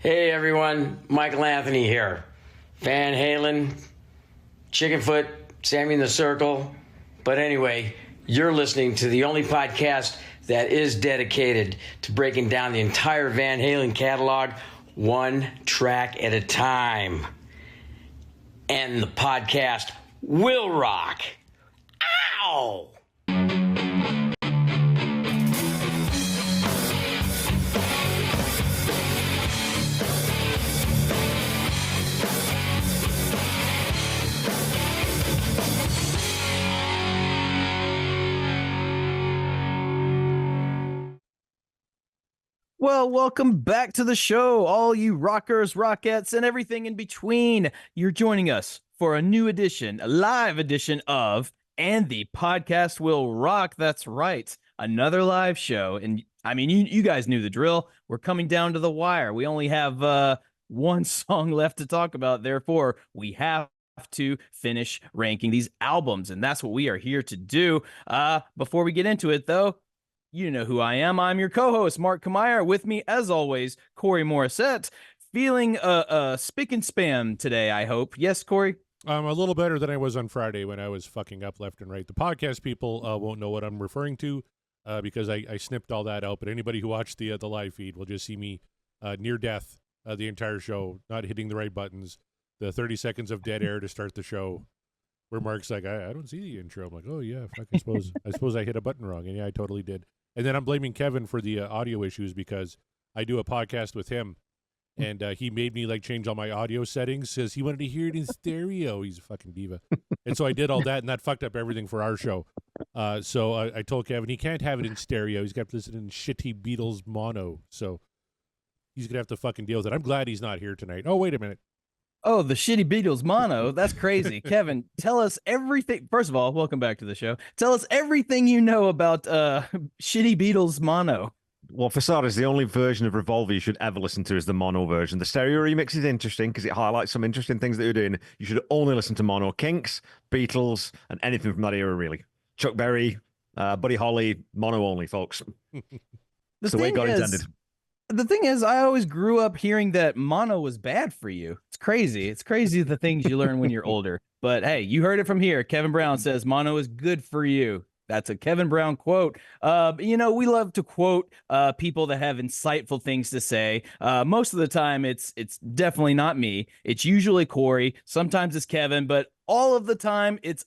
Hey everyone, Michael Anthony here. Van Halen, Chickenfoot, Sammy in the Circle. But anyway, you're listening to the only podcast that is dedicated to breaking down the entire Van Halen catalog one track at a time. And the podcast will rock. Ow! Well, welcome back to the show, all you rockers, rockettes, and everything in between. You're joining us for a new edition, a live edition of And the Podcast Will Rock. That's right, another live show. And I mean, you guys knew the drill. We're coming down to the wire. We only have one song left to talk about. Therefore, we have to finish ranking these albums, and that's what we are here to do. Before we get into it, though, you know who I am. I'm your co-host, Mark Kamier. With me, as always, Corey Morissette. Feeling spick and spam today, I hope. Yes, Corey? I'm a little better than I was on Friday when I was fucking up left and right. The podcast people won't know what I'm referring to because I snipped all that out. But anybody who watched the live feed will just see me near death the entire show, not hitting the right buttons. The 30 seconds of dead air to start the show, where Mark's like, I don't see the intro. I'm like, oh yeah, fuck, I suppose I hit a button wrong, and yeah, I totally did. And then I'm blaming Kevin for the audio issues because I do a podcast with him, and he made me like change all my audio settings because he wanted to hear it in stereo. He's a fucking diva. And so I did all that, and that fucked up everything for our show. So I told Kevin he can't have it in stereo. He's got to listen in shitty Beatles mono. So he's going to have to fucking deal with it. I'm glad he's not here tonight. Oh, wait a minute. Oh, the shitty Beatles mono. That's crazy. Kevin, tell us everything. First of all, welcome back to the show. Tell us everything you know about shitty Beatles mono. Well, for starters, the only version of Revolver you should ever listen to is the mono version. The stereo remix is interesting because it highlights some interesting things that you're doing. You should only listen to mono. Kinks, Beatles, and anything from that era, really. Chuck Berry, Buddy Holly, mono only, folks. That's the way God intended. The thing is, I always grew up hearing that mono was bad for you. It's crazy. It's crazy the things you learn when you're older. But hey, you heard it from here. Kevin Brown says mono is good for you. That's a Kevin Brown quote. We love to quote people that have insightful things to say. Most of the time, it's definitely not me. It's usually Corey. Sometimes it's Kevin, but all of the time, it's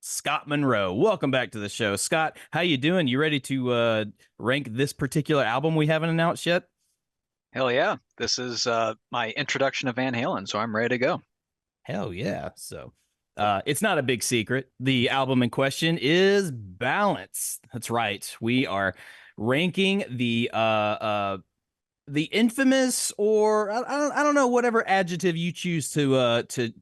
Scott Monroe. Welcome back to the show. Scott, how you doing? You ready to rank this particular album we haven't announced yet? Hell yeah. This is my introduction to Van Halen, so I'm ready to go. Hell yeah. So it's not a big secret. The album in question is Balance. That's right. We are ranking the infamous, or I don't know, whatever adjective you choose to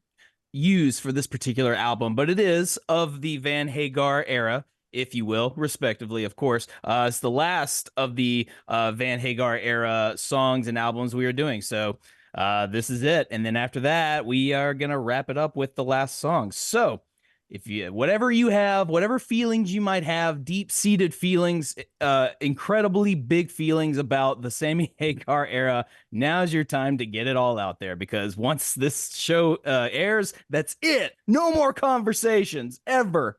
use for this particular album, but it is of the Van Hagar era, if you will, respectively, of course. It's the last of the Van Hagar era songs and albums we are doing. So this is it. And then after that, we are going to wrap it up with the last song. So if you, whatever feelings you might have, deep-seated feelings, incredibly big feelings about the Sammy Hagar era, now's your time to get it all out there, because once this show airs, that's it. No more conversations ever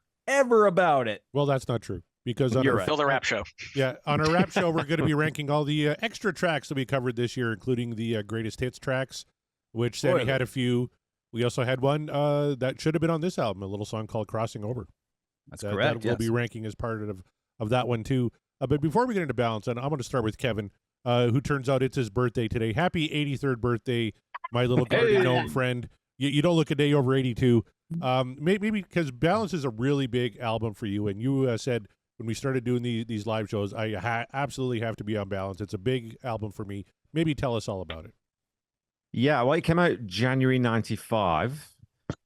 about it. Well, that's not true, because on Fill the rap show. Yeah, on our rap show, we're going to be ranking all the extra tracks that we covered this year, including the greatest hits tracks, which Sammy had a few. We also had one that should have been on this album, a little song called Crossing Over. That's correct. That we'll be ranking as part of that one, too. But before we get into Balance, and I'm going to start with Kevin, who turns out it's his birthday today. Happy 83rd birthday, my little guardian gnome friend. You don't look a day over 82. Maybe because Balance is a really big album for you, and you said when we started doing these live shows, I absolutely have to be on Balance. It's a big album for me. Maybe tell us all about it. Yeah, well, it came out January 95,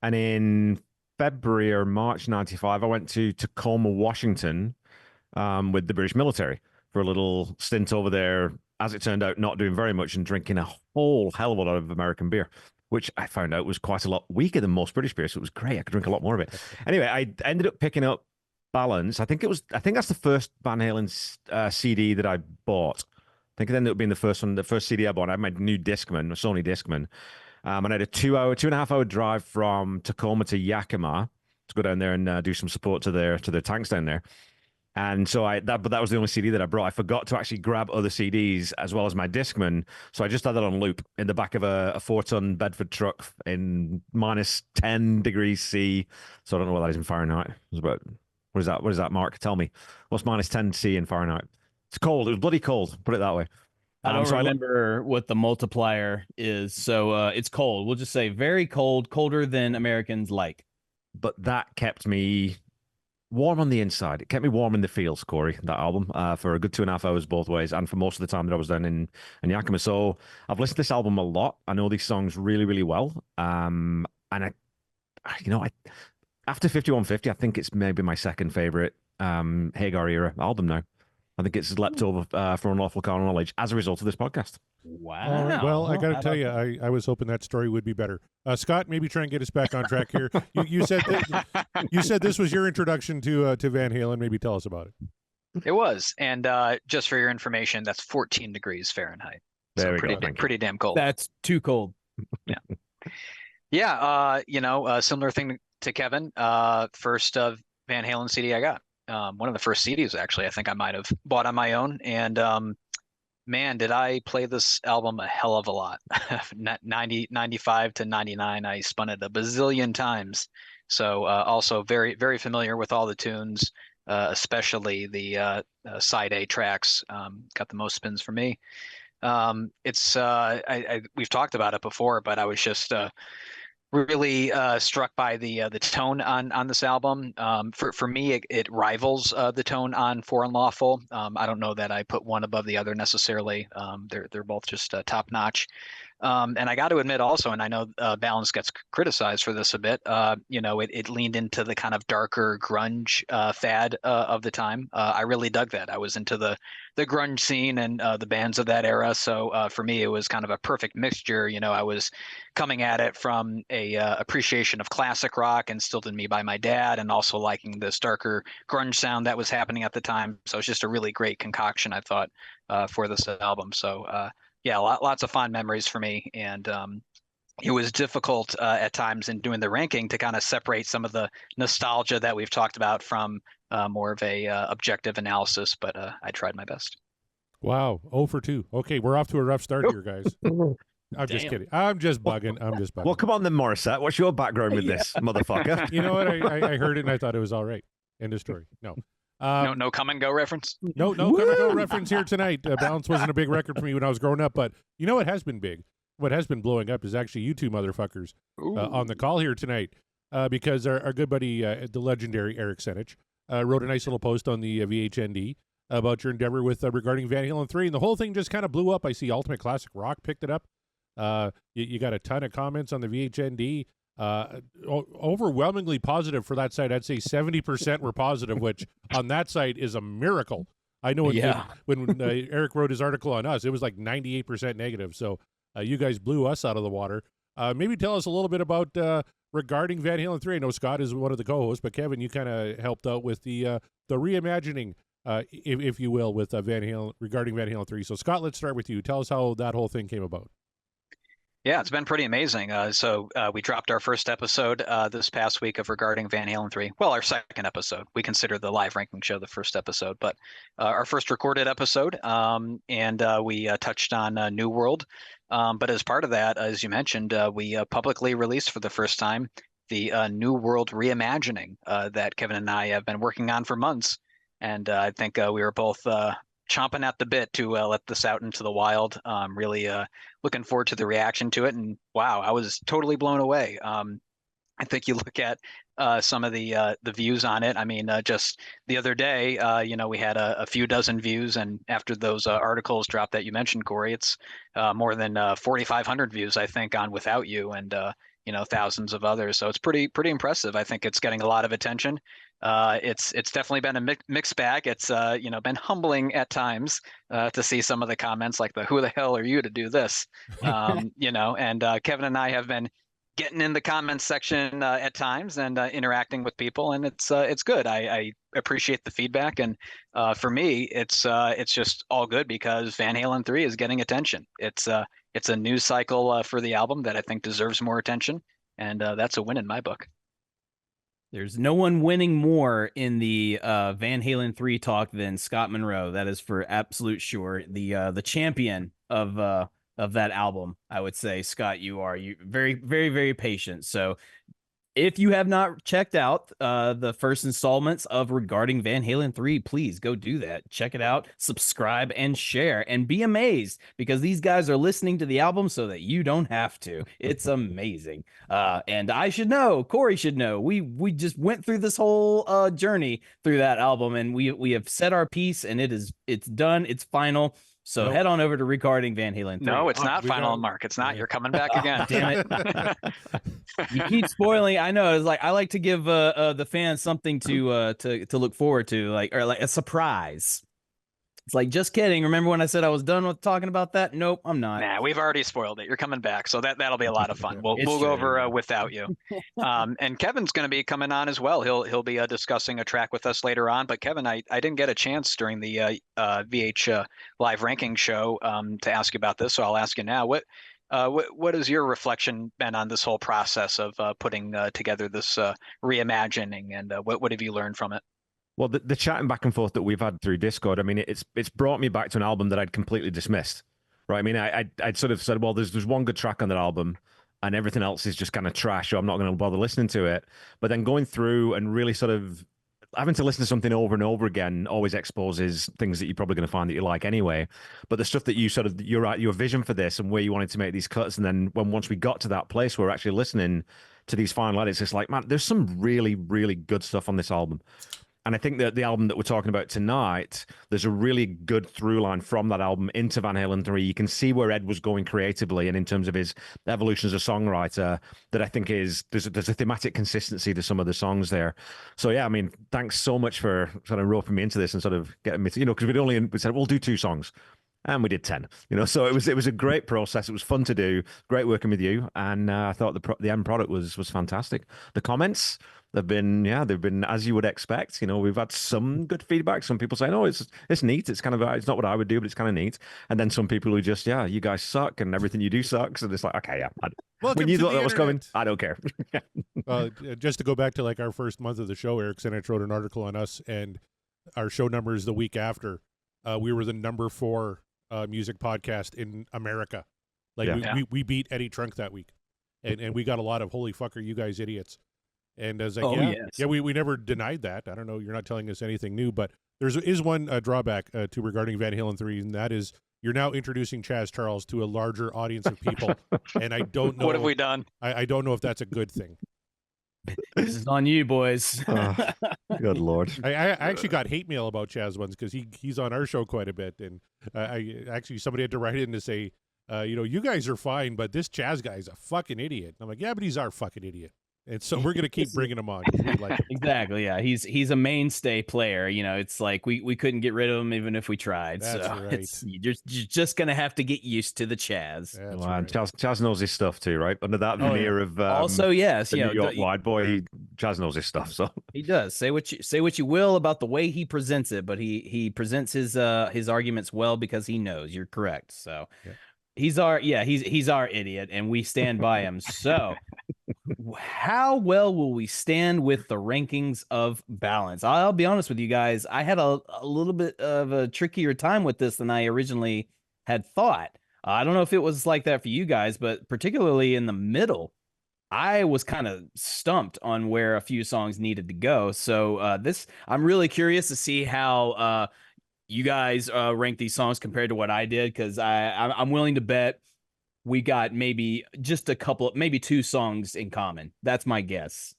and in February or March 95, I went to Tacoma, Washington with the British military for a little stint over there. As it turned out, not doing very much and drinking a whole hell of a lot of American beer, which I found out was quite a lot weaker than most British beer, so it was great. I could drink a lot more of it. Anyway, I ended up picking up Balance. I think that's the first Van Halen CD that I bought. think it ended up being the first CD I bought. I had my new Discman, my Sony Discman. And I had a 2.5 hour drive from Tacoma to Yakima to go down there and do some support to their tanks down there. And so but that was the only CD that I brought. I forgot to actually grab other CDs as well as my Discman. So I just had that on loop in the back of a 4-ton Bedford truck in minus 10 degrees C. So I don't know what that is in Fahrenheit. It was about, what is that, Mark? Tell me. What's minus 10 C in Fahrenheit? It's cold. It was bloody cold. Put it that way. I don't remember what the multiplier is. So it's cold. We'll just say very cold, colder than Americans like. But that kept me warm on the inside. It kept me warm in the feels, Corey, that album, for a good 2.5 hours both ways, and for most of the time that I was down in Yakima. So I've listened to this album a lot. I know these songs really, really well. And after 5150, I think it's maybe my second favorite Hagar era album now. I think it's leapt over for Unlawful Carnal Knowledge as a result of this podcast. Wow. Well, I got to tell you, I was hoping that story would be better. Scott, maybe try and get us back on track here. You said this was your introduction to Van Halen. Maybe tell us about it. It was, and just for your information, that's 14 degrees Fahrenheit. There we pretty go. pretty damn cold. That's too cold. Yeah. Similar thing to Kevin. First Van Halen CD I got. One of the first CDs, actually, I think I might have bought on my own. And man, did I play this album a hell of a lot. 95 to 99, I spun it a bazillion times. So also very, very familiar with all the tunes, especially the side A tracks. Got the most spins for me. We've talked about it before, but I was just really struck by the tone on this album. For me, it rivals the tone on For Unlawful. I don't know that I put one above the other necessarily. They're both just top notch. And I got to admit also, and I know Balance gets criticized for this a bit, it leaned into the kind of darker grunge fad of the time. I really dug that. I was into the grunge scene and the bands of that era. So for me, it was kind of a perfect mixture. I was coming at it from a appreciation of classic rock instilled in me by my dad, and also liking this darker grunge sound that was happening at the time. So it's just a really great concoction, I thought, for this album. So yeah, lots of fond memories for me. And it was difficult at times in doing the ranking to kind of separate some of the nostalgia that we've talked about from more of a objective analysis, but I tried my best. Wow, 0 for 2. Okay, we're off to a rough start here, guys. I'm just kidding. I'm just bugging. Well, come on then, Morissette. What's your background with this, motherfucker? You know what? I heard it and I thought it was all right. End of story. No. No come and go reference? No come and go reference here tonight. Balance wasn't a big record for me when I was growing up, but you know what has been big? What has been blowing up is actually you two motherfuckers on the call here tonight, because our good buddy, the legendary Eric Senich, wrote a nice little post on the VHND about your endeavor with regarding Van Halen 3, and the whole thing just kind of blew up. I see Ultimate Classic Rock picked it up. You got a ton of comments on the VHND. Overwhelmingly positive for that site. I'd say 70% were positive, which on that site is a miracle. I know when Eric wrote his article on us, it was like 98% negative. So you guys blew us out of the water. Maybe tell us a little bit about regarding Van Halen 3. I know Scott is one of the co-hosts, but Kevin, you kind of helped out with the reimagining, if you will, with Van Halen regarding Van Halen 3. So Scott, let's start with you. Tell us how that whole thing came about. Yeah, it's been pretty amazing. So we dropped our first episode this past week of regarding Van Halen 3. Well, our second episode. We consider the live ranking show the first episode, but our first recorded episode. And we touched on New World. But as part of that, as you mentioned, we publicly released for the first time the New World reimagining that Kevin and I have been working on for months. And I think we were both chomping at the bit to let this out into the wild. Really looking forward to the reaction to it. And wow, I was totally blown away. I think you look at some of the views on it. I mean, just the other day, we had a few dozen views, and after those articles dropped that you mentioned, Corey, it's more than 4,500 views, I think, on Without You, and thousands of others. So it's pretty impressive. I think it's getting a lot of attention. It's definitely been a mixed bag. It's been humbling at times to see some of the comments like who the hell are you to do this? And Kevin and I have been getting in the comments section at times and interacting with people, and it's good. I appreciate the feedback, and for me, it's just all good because Van Halen 3 is getting attention. It's a news cycle for the album that I think deserves more attention, and that's a win in my book. There's no one winning more in the Van Halen 3 talk than Scott Monroe. That is for absolute sure. The champion of that album, I would say. Scott, you very, very, very patient. So if you have not checked out the first installments of Regarding Van Halen 3, please go do that. Check it out, subscribe, and share, and be amazed because these guys are listening to the album so that you don't have to. It's amazing. And I should know, Corey should know. We just went through this whole journey through that album, and we have said our piece, and it's done. It's final. So head on over to Regarding Van Halen 3. No, it's not final, Mark. It's not. You're coming back again. Damn it. You keep spoiling. I know. It's like I like to give the fans something to look forward to, like a surprise. It's like, just kidding. Remember when I said I was done with talking about that? Nope, I'm not. Nah, we've already spoiled it. You're coming back, so that'll be a lot of fun. We'll go over without you. And Kevin's going to be coming on as well. He'll be discussing a track with us later on. But Kevin, I didn't get a chance during the VH live ranking show to ask you about this, so I'll ask you now. What has your reflection been on this whole process of putting together this reimagining, and what have you learned from it? Well, the chatting back and forth that we've had through Discord, I mean, it's brought me back to an album that I'd completely dismissed, right? I mean, I'd sort of said, well, there's one good track on that album, and everything else is just kind of trash, so I'm not going to bother listening to it. But then going through and really sort of having to listen to something over and over again always exposes things that you're probably going to find that you like anyway. But the stuff that you sort of, your vision for this and where you wanted to make these cuts, and then once we got to that place where we're actually listening to these final edits, it's like, man, there's some really, really good stuff on this album. And I think that the album that we're talking about tonight, there's a really good through line from that album into Van Halen 3. You can see where Ed was going creatively and in terms of his evolution as a songwriter, that I think there's a thematic consistency to some of the songs there. So yeah, I mean, thanks so much for sort of roping me into this and sort of getting me to, because we said, we'll do 2 songs. And we did 10, so it was a great process. It was fun to do, great working with you. And I thought the end product was fantastic. The comments, they've been as you would expect. We've had some good feedback. Some people saying, "Oh, it's neat. It's kind of, it's not what I would do, but it's kind of neat." And then some people who just, you guys suck and everything you do sucks. And it's like, okay, yeah. When you thought that was coming, I don't care. Just to go back to like our first month of the show, Eric Senich wrote an article on us and our show numbers the week after. We were the number 4 music podcast in America. Like we beat Eddie Trunk that week, and we got a lot of holy fucker, you guys idiots. And I was like, we never denied that. I don't know, you're not telling us anything new, but there is one drawback to regarding Van Halen 3, and that is you're now introducing Chaz Charles to a larger audience of people, and I don't know what have we done. I don't know if that's a good thing. This is on you, boys. Good Lord. I actually got hate mail about Chaz once because he's on our show quite a bit, and somebody had to write in to say, you guys are fine, but this Chaz guy's a fucking idiot. And I'm like, yeah, but he's our fucking idiot. And so we're gonna keep bringing him on. We like him. Exactly. Yeah, he's a mainstay player. It's like we couldn't get rid of him even if we tried. That's so right. You're just gonna have to get used to the Chaz. Right. Chaz knows his stuff too, right? Under that veneer of also, yes, the New York wide boy, Chaz knows his stuff. So he does. Say what you will about the way he presents it, but he presents his arguments well because he knows. You're correct. So. Yeah. He's our idiot, and we stand by him. So, how well will we stand with the rankings of balance? I'll be honest with you guys. I had a little bit of a trickier time with this than I originally had thought. I don't know if it was like that for you guys, but particularly in the middle, I was kind of stumped on where a few songs needed to go. So, I'm really curious to see how you guys rank these songs compared to what I did, because I'm willing to bet we got maybe just maybe 2 songs in common. That's my guess.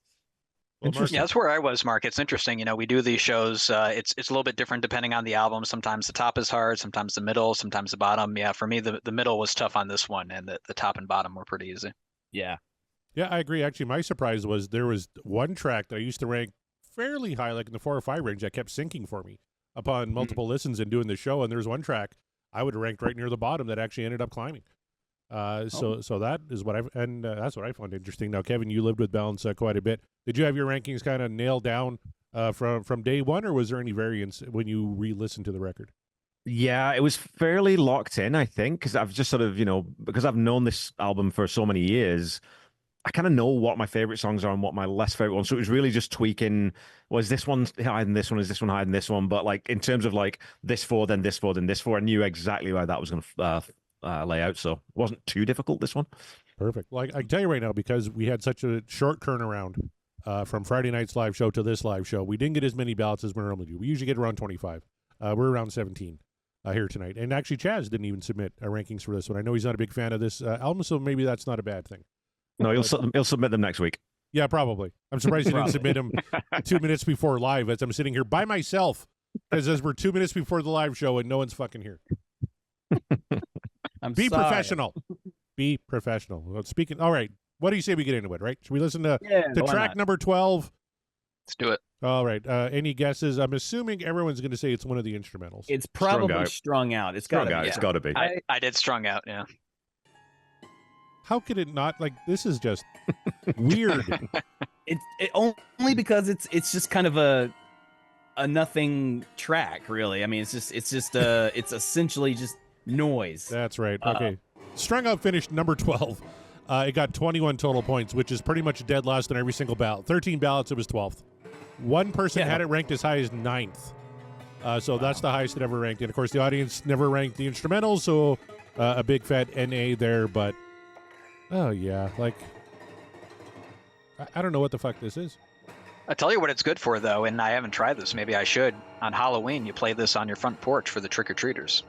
Well, yeah, that's where I was, Mark. It's interesting. We do these shows. It's a little bit different depending on the album. Sometimes the top is hard, sometimes the middle, sometimes the bottom. Yeah, for me, the middle was tough on this one, and the top and bottom were pretty easy. Yeah. Yeah, I agree. Actually, my surprise was there was one track that I used to rank fairly high, like in the 4 or 5 range, that kept sinking for me upon multiple listens and doing the show. And there's one track I would have ranked right near the bottom that actually ended up climbing. So that is what that's what I found interesting. Now, Kevin, you lived with Balance quite a bit. Did you have your rankings kind of nailed down from day one, or was there any variance when you re-listened to the record? Yeah, it was fairly locked in, I think, because I've just sort of, because I've known this album for so many years, I kind of know what my favorite songs are and what my less favorite ones. So it was really just tweaking. Was this one higher than this one? Is this one higher than this one? But like in terms of like this four, then this four, then this four, I knew exactly where that was going to lay out. So it wasn't too difficult, this one. Perfect. Like I can tell you right now, because we had such a short turnaround from Friday night's live show to this live show, we didn't get as many ballots as we normally do. We usually get around 25. We're around 17 here tonight. And actually, Chaz didn't even submit rankings for this one. I know he's not a big fan of this album, so maybe that's not a bad thing. No, he'll submit them next week. Yeah, probably. I'm surprised he didn't submit them 2 minutes before live as I'm sitting here by myself, because as we're 2 minutes before the live show and no one's fucking here. Be sorry. professional. Be professional. Well, speaking. All right. What do you say we get into it, right? Should we listen to track number 12? Let's do it. All right. Any guesses? I'm assuming everyone's going to say it's one of the instrumentals. It's probably Strung Out. It's got to be. It's got to be. I did Strung Out, yeah. How could it not? Like, this is just weird. It only because it's just kind of a nothing track, really. I mean, it's essentially just noise. That's right. Okay. Strung Out finished number 12. It got 21 total points, which is pretty much dead last on every single ballot. 13 ballots, it was 12th. One person had it ranked as high as 9th. So that's the highest it ever ranked. And, of course, the audience never ranked the instrumentals, so a big fat NA there. But, oh, yeah, like, I don't know what the fuck this is. I'll tell you what it's good for, though, and I haven't tried this. Maybe I should. On Halloween, you play this on your front porch for the trick-or-treaters.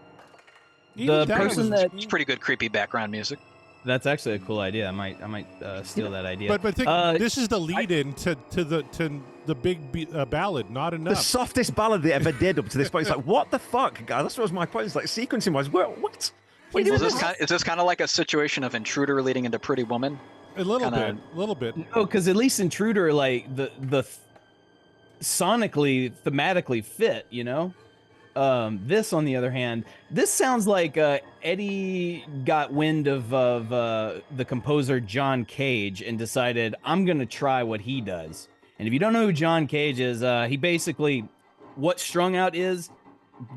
It's pretty good creepy background music. That's actually a cool idea. I might steal that idea. But think, this is the lead-in to the big ballad. Not enough. The softest ballad they ever did up to this point. It's like, what the fuck, guys? That's what was my point. It's like sequencing wise. What? Is this kind of like a situation of Intruder leading into Pretty Woman? A little bit. No, because at least Intruder, like the sonically, thematically fit. You know. This, on the other hand, this sounds like Eddie got wind of the composer John Cage and decided, I'm going to try what he does. And if you don't know who John Cage is, he basically, what Strung Out is,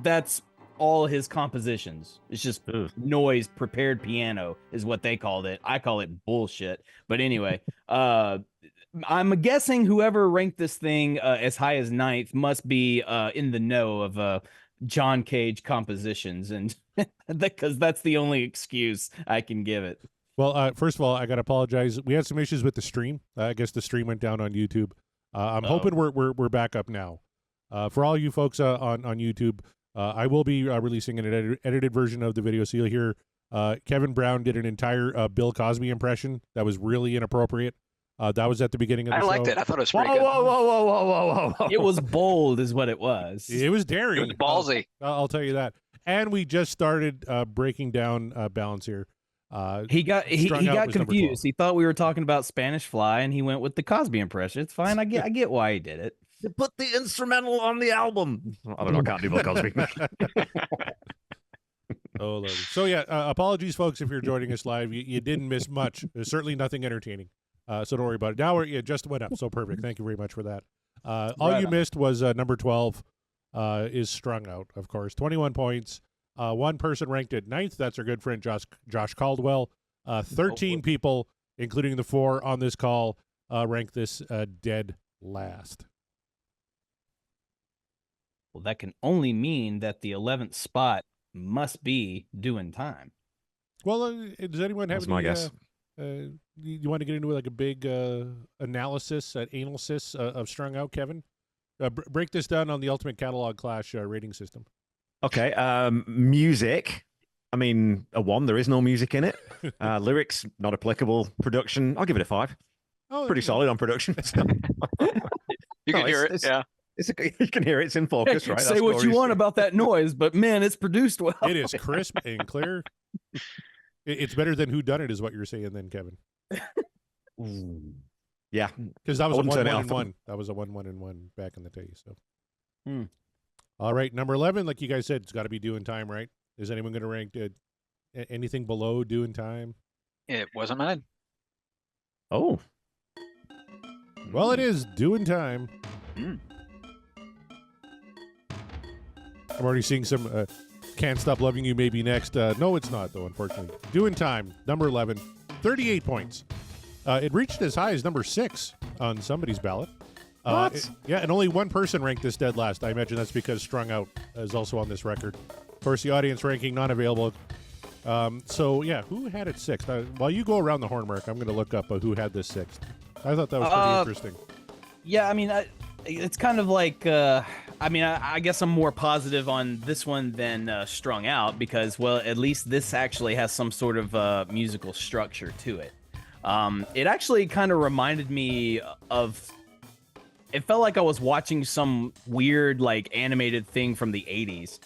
that's all his compositions. It's just noise, prepared piano is what they called it. I call it bullshit. But anyway, I'm guessing whoever ranked this thing as high as 9th must be in the know of John Cage compositions, and because that's the only excuse I can give it. Well, first of all, I got to apologize. We had some issues with the stream. I guess the stream went down on YouTube. I'm hoping we're back up now. For all you folks on YouTube, I will be releasing an edited version of the video, so you'll hear Kevin Brown did an entire Bill Cosby impression that was really inappropriate. That was at the beginning of the show. I liked it. I thought it was pretty good. Whoa. It was bold is what it was. It was daring. It was ballsy. I'll tell you that. And we just started breaking down balance here. He got confused. He thought we were talking about Spanish Fly, and he went with the Cosby impression. It's fine. I get why he did it. They put the instrumental on the album. I don't know. I can't do Bill Cosby. Oh, Lordy. So, yeah, apologies, folks, if you're joining us live. You didn't miss much. There's certainly nothing entertaining. So don't worry about it. Now it just went up. So perfect. Thank you very much for that. All you missed was number 12 is Strung Out, of course. 21 points. One person ranked at 9th. That's our good friend Josh Caldwell. 13 people, including the 4 on this call, ranked this dead last. Well, that can only mean that the 11th spot must be doing time. Well, does anyone have That's my guess. You want to get into like a big analysis, analysis of Strung Out, Kevin? Break this down on the Ultimate Catalogue Clash rating system. Okay. Music. I mean, a 1. There is no music in it. Lyrics not applicable. Production. I'll give it a 5. Oh, pretty solid on production. You can hear it. Yeah. You can hear it. It's in focus, right? Say what you want about that noise, but man, it's produced well. It is crisp and clear. It's better than Who Done It, is what you're saying, then, Kevin. Yeah, because that was a 1-1-1. That was a 1-1-1 back in the day. So, All right, number 11, like you guys said, it's got to be doing time, right? Is anyone going to rank Anything below Due in Time? It wasn't mine. Oh. Well, it is Due in Time. Mm. I'm already seeing some Can't Stop Loving You maybe next. No, it's not, though, unfortunately. Due in Time, number 11, 38 points. It reached as high as number 6 on somebody's ballot. What? Yeah, and only one person ranked this dead last. I imagine that's because Strung Out is also on this record. Of course, the audience ranking not available. So, yeah, who had it 6th? While you go around the horn, Mark, I'm going to look up who had this 6th. I thought that was pretty interesting. Yeah, I mean, it's kind of like, I guess I'm more positive on this one than Strung Out because, well, at least this actually has some sort of musical structure to it. It actually kind of reminded me of... It felt like I was watching some weird, like, animated thing from the 80s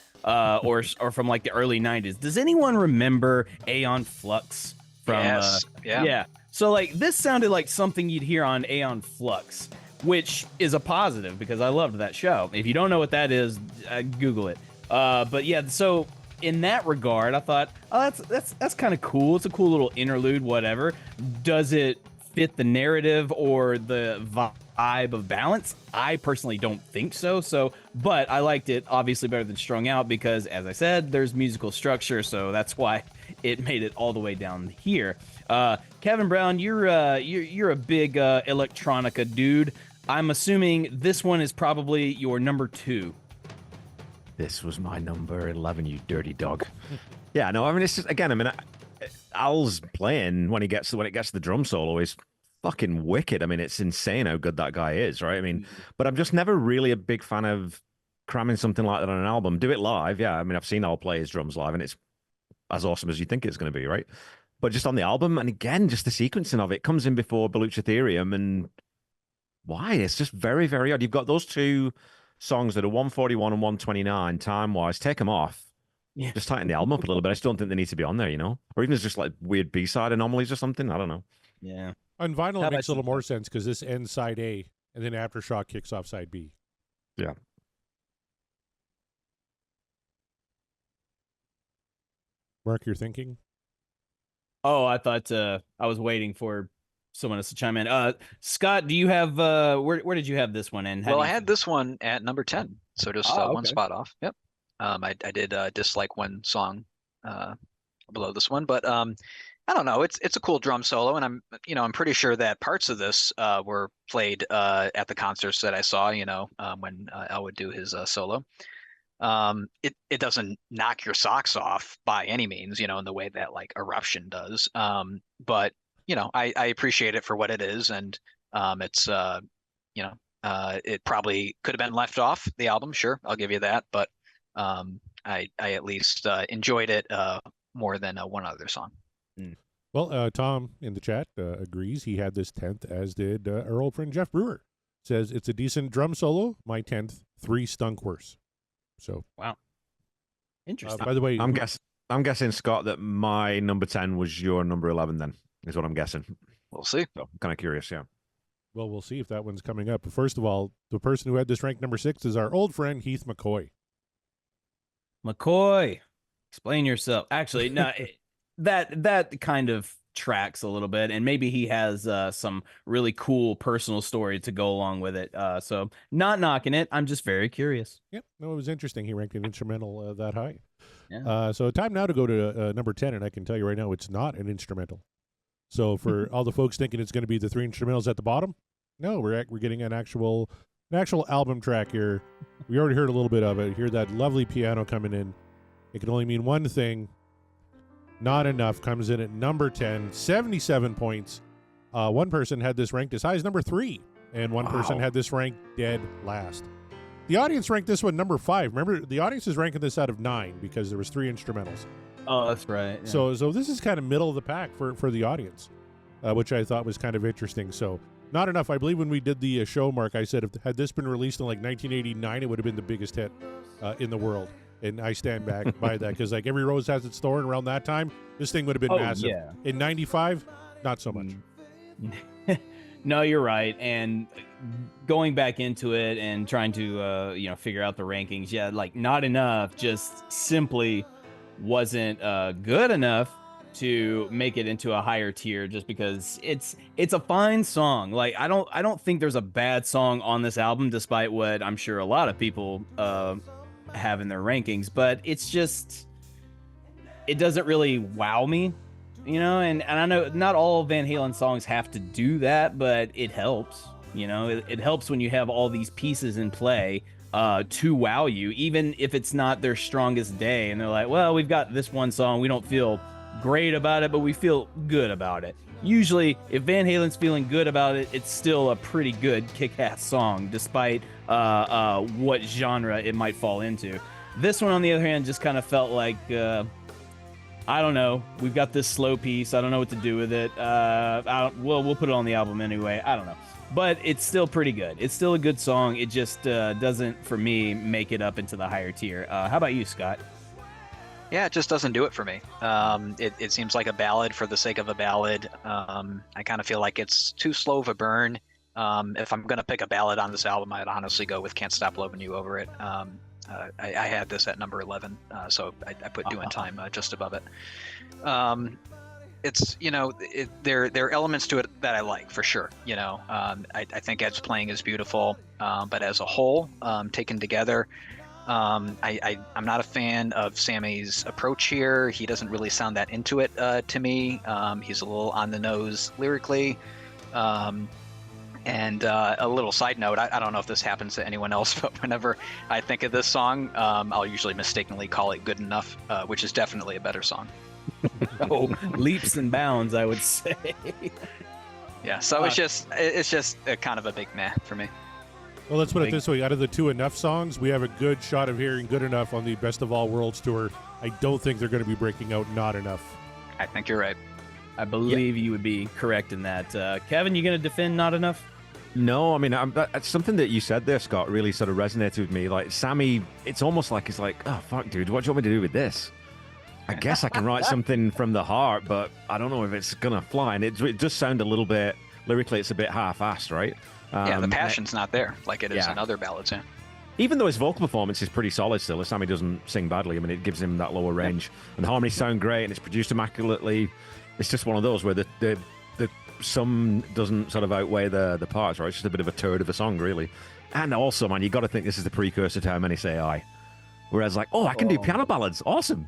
or from, like, the early 90s. Does anyone remember Aeon Flux? Yes. Yeah. So, like, this sounded like something you'd hear on Aeon Flux, which is a positive because I loved that show. If you don't know what that is, Google it. But, yeah, so in that regard, I thought, oh, that's kind of cool. It's a cool little interlude, whatever. Does it fit the narrative or the vibe of balance? I personally don't think so. But I liked it obviously better than Strung Out because, as I said, there's musical structure, so that's why it made it all the way down here. Kevin Brown, you're a big electronica dude. I'm assuming this one is probably your number 2. This was my number 11, you dirty dog. Yeah, no, I mean, it's just, again, I mean, Al's playing when it gets to the drum solo is fucking wicked. I mean, it's insane how good that guy is, right? I mean, but I'm just never really a big fan of cramming something like that on an album. Do it live, yeah. I mean, I've seen Al play his drums live, and it's as awesome as you think it's going to be, right? But just on the album, and again, just the sequencing of it comes in before Baluch Ethereum, and why? It's just very, very odd. You've got those two songs that are 141 and 129 time-wise. Take them off. Yeah. Just tighten the album up a little bit. I just don't think they need to be on there, you know? Or even it's just like weird B-side anomalies or something. I don't know. Yeah. On vinyl, How it makes a about little more sense because this ends side A, and then Aftershock kicks off side B. Yeah. Mark, you're thinking? Oh, I thought I was waiting for someone else to chime in. Scott, do you have where did you have this one in? Well, I had this one at number 10, so just one okay. spot off. Yep. I did dislike one song below this one, but I don't know. It's a cool drum solo, and I'm pretty sure that parts of this were played at the concerts that I saw. When Al would do his solo. It doesn't knock your socks off by any means, in the way that like Eruption does. But I appreciate it for what it is, and it's it probably could have been left off the album. Sure, I'll give you that, but I at least enjoyed it more than one other song. Well, Tom in the chat agrees. He had this 10th, as did our old friend Jeff Brewer. Says it's a decent drum solo. My 10th, 3 stunk worse. So wow, interesting. By the way, I'm guessing, Scott, that my number 10 was your number 11. Then is what I'm guessing. We'll see. So, kind of curious, yeah. Well, we'll see if that one's coming up. But first of all, the person who had this ranked number 6 is our old friend Heath McCoy. McCoy, explain yourself. Actually, no, that kind of tracks a little bit, and maybe he has some really cool personal story to go along with it. So not knocking it. I'm just very curious. Yep. No, it was interesting. He ranked an instrumental that high. Yeah. So time now to go to number 10, and I can tell you right now, it's not an instrumental. So for all the folks thinking it's going to be the 3 instrumentals at the bottom, no, we're getting an actual album track here. We already heard a little bit of it. Hear that lovely piano coming in. It can only mean one thing. Not enough comes in at number 10, 77 points. One person had this ranked as high as number 3, and one person had this ranked dead last. The audience ranked this one number 5. Remember, the audience is ranking this out of 9 because there was 3 instrumentals. Oh, that's right. Yeah. So this is kind of middle of the pack for the audience, which I thought was kind of interesting. So not enough. I believe when we did the show, Mark, I said had this been released in like 1989, it would have been the biggest hit in the world. And I stand back by that because like Every Rose Has Its Thorn around that time, this thing would have been massive. Yeah. In 95, not so much. No, you're right. And going back into it and trying to figure out the rankings, yeah, like Not Enough just simply wasn't good enough to make it into a higher tier, just because it's a fine song. Like I don't think there's a bad song on this album, despite what I'm sure a lot of people have in their rankings, but it's just, it doesn't really wow me, you know. And I know not all Van Halen songs have to do that, but it helps, you know. It helps when you have all these pieces in play to wow you, even if it's not their strongest day and they're like, well, we've got this one song, we don't feel great about it, but we feel good about it. Usually if Van Halen's feeling good about it, it's still a pretty good kick-ass song, despite what genre it might fall into. This one, on the other hand, just kind of felt like I don't know, we've got this slow piece, I don't know what to do with it, we'll put it on the album anyway, I don't know. But it's still pretty good. It's still a good song. It just doesn't, for me, make it up into the higher tier. How about you, Scott? Yeah, it just doesn't do it for me. It seems like a ballad for the sake of a ballad. I kind of feel like it's too slow of a burn. If I'm going to pick a ballad on this album, I'd honestly go with Can't Stop Loving You over it. I had this at number 11, so I put Doing Time just above it. It's, you know, there are elements to it that I like, for sure. You know, I think Ed's playing is beautiful, but as a whole, taken together, I'm not a fan of Sammy's approach here. He doesn't really sound that into it to me. He's a little on the nose lyrically. And a little side note, I don't know if this happens to anyone else, but whenever I think of this song, I'll usually mistakenly call it Good Enough, which is definitely a better song. Oh, leaps and bounds, I would say. Yeah, so it's just a kind of a big meh for me. Well, let's put it this way. Out of the two Enough songs, we have a good shot of hearing Good Enough on the Best of All Worlds tour. I don't think they're going to be breaking out Not Enough. I think you're right. I believe you would be correct in that. Kevin, you going to defend Not Enough? No, I mean, that's something that you said there, Scott, really sort of resonated with me. Like, Sammy, it's almost like he's like, oh, fuck, dude, what do you want me to do with this? I guess I can write something from the heart, but I don't know if it's going to fly. And it does sound a little bit, lyrically, it's a bit half-assed, right? Yeah, the passion's not there like it is yeah. in other ballads. Yeah. Even though his vocal performance is pretty solid still, Sammy doesn't sing badly. I mean, it gives him that lower range. And the harmonies sound great, and it's produced immaculately. It's just one of those where the sum doesn't sort of outweigh the parts, right? It's just a bit of a turd of a song, really. And also, man, you got to think this is the precursor to How Many Say I. Whereas, like, I can do piano ballads. Awesome.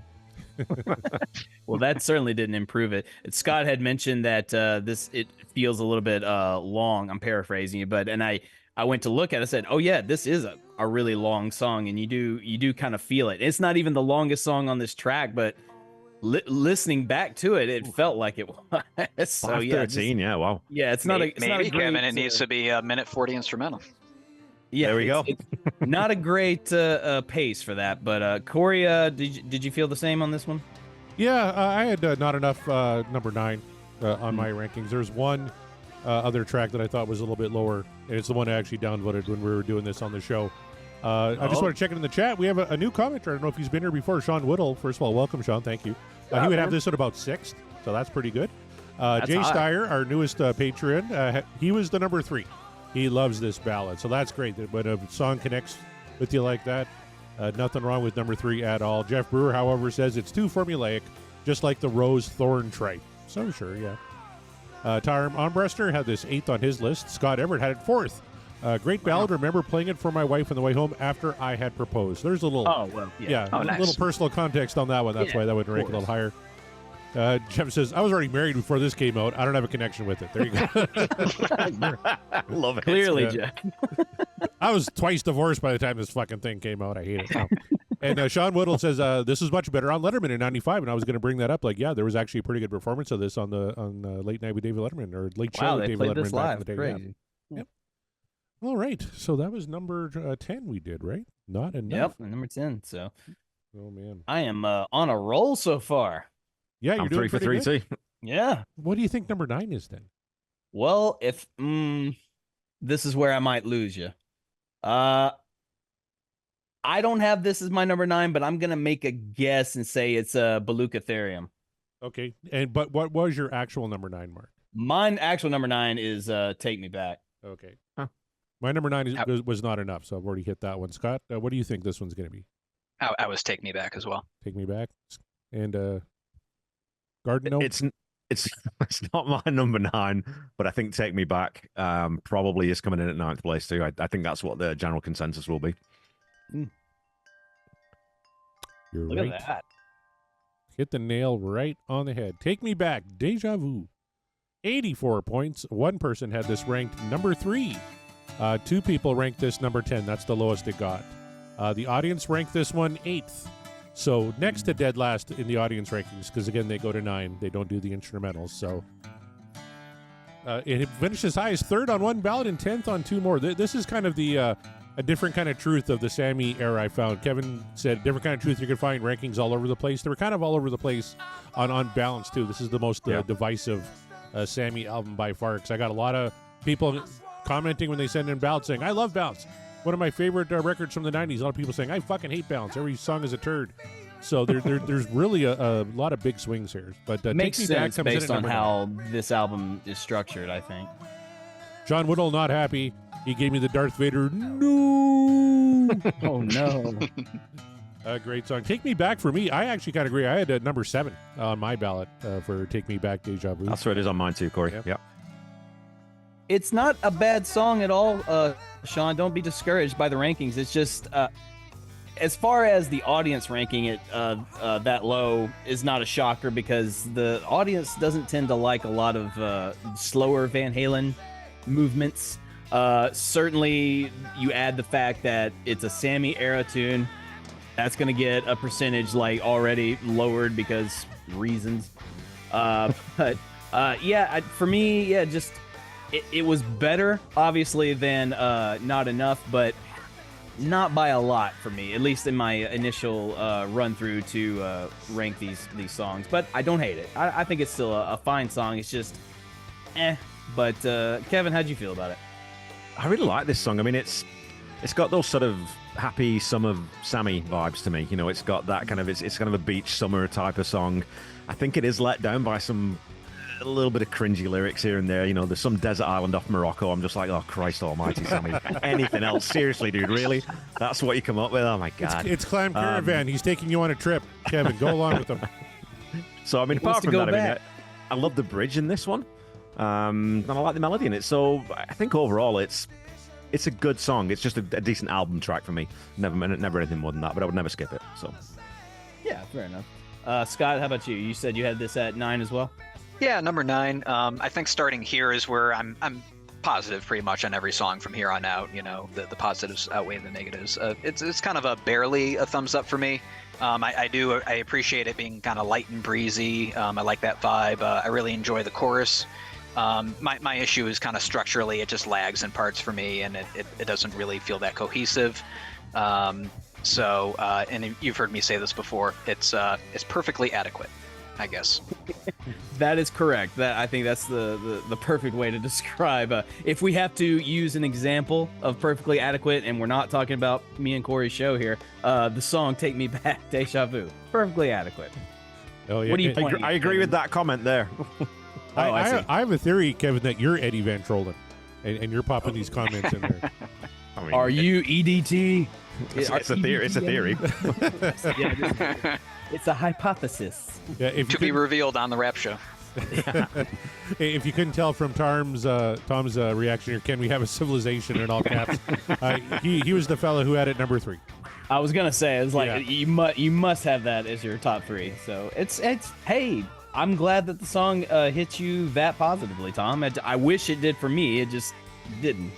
Well, that certainly didn't improve it. Scott had mentioned that it feels a little bit long. I'm paraphrasing you, but I went to look at it and said, oh yeah, this is a really long song, and you do kind of feel it. It's not even the longest song on this track, but listening back to it, it felt like it was. So 5:13, yeah, wow. Yeah, it's not a great, Kevin, it needs to be a minute 40 instrumental. Yeah, there we go. It's not a great pace for that, but Corey, did you feel the same on this one? Yeah, I had Not Enough number 9 on my rankings. There's one other track that I thought was a little bit lower, and it's the one I actually downvoted when we were doing this on the show. I just want to check it in the chat. We have a new commenter. I don't know if he's been here before. Sean Whittle. First of all, welcome, Sean. Thank you. He would have this at about 6th, so that's pretty good. Jay high. Steyer, our newest patron, he was the number 3. He loves this ballad, so that's great. When a song connects with you like that, nothing wrong with number 3 at all. Jeff Brewer, however, says it's too formulaic, just like the Rose Thorn tripe. So sure, yeah. Tyram Armbruster had this 8th on his list. Scott Everett had it 4th. Great ballad. Remember playing it for my wife on the way home after I had proposed. There's a little, Nice. little personal context on that one. That's why that would rank a little higher. Jeff says, I was already married before this came out. I don't have a connection with it. There you go. Love it. Clearly, Yeah. Jeff. I was twice divorced by the time this fucking thing came out. I hate it. And Sean Whittle says, this is much better on Letterman in 95. And I was going to bring that up. Like, yeah, there was actually a pretty good performance of this on Late Night with David Letterman, or Late Show with David Letterman this back live. in the day. Crazy. Yeah. Yep. All right. So that was number 10 we did, right? Not enough. Yep, number 10. So, oh, man. I am on a roll so far. Yeah, you're I'm doing 3 for pretty 3 good. too. Yeah. What do you think number 9 is then? Well, if this is where I might lose you. I don't have this as my number 9, but I'm gonna make a guess and say it's Beluga Therium. Okay. But what was your actual number 9, Mark? Mine actual number 9 is Take Me Back. Okay. My number 9 was Not Enough, so I've already hit that one. Scott, what do you think this one's going to be? I was Take Me Back as well. Take Me Back? And Garden Gnome? It's not my number 9, but I think Take Me Back probably is coming in at 9th place too. I think that's what the general consensus will be. You're Look right. at that. Hit the nail right on the head. Take Me Back, Deja Vu. 84 points. One person had this ranked number 3. 2 people ranked this number 10. That's the lowest it got. The audience ranked this one 8th. So next to dead last in the audience rankings, because again, they go to 9. They don't do the instrumentals. So it finished as high as 3rd on one ballot and 10th on 2 more. This is kind of the a different kind of truth of the Sammy era I found. Kevin said different kind of truth. You could find rankings all over the place. They were kind of all over the place on balance too. This is the most divisive Sammy album by far, because I got a lot of people commenting when they send in Bounce saying, I love Bounce. One of my favorite records from the 90s. A lot of people saying, I fucking hate Bounce. Every song is a turd. So there's really a lot of big swings here. But Makes Take Me Back sense comes in based at on number how this album is structured, I think. 9. John Woodall not happy. He gave me the Darth Vader, no. Oh, no. A great song. Take Me Back for me. I actually kind of agree. I had number 7 on my ballot for Take Me Back, Deja Vu. That's where it is on mine too, Corey. Yep. Yep. It's not a bad song at all, Sean. Don't be discouraged by the rankings. It's just, as far as the audience ranking it that low is not a shocker, because the audience doesn't tend to like a lot of slower Van Halen movements. Certainly, you add the fact that it's a Sammy era tune. That's going to get a percentage like already lowered because reasons. But for me, just it was better, obviously, than Not Enough, but not by a lot for me, at least in my initial run through to rank these songs. But I don't hate it. I think it's still a fine song. It's just But Kevin, how'd you feel about it? I really like this song. I mean, it's got those sort of happy summer Sammy vibes to me. You know, it's got that kind of it's kind of a beach summer type of song. I think it is let down by a little bit of cringy lyrics here and there. You know, there's some desert island off Morocco. I'm just like, oh Christ Almighty, Sammy. Anything else? Seriously, dude, really? That's what you come up with? Oh my God! It's Clam Caravan. He's taking you on a trip, Kevin. Go along with him. So I mean, apart from that, I love the bridge in this one. And I like the melody in it. So I think overall it's a good song. It's just a decent album track for me. Never anything more than that, but I would never skip it. So yeah, fair enough. Scott, how about you? You said you had this at 9 as well? Yeah, number 9. I think starting here is where I'm positive pretty much on every song from here on out. You know, the positives outweigh the negatives. It's kind of a barely a thumbs up for me. I appreciate it being kind of light and breezy. I like that vibe. I really enjoy the chorus. My issue is kind of structurally, it just lags in parts for me, and it doesn't really feel that cohesive. And you've heard me say this before, it's perfectly adequate, I guess. That is correct. I think that's the perfect way to describe. If we have to use an example of perfectly adequate, and we're not talking about me and Corey's show here, the song "Take Me Back," Deja Vu, perfectly adequate. Oh yeah, what do you? I agree with that comment there. I have a theory, Kevin, that you're Eddie Van Trollen, and you're popping these comments in there. I mean, Are you EDT? It's a theory. It's a theory. It's a hypothesis. Yeah, To be revealed on the rap show. If you couldn't tell from Tom's reaction here, can we have a civilization in all caps? He was the fellow who had it number 3. I was gonna say, it's like Yeah. you must have that as your top 3. So it's hey, I'm glad that the song hit you that positively, Tom. I wish it did for me. It just didn't.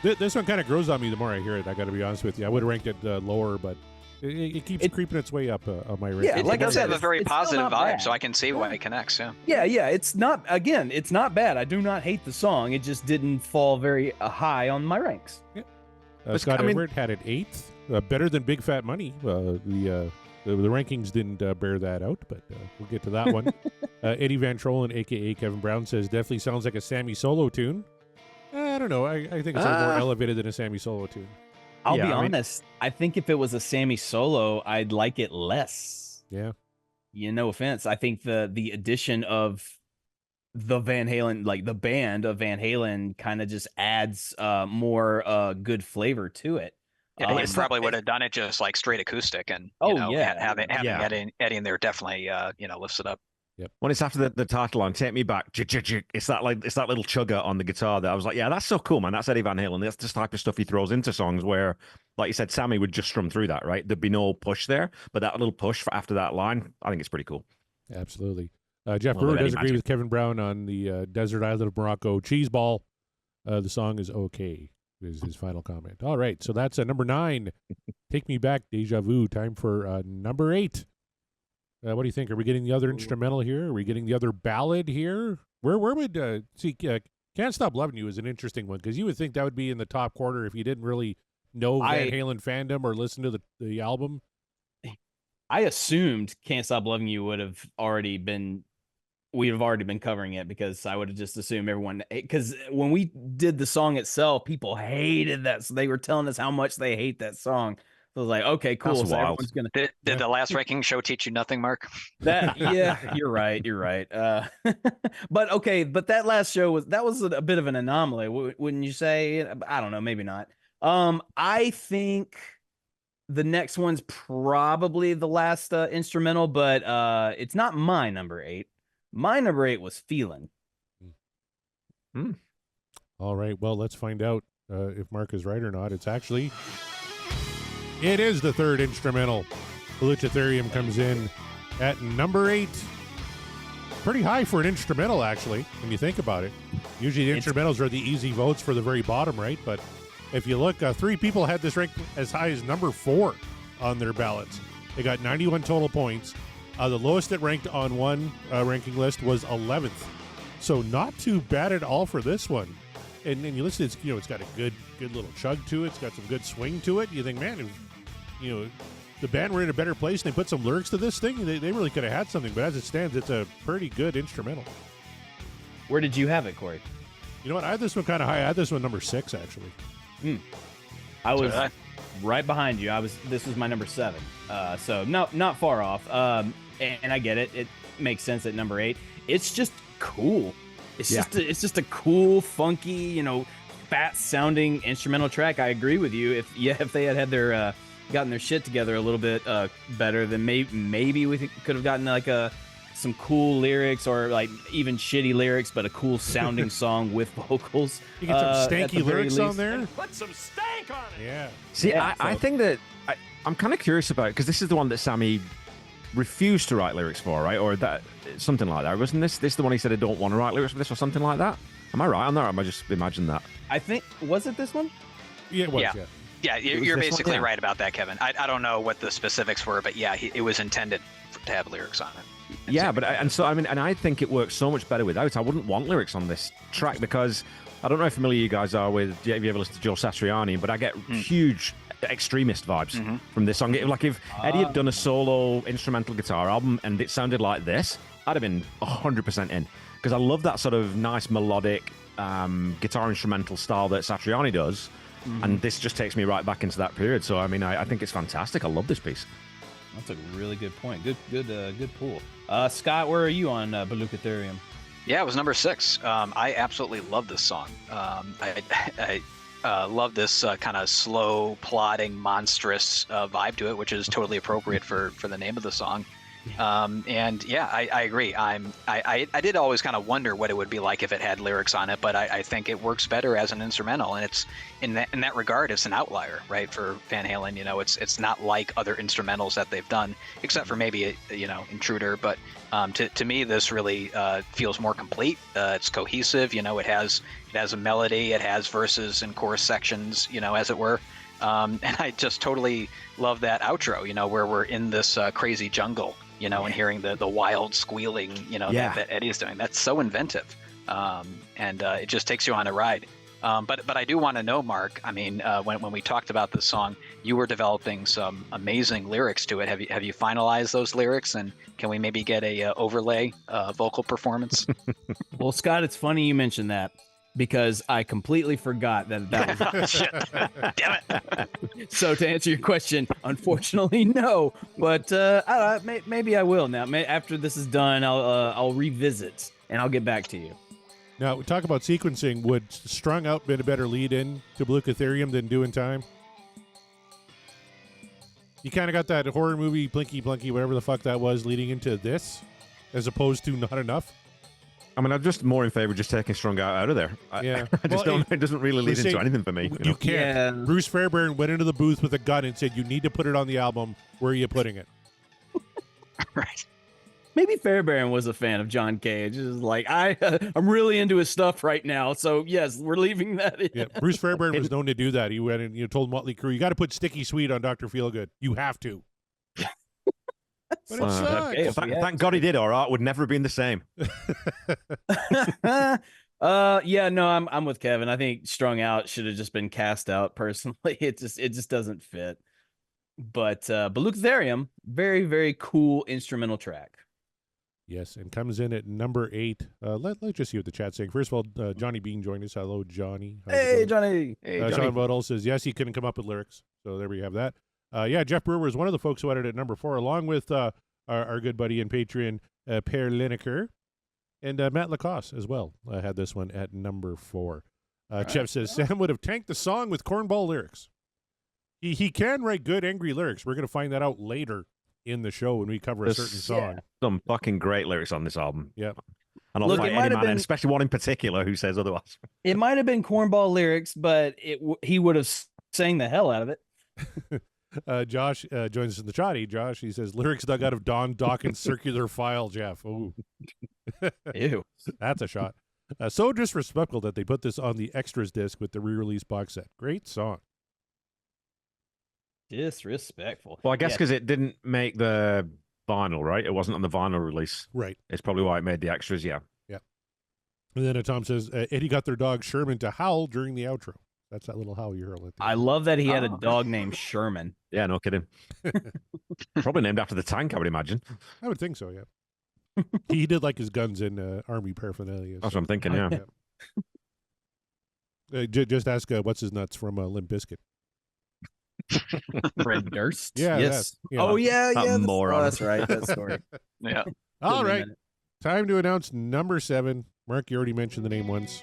This one kind of grows on me the more I hear it. I got to be honest with you. I would have ranked it lower, but it keeps creeping its way up on my ranking. Yeah, It like I does said, have a very it's still positive not vibe, bad. so I can see why it connects. Yeah. Yeah. It's not bad. I do not hate the song. It just didn't fall very high on my ranks. Scott Edward had it 8th, better than Big Fat Money. The rankings didn't bear that out, but we'll get to that one. Eddie Van Trollen, a.k.a. Kevin Brown, says, definitely sounds like a Sammy solo tune. I don't know. I think it's a little more elevated than a Sammy solo tune. I'll be honest. I think if it was a Sammy solo, I'd like it less. Yeah. Yeah, no offense. I think the addition of the Van Halen, like the band of Van Halen, kind of just adds more good flavor to it. Yeah, he it's probably not- would have done it just like straight acoustic, and having Eddie in there definitely lifts it up. When it's after the title line, "Take Me Back," it's that little chugger on the guitar that I was like, yeah, that's so cool, man. That's Eddie Van Halen. That's the type of stuff he throws into songs where, like you said, Sammy would just strum through that, right? There'd be no push there, but that little push for after that line, I think it's pretty cool. Absolutely. Jeff Well, Brewer Eddie does agree Magic. with Kevin Brown on the Desert Island of Morocco cheese ball. The song is okay, is his final comment. All right, so that's number 9. Take Me Back, Deja Vu. Time for number 8. What do you think? Are we getting the other instrumental here? Are we getting the other ballad here? Where would Can't Stop Loving You is an interesting one, because you would think that would be in the top quarter if you didn't really know Van Halen fandom or listen to the album. I assumed Can't Stop Loving You would have already been. We'd have already been covering it, because I would have just assumed everyone. Because when we did the song itself, people hated that. So they were telling us how much they hate that song. So I was like, okay, cool. That's So wild. everyone's gonna. Did the last ranking show teach you nothing, Mark? Yeah, you're right. But okay, but that last show was a bit of an anomaly, wouldn't you say? I don't know, maybe not. I think the next one's probably the last instrumental, but it's not my number 8. My number 8 was Feelin'. All right, well, let's find out if Mark is right or not. It is the third instrumental. Luchatherium comes in at number 8. Pretty high for an instrumental, actually, when you think about it. Usually the instrumentals are the easy votes for the very bottom, right? But if you look, 3 people had this ranked as high as number 4 on their ballots. They got 91 total points. The lowest it ranked on one ranking list was 11th. So not too bad at all for this one. And you listen, it's got a good little chug to it. It's got some good swing to it. You think, man, if, the band were in a better place and they put some lyrics to this thing, they really could have had something. But as it stands, it's a pretty good instrumental. Where did you have it, Corey? You know what? I had this one kind of high. I had this one number 6, actually. I was right behind you. This was my number 7. So not far off. And I get it. It makes sense at number 8. It's just cool. It's just a cool, funky, fat sounding instrumental track. I agree with you. If they had their gotten their shit together a little bit better, then maybe we could have gotten some cool lyrics, or like even shitty lyrics, but a cool sounding song with vocals. You get some stanky lyrics on there. And put some stank on it. Yeah. See, I think that I'm kind of curious about it, because this is the one that Sammy refused to write lyrics for, right? Or that something like that. Wasn't this the one he said I don't want to write lyrics for this, or something like that? Am I right on that, or am I just imagining that? I think, was it this one? Yeah, it was, Yeah. yeah. Yeah, you're this one? basically Yeah. right about that, Kevin. I don't know what the specifics were, but yeah, it was intended to have lyrics on it. Yeah, but I think it works so much better without. I wouldn't want lyrics on this track, because I don't know how familiar you guys are with. Have you ever listened to Joe Satriani? But I get huge Extremist vibes from this song. Like if Eddie had done a solo instrumental guitar album and it sounded like this, I'd have been 100% in, because I love that sort of nice melodic guitar instrumental style that Satriani does, and this just takes me right back into that period. So I mean, I think it's fantastic. I love this piece. That's a really good point. Good pool. Scott, where are you on Balukatherium? Yeah, it was number 6. I absolutely love this song. I love this kind of slow, plodding, monstrous vibe to it, which is totally appropriate for the name of the song. And yeah, I agree. I did always kind of wonder what it would be like if it had lyrics on it, but I think it works better as an instrumental, and it's in that regard, it's an outlier, right? For Van Halen, it's not like other instrumentals that they've done, except for maybe Intruder. But to me, this really feels more complete. It's cohesive. It has a melody. It has verses and chorus sections, as it were. And I just totally love that outro, where we're in this crazy jungle, and hearing the wild squealing, that Eddie's doing. That's so inventive. And it just takes you on a ride. But I do want to know, Mark, I mean, when we talked about this song, you were developing some amazing lyrics to it. Have you finalized those lyrics, and can we maybe get a overlay vocal performance? Well, Scott, it's funny you mentioned that, because I completely forgot that was. Shit. Damn it. So to answer your question, unfortunately, no. But maybe I will now. After this is done, I'll revisit and I'll get back to you. Now, talk about sequencing. Would Strung Out been a better lead-in to Balukatherium than Doing Time? You kind of got that horror movie, Blinky Blunky, whatever the fuck that was, leading into this, as opposed to Not Enough. I mean, I'm just more in favor of just taking Strung out of there. Yeah. I just don't. It doesn't really lead into anything for me. You can't. Yeah. Bruce Fairbairn went into the booth with a gun and said, "You need to put it on the album. Where are you putting it?" Right. Maybe Fairbairn was a fan of John Cage. It's like I'm really into his stuff right now. So yes, we're leaving that in. Yeah, Bruce Fairbairn was known to do that. He went and told Motley Crue, "You got to put Sticky Sweet on Dr. Feelgood. You have to." But it sucks. Okay, thank God he did, or art would never have been the same. Yeah, no, I'm with Kevin. I think Strung Out should have just been cast out personally. It just doesn't fit. But Belucetherium, very, very cool instrumental track. Yes, and comes in at number 8. Let's just see what the chat's saying. First of all, Johnny Bean joined us. Hello, Johnny. How's it Hey, going? Johnny. Hey, Johnny. Sean Buddle says, yes, he couldn't come up with lyrics. So there we have that. Yeah, Jeff Brewer is one of the folks who had it at number 4, along with our good buddy and Patreon, Per Lineker, and Matt Lacoste as well. Had this one at number 4. Jeff says, Sam would have tanked the song with cornball lyrics. He can write good, angry lyrics. We're going to find that out later in the show when we cover a certain song. Some fucking great lyrics on this album. Yeah. And I'll fight any man, and especially one in particular who says otherwise. It might have been cornball lyrics, but he would have sang the hell out of it. Josh joins us in the chatty. Josh, he says, lyrics dug out of Don Dawkins' circular file, Jeff. Ooh. Ew. That's a shot. So disrespectful that they put this on the extras disc with the re-release box set. Great song. Disrespectful. Well, I guess because it didn't make the vinyl, right? It wasn't on the vinyl release. Right. It's probably why it made the extras, yeah. Yeah. And then Tom says, Eddie got their dog Sherman to howl during the outro. That's that little howl you heard. I love that he had a dog named Sherman. Yeah, no kidding. Probably named after the tank, I would imagine. I would think so, yeah. He did like his guns in Army paraphernalia. That's what I'm thinking, yeah. Just ask what's his nuts from Limp Bizkit. Fred Durst. Yeah. Yes. Yeah. Oh, yeah. Moron. That's right. That story. Yeah. All right. Time to announce number 7. Mark, you already mentioned the name once.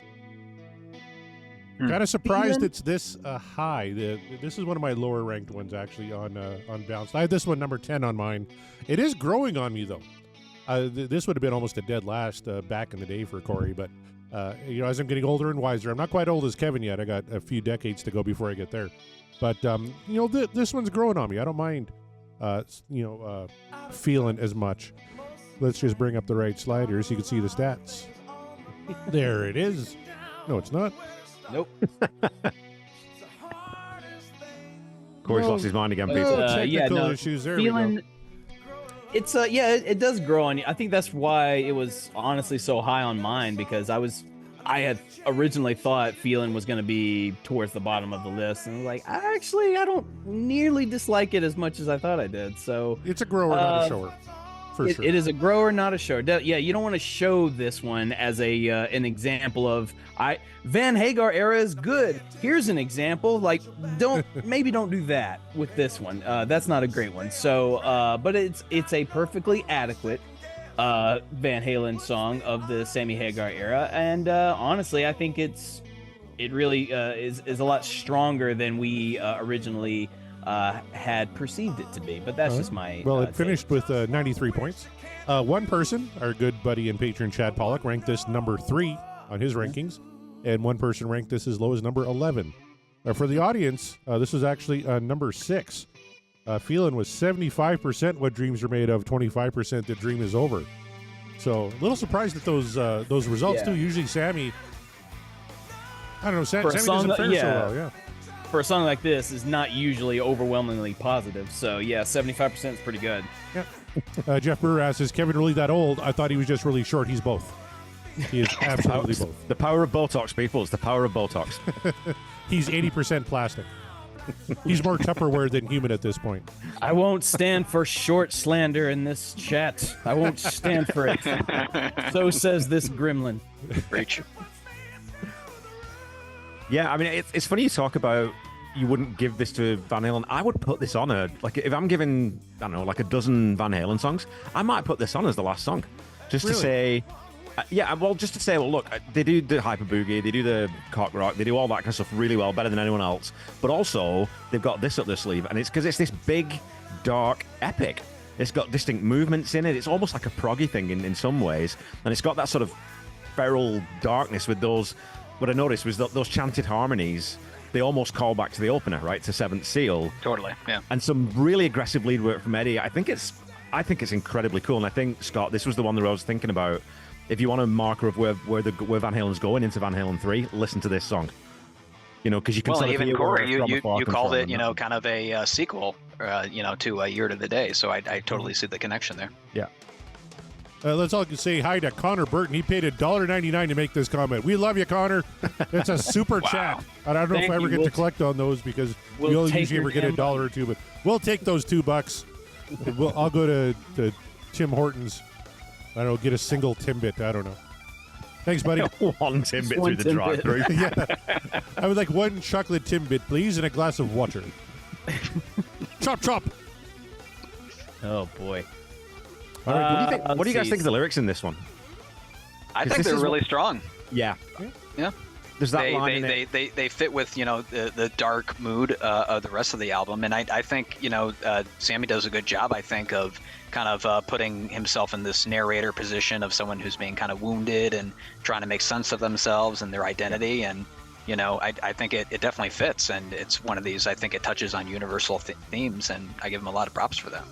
Kind of surprised it's this high. This is one of my lower ranked ones actually on Balanced. I had this one number 10 on mine. It is growing on me though. This would have been almost a dead last back in the day for Corey, but as I'm getting older and wiser, I'm not quite old as Kevin yet. I got a few decades to go before I get there. But this one's growing on me. I don't mind feeling as much. Let's just bring up the right slider so you can see the stats. There it is. No, it's not. Nope. Corey's lost his mind again, people. Technical issues. There we go. It's it does grow on you. I think that's why it was honestly so high on mine, because I had originally thought Feeling was going to be towards the bottom of the list, and I was like, I don't nearly dislike it as much as I thought I did. So it's a grower, not a shower. For sure. It is a grower, not a shower. Yeah, you don't want to show this one as an example of Van Hagar era is good. Here's an example. Like, don't do that with this one. That's not a great one. So, but it's a perfectly adequate Van Halen song of the Sammy Hagar era, and honestly, I think it really is a lot stronger than we originally had perceived it to be. But that's just my it finished with 93 points. One person, our good buddy and patron Chad Pollock, ranked this number 3 on his rankings, and one person ranked this as low as number 11. For the audience, this was actually number 6. Feeling was 75% what dreams are made of, 25% the dream is over. So a little surprised at those results too. Usually Sammy, I don't know, Sammy doesn't fare so well. Yeah. For a song like this, is not usually overwhelmingly positive. So yeah, 75% is pretty good. Yeah. Jeff Brewer asks, is Kevin really that old? I thought he was just really short. He's both. He is absolutely both. The power of Botox, people. It's the power of Botox. He's 80% plastic. He's more Tupperware than human at this point. I won't stand for short slander in this chat. I won't stand for it. So says this gremlin. Rachel. Yeah, I mean, it's funny you talk about you wouldn't give this to Van Halen. I would put this on if I'm giving, I don't know, like a dozen Van Halen songs, I might put this on as the last song. Just to say, look, they do the hyper boogie, they do the cock rock, they do all that kind of stuff really well, better than anyone else. But also, they've got this up their sleeve, and it's because it's this big, dark epic. It's got distinct movements in it. It's almost like a proggy thing in some ways. And it's got that sort of feral darkness with those. What I noticed was that those chanted harmonies, they almost call back to the opener, right? To Seventh Seal. Totally, yeah. And some really aggressive lead work from Eddie. I think it's incredibly cool. And I think, Scott, this was the one that I was thinking about. If you want a marker of where Van Halen's going into Van Halen 3, listen to this song. You know, because you can sort of even hear Corey, where you called it, from. kind of a sequel, to A Year to the Day. So I totally see the connection there. Yeah. Let's all say hi to Connor Burton. He paid $1.99 to make this comment. We love you, Connor. It's a super chat. And I don't know if I ever get to collect on those because we only usually ever get $1 or $2, but we'll take those $2. I'll go to Tim Hortons. I don't know, get a single Timbit. I don't know. Thanks, buddy. One Timbit through the drive-thru. Yeah. I would like one chocolate Timbit, please, and a glass of water. Chop, chop. Oh, boy. All right, what do you guys think of the lyrics in this one? I think they're really strong. Yeah. Yeah. There's that line in it. They fit with, the dark mood of the rest of the album. And I think, Sammy does a good job, I think, of kind of putting himself in this narrator position of someone who's being kind of wounded and trying to make sense of themselves and their identity. And, I think it definitely fits. And it's one of these, I think it touches on universal themes. And I give him a lot of props for that.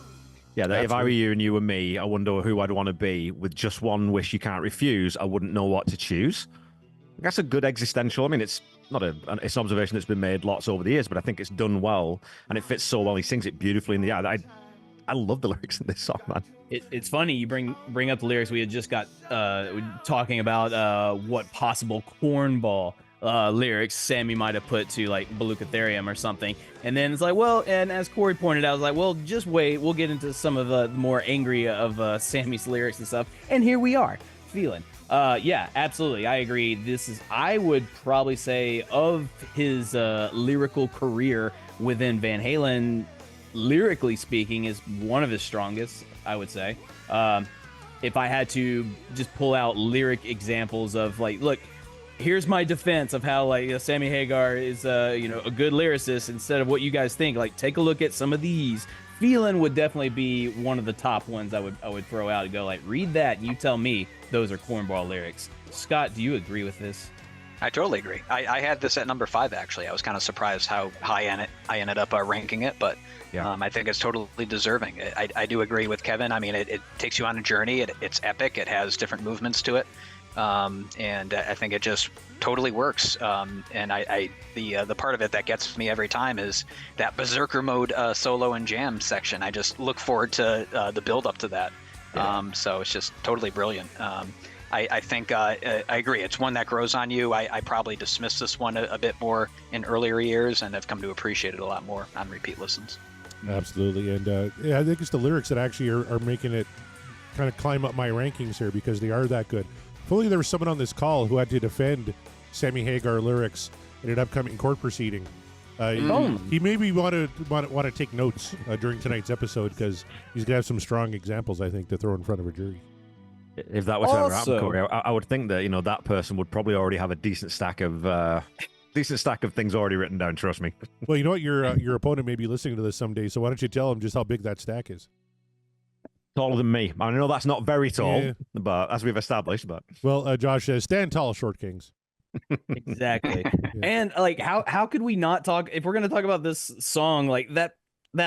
Yeah, if I were you and you were me, I wonder who I'd want to be. With just one wish you can't refuse, I wouldn't know what to choose. That's a good existential. I mean, it's not it's an observation that's been made lots over the years, but I think it's done well, and it fits so well. He sings it beautifully in the I love the lyrics in this song, man. It's funny you bring up the lyrics. We had just got talking about what possible cornball lyrics Sammy might have put to like Balukatherium or something, and then it's like, well, and as Corey pointed out, I was like, well, just wait, we'll get into some of the more angry of Sammy's lyrics and stuff, and here we are feeling. Yeah, absolutely, I agree. I would probably say, of his lyrical career within Van Halen, lyrically speaking, is one of his strongest, I would say. If I had to just pull out lyric examples of like, look, here's my defense of how like Sammy Hagar is a good lyricist instead of what you guys think. Like, take a look at some of these. Feelin' would definitely be one of the top ones I would throw out and go like, read that and you tell me those are cornball lyrics. Scott, do you agree with this? I totally agree. I had this at number 5, actually. I was kind of surprised how high I ended up ranking it, but yeah. I think it's totally deserving. I do agree with Kevin. I mean, it takes you on a journey. It's epic. It has different movements to it. And I think it just totally works. And the part of it that gets me every time is that berserker mode solo and jam section. I just look forward to the build up to that. Yeah. So it's just totally brilliant. I think I agree. It's one that grows on you. I probably dismissed this one a bit more in earlier years and have come to appreciate it a lot more on repeat listens. Absolutely. And I think it's the lyrics that actually are making it kind of climb up my rankings here because they are that good. If only there was someone on this call who had to defend Sammy Hagar lyrics in an upcoming court proceeding. He maybe want to take notes during tonight's episode because he's going to have some strong examples, I think, to throw in front of a jury. If that was ever happen, Corey, I would think that that person would probably already have a decent stack of things already written down. Trust me. Well, you know what, your opponent may be listening to this someday, so why don't you tell him just how big that stack is? Taller than me. I know that's not very tall, but as we've established. But well, Josh says, stand tall, short kings. Exactly. Yeah. And like, how could we not talk if we're going to talk about this song? Like that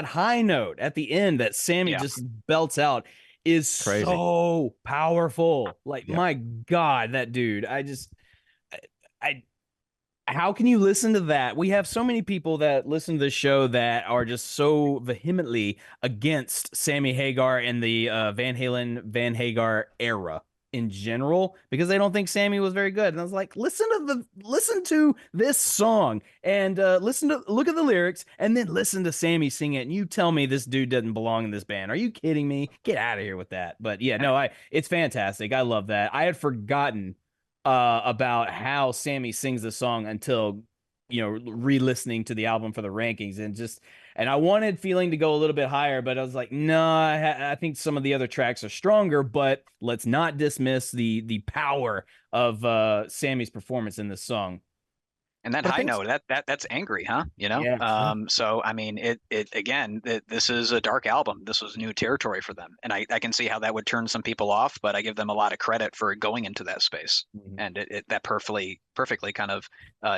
high note at the end that Sammy just belts out is crazy. So powerful. Like, my God, that dude. How can you listen to that? We have so many people that listen to the show that are just so vehemently against Sammy Hagar and the Van Halen, Van Hagar era in general because they don't think Sammy was very good. And I was like, listen to this song and look at the lyrics and then listen to Sammy sing it. And you tell me this dude doesn't belong in this band. Are you kidding me? Get out of here with that. But yeah, no, it's fantastic. I love that. I had forgotten about how Sammy sings the song until re-listening to the album for the rankings and I wanted Feeling to go a little bit higher, but I was like, no, I think some of the other tracks are stronger, but let's not dismiss the power of Sammy's performance in this song. And that high note, that's angry, huh? You know? Yeah. So I mean, it again, this is a dark album. This was new territory for them. And I can see how that would turn some people off, but I give them a lot of credit for going into that space. Mhm. And that perfectly kind of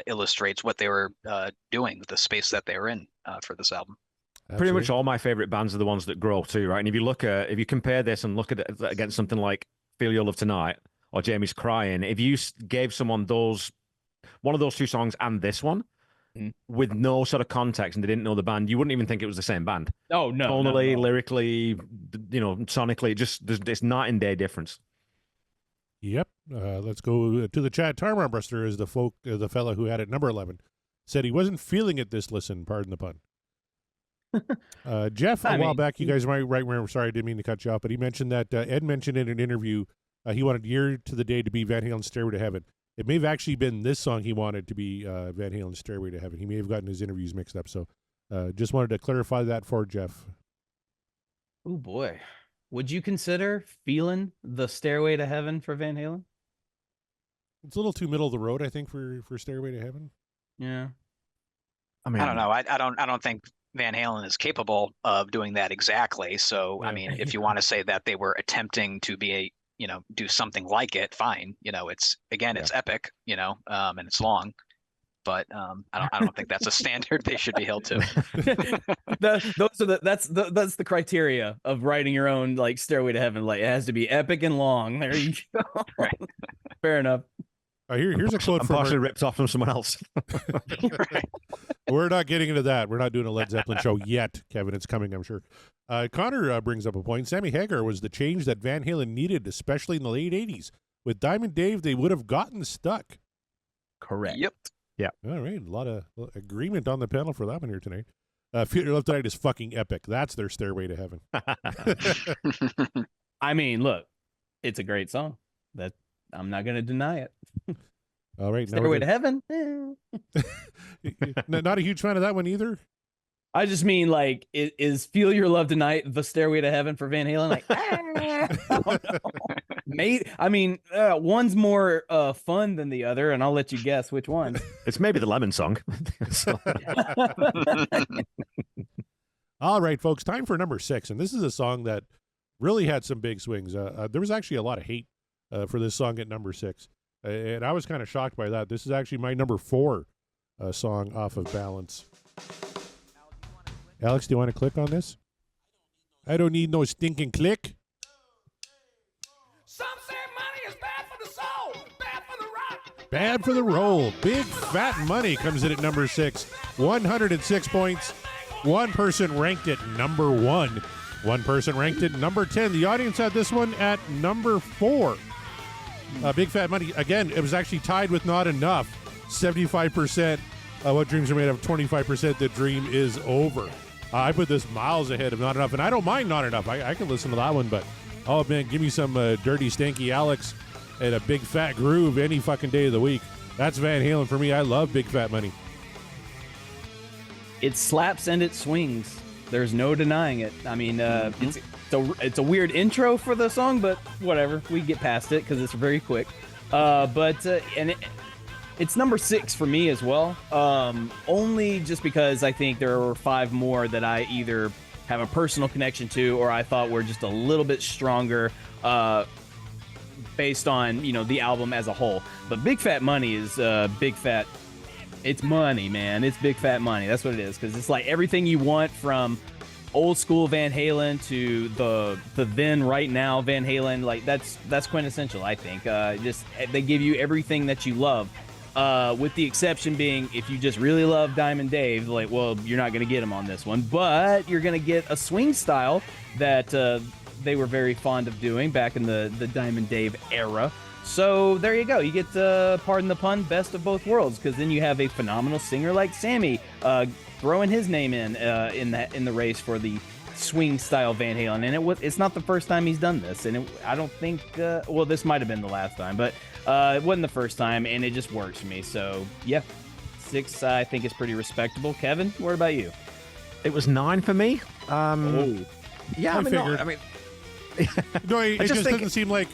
illustrates what they were doing with the space that they were in for this album. Pretty much all my favorite bands are the ones that grow too, right? And if you compare this and look at it against something like Feel Your Love Tonight or Jamie's Crying, if you gave someone one of those two songs and this one with no sort of context and they didn't know the band, you wouldn't even think it was the same band. Oh no, tonally, no. lyrically, sonically, it's night and day difference. Yep. Let's go to the chat. Tar Armbruster is the fella who had it number 11. Said he wasn't feeling it this listen, pardon the pun. Jeff, a while back, you guys might remember, sorry, I didn't mean to cut you off, but he mentioned that Ed mentioned in an interview he wanted Year to the Day to be Van Halen's Stairway to Heaven. It may have actually been this song he wanted to be Van Halen's Stairway to Heaven. He may have gotten his interviews mixed up, so just wanted to clarify that for Jeff. Oh boy. Would you consider feeling the Stairway to Heaven for Van Halen? It's a little too middle of the road, I think, for Stairway to Heaven. Yeah. I mean, I don't know. I don't think Van Halen is capable of doing that exactly. So, I mean, if you want to say that they were attempting to be do something like it, fine. It's epic, and it's long, but I don't think that's a standard they should be held to. That's the criteria of writing your own like Stairway to Heaven. Like it has to be epic and long. There you go. Right. Fair enough. Here's a quote from partially ripped off from someone else. We're not getting into that. We're not doing a Led Zeppelin show yet, Kevin. It's coming, I'm sure. Connor brings up a point. Sammy Hagar was the change that Van Halen needed, especially in the late 80s. With Diamond Dave, they would have gotten stuck. Correct. Yep. Yeah. All right. A lot of agreement on the panel for that one here tonight. Feel Your Love Tonight is fucking epic. That's their Stairway to Heaven. I mean, look, it's a great song. That I'm not going to deny it. All right. Stairway to Heaven. Not a huge fan of that one either. I just mean, like, is Feel Your Love Tonight the Stairway to Heaven for Van Halen? Like, I mean, one's more fun than the other, and I'll let you guess which one. It's maybe the Lemon song. All right, folks, time for number 6, and this is a song that really had some big swings. There was actually a lot of hate for this song at number 6, and I was kind of shocked by that. This is actually my number 4 song off of Balance. Alex, do you want to click on this? I don't need no stinking click. Some say money is bad for the soul, bad for the rock. Bad for the roll. Big Fat Money comes in at number 6. 106 points. One person ranked it number 1. One person ranked it number 10. The audience had this one at number 4. Big Fat Money, again, it was actually tied with Not Enough. 75% What Dreams Are Made Of, 25% The Dream Is Over. I put this miles ahead of Not Enough, and I don't mind Not Enough. I can listen to that one, but oh man, give me some dirty, stanky Alex and a big fat groove any fucking day of the week. That's Van Halen for me. I love Big Fat Money. It slaps and it swings. There's no denying it. I mean, it's a weird intro for the song, but whatever. We get past it because it's very quick. It's number 6 for me as well. Only just because I think there were 5 more that I either have a personal connection to or I thought were just a little bit stronger based on, the album as a whole. But Big Fat Money is it's money, man. It's Big Fat Money. That's what it is, because it's like everything you want from old school Van Halen to the then right now Van Halen. Like that's quintessential, I think. Just they give you everything that you love. With the exception being, if you just really love Diamond Dave, like, well, you're not going to get him on this one, but you're going to get a swing style that they were very fond of doing back in the Diamond Dave era. So there you go. You get, pardon the pun, best of both worlds, because then you have a phenomenal singer like Sammy throwing his name in the race for the swing style Van Halen, and it's not the first time he's done this, and I don't think this might have been the last time, but it wasn't the first time, and it just works for me. So yeah, 6 I think is pretty respectable. Kevin, what about you? It was 9 for me. I Yeah, figured. No, it just doesn't seem like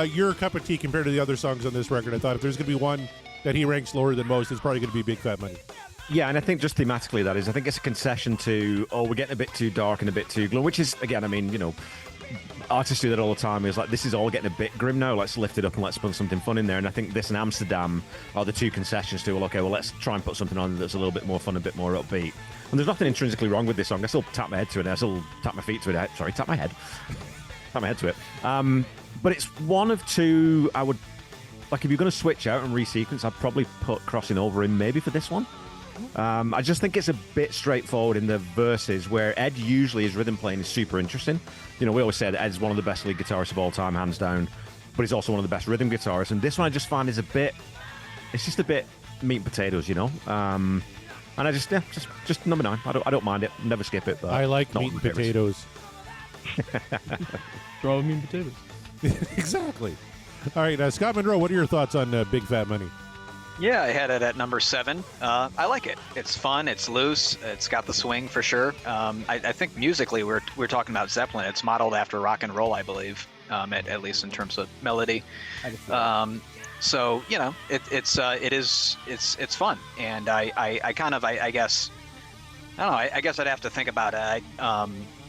your cup of tea compared to the other songs on this record. I thought if there's going to be one that he ranks lower than most is probably going to be Big Fat Money. Yeah, and I think just thematically that is, I think it's a concession to, we're getting a bit too dark and a bit too gloom, which is, again, I mean, artists do that all the time. Is like, this is all getting a bit grim now. Let's lift it up and let's put something fun in there. And I think this and Amsterdam are the two concessions to, let's try and put something on that's a little bit more fun, a bit more upbeat. And there's nothing intrinsically wrong with this song. I still tap my head to it. I still tap my feet to it. Sorry, tap my head. Tap my head to it. But it's one of two. I would, like, if you're going to switch out and resequence, I'd probably put Crossing Over in maybe for this one. I just think it's a bit straightforward in the verses, where Ed usually his rhythm playing is super interesting. We always say that Ed's one of the best lead guitarists of all time, hands down, but he's also one of the best rhythm guitarists. And this one I just find is it's just a bit meat and potatoes, And I just number 9. I don't mind it. Never skip it. But I like meat and potatoes. Throw meat and potatoes. Exactly. All right, Scott Monroe, what are your thoughts on Big Fat Money? Yeah, I had it at number 7. I like it. It's fun. It's loose. It's got the swing for sure. I think musically we're talking about Zeppelin. It's modeled after rock and roll, I believe, at least in terms of melody. So it's fun, and I guess I'd have to think about it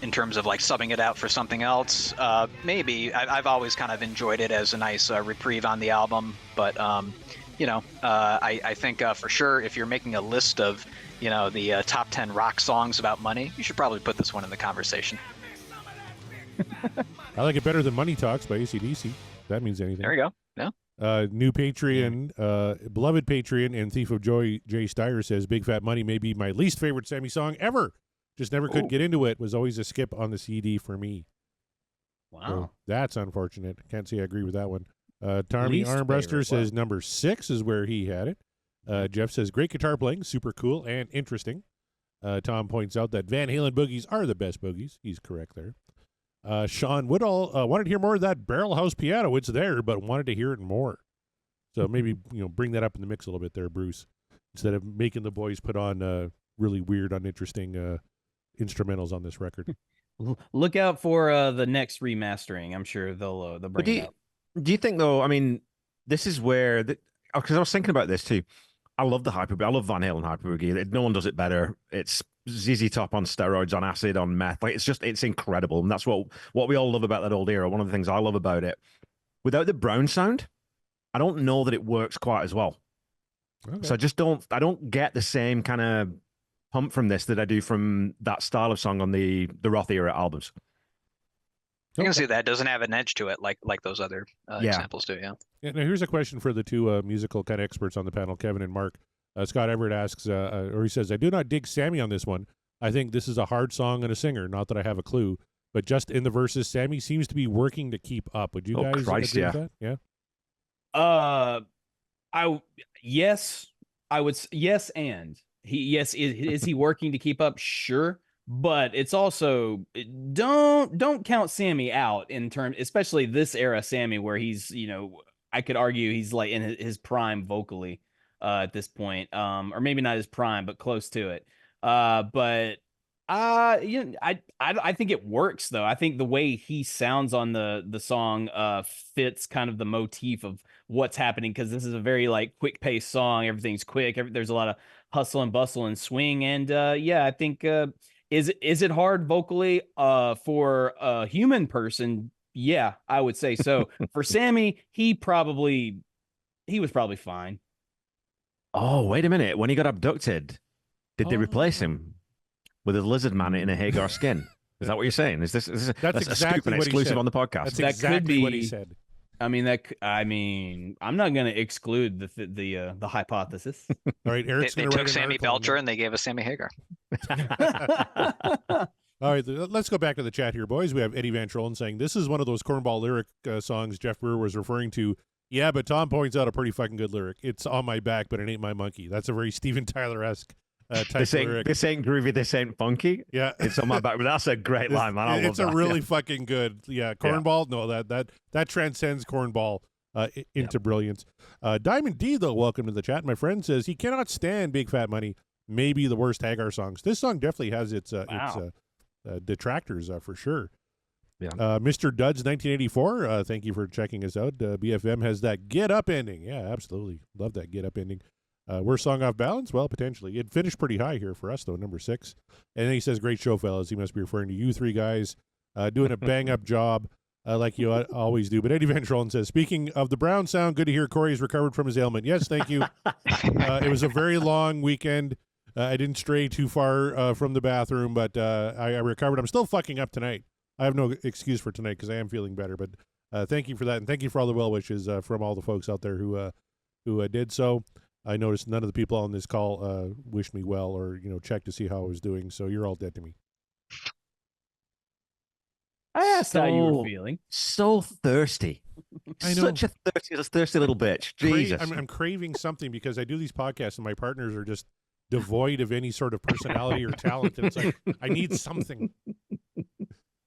in terms of like subbing it out for something else. Maybe I've always kind of enjoyed it as a nice reprieve on the album, but. I think for sure if you're making a list of, the top 10 rock songs about money, you should probably put this one in the conversation. I like it better than Money Talks by AC/DC. That means anything. There you go. Yeah. New Patreon, beloved Patreon and Thief of Joy, Jay Steyer says, Big Fat Money may be my least favorite Sammy song ever. Just never could get into it. Was always a skip on the CD for me. Wow. So that's unfortunate. Can't say I agree with that one. Tommy Least Armbruster favorite, says number 6 is where he had it. Jeff says great guitar playing, super cool and interesting. Tom points out that Van Halen boogies are the best boogies. He's correct there. Sean Woodall wanted to hear more of that barrel house piano. It's there, but wanted to hear it more. So maybe bring that up in the mix a little bit there, Bruce, instead of making the boys put on really weird, uninteresting instrumentals on this record. Look out for the next remastering. I'm sure they'll bring it up. Do you think, though, I mean, this is where, because I was thinking about this too. I love the Hyper Boogie. I love Van Halen Hyper Boogie. No one does it better. It's ZZ Top on steroids, on acid, on meth. Like, it's incredible. And that's what we all love about that old era. One of the things I love about it. Without the Brown sound, I don't know that it works quite as well. Okay. So I don't get the same kind of pump from this that I do from that style of song on the Roth era albums. You can see that doesn't have an edge to it like those other examples do. Yeah. Now here's a question for the two musical kind of experts on the panel, Kevin and Mark. Scott Everett asks, or he says, I do not dig Sammy on this one. I think this is a hard song and a singer. Not that I have a clue, but just in the verses, Sammy seems to be working to keep up. Would you guys agree with that? Yeah. I would yes, and is he working to keep up? Sure. But it's also don't count Sammy out in terms, especially this era Sammy, where he's, I could argue he's like in his prime vocally at this point, or maybe not his prime, but close to it. But I think it works though. I think the way he sounds on the song fits kind of the motif of what's happening, because this is a very like quick paced song. Everything's quick. There's a lot of hustle and bustle and swing, and I think. Is it hard vocally for a human person? Yeah, I would say so. For Sammy, he was probably fine. Oh, wait a minute. When he got abducted, did they replace him with a lizard man in a Hagar skin? Is that what you're saying? Is this that's exactly a scoop and exclusive on the podcast? That's that exactly could be what he said. I'm not going to exclude the hypothesis. All right, Eric's they took Sammy Belcher and they gave us Sammy Hagar. All right, let's go back to the chat here, boys. We have Eddie Van Trollen saying, this is one of those cornball lyric songs Jeff Brewer was referring to. Yeah, but Tom points out a pretty fucking good lyric. It's on my back, but it ain't my monkey. That's a very Steven Tyler-esque type lyric. This ain't groovy, this ain't funky. Yeah. It's on my back. But that's a great line, man. I love it's that. A really fucking good, cornball. Yeah. No, that transcends cornball into brilliance. Diamond D, though, welcome to the chat. My friend says he cannot stand Big Fat Money. Maybe the worst Hagar songs. This song definitely has its detractors for sure. Yeah. Mr. Duds 1984, thank you for checking us out. BFM has that Get Up ending. Yeah, absolutely. Love that Get Up ending. Worst song off balance? Well, potentially. It finished pretty high here for us, though, number 6. And then he says, great show, fellas. He must be referring to you three guys doing a bang-up job like you always do. But Eddie Van Trollen says, speaking of the Brown sound, good to hear Corey's recovered from his ailment. Yes, thank you. It was a very long weekend. I didn't stray too far from the bathroom, but I recovered. I'm still fucking up tonight. I have no excuse for tonight because I am feeling better. But thank you for that, and thank you for all the well wishes from all the folks out there who did so. I noticed none of the people on this call wished me well or checked to see how I was doing. So you're all dead to me. I asked how you were feeling. So thirsty. I know. Such a thirsty little bitch. Jesus. I'm craving something because I do these podcasts and my partners are just devoid of any sort of personality or talent. And it's like, I need something.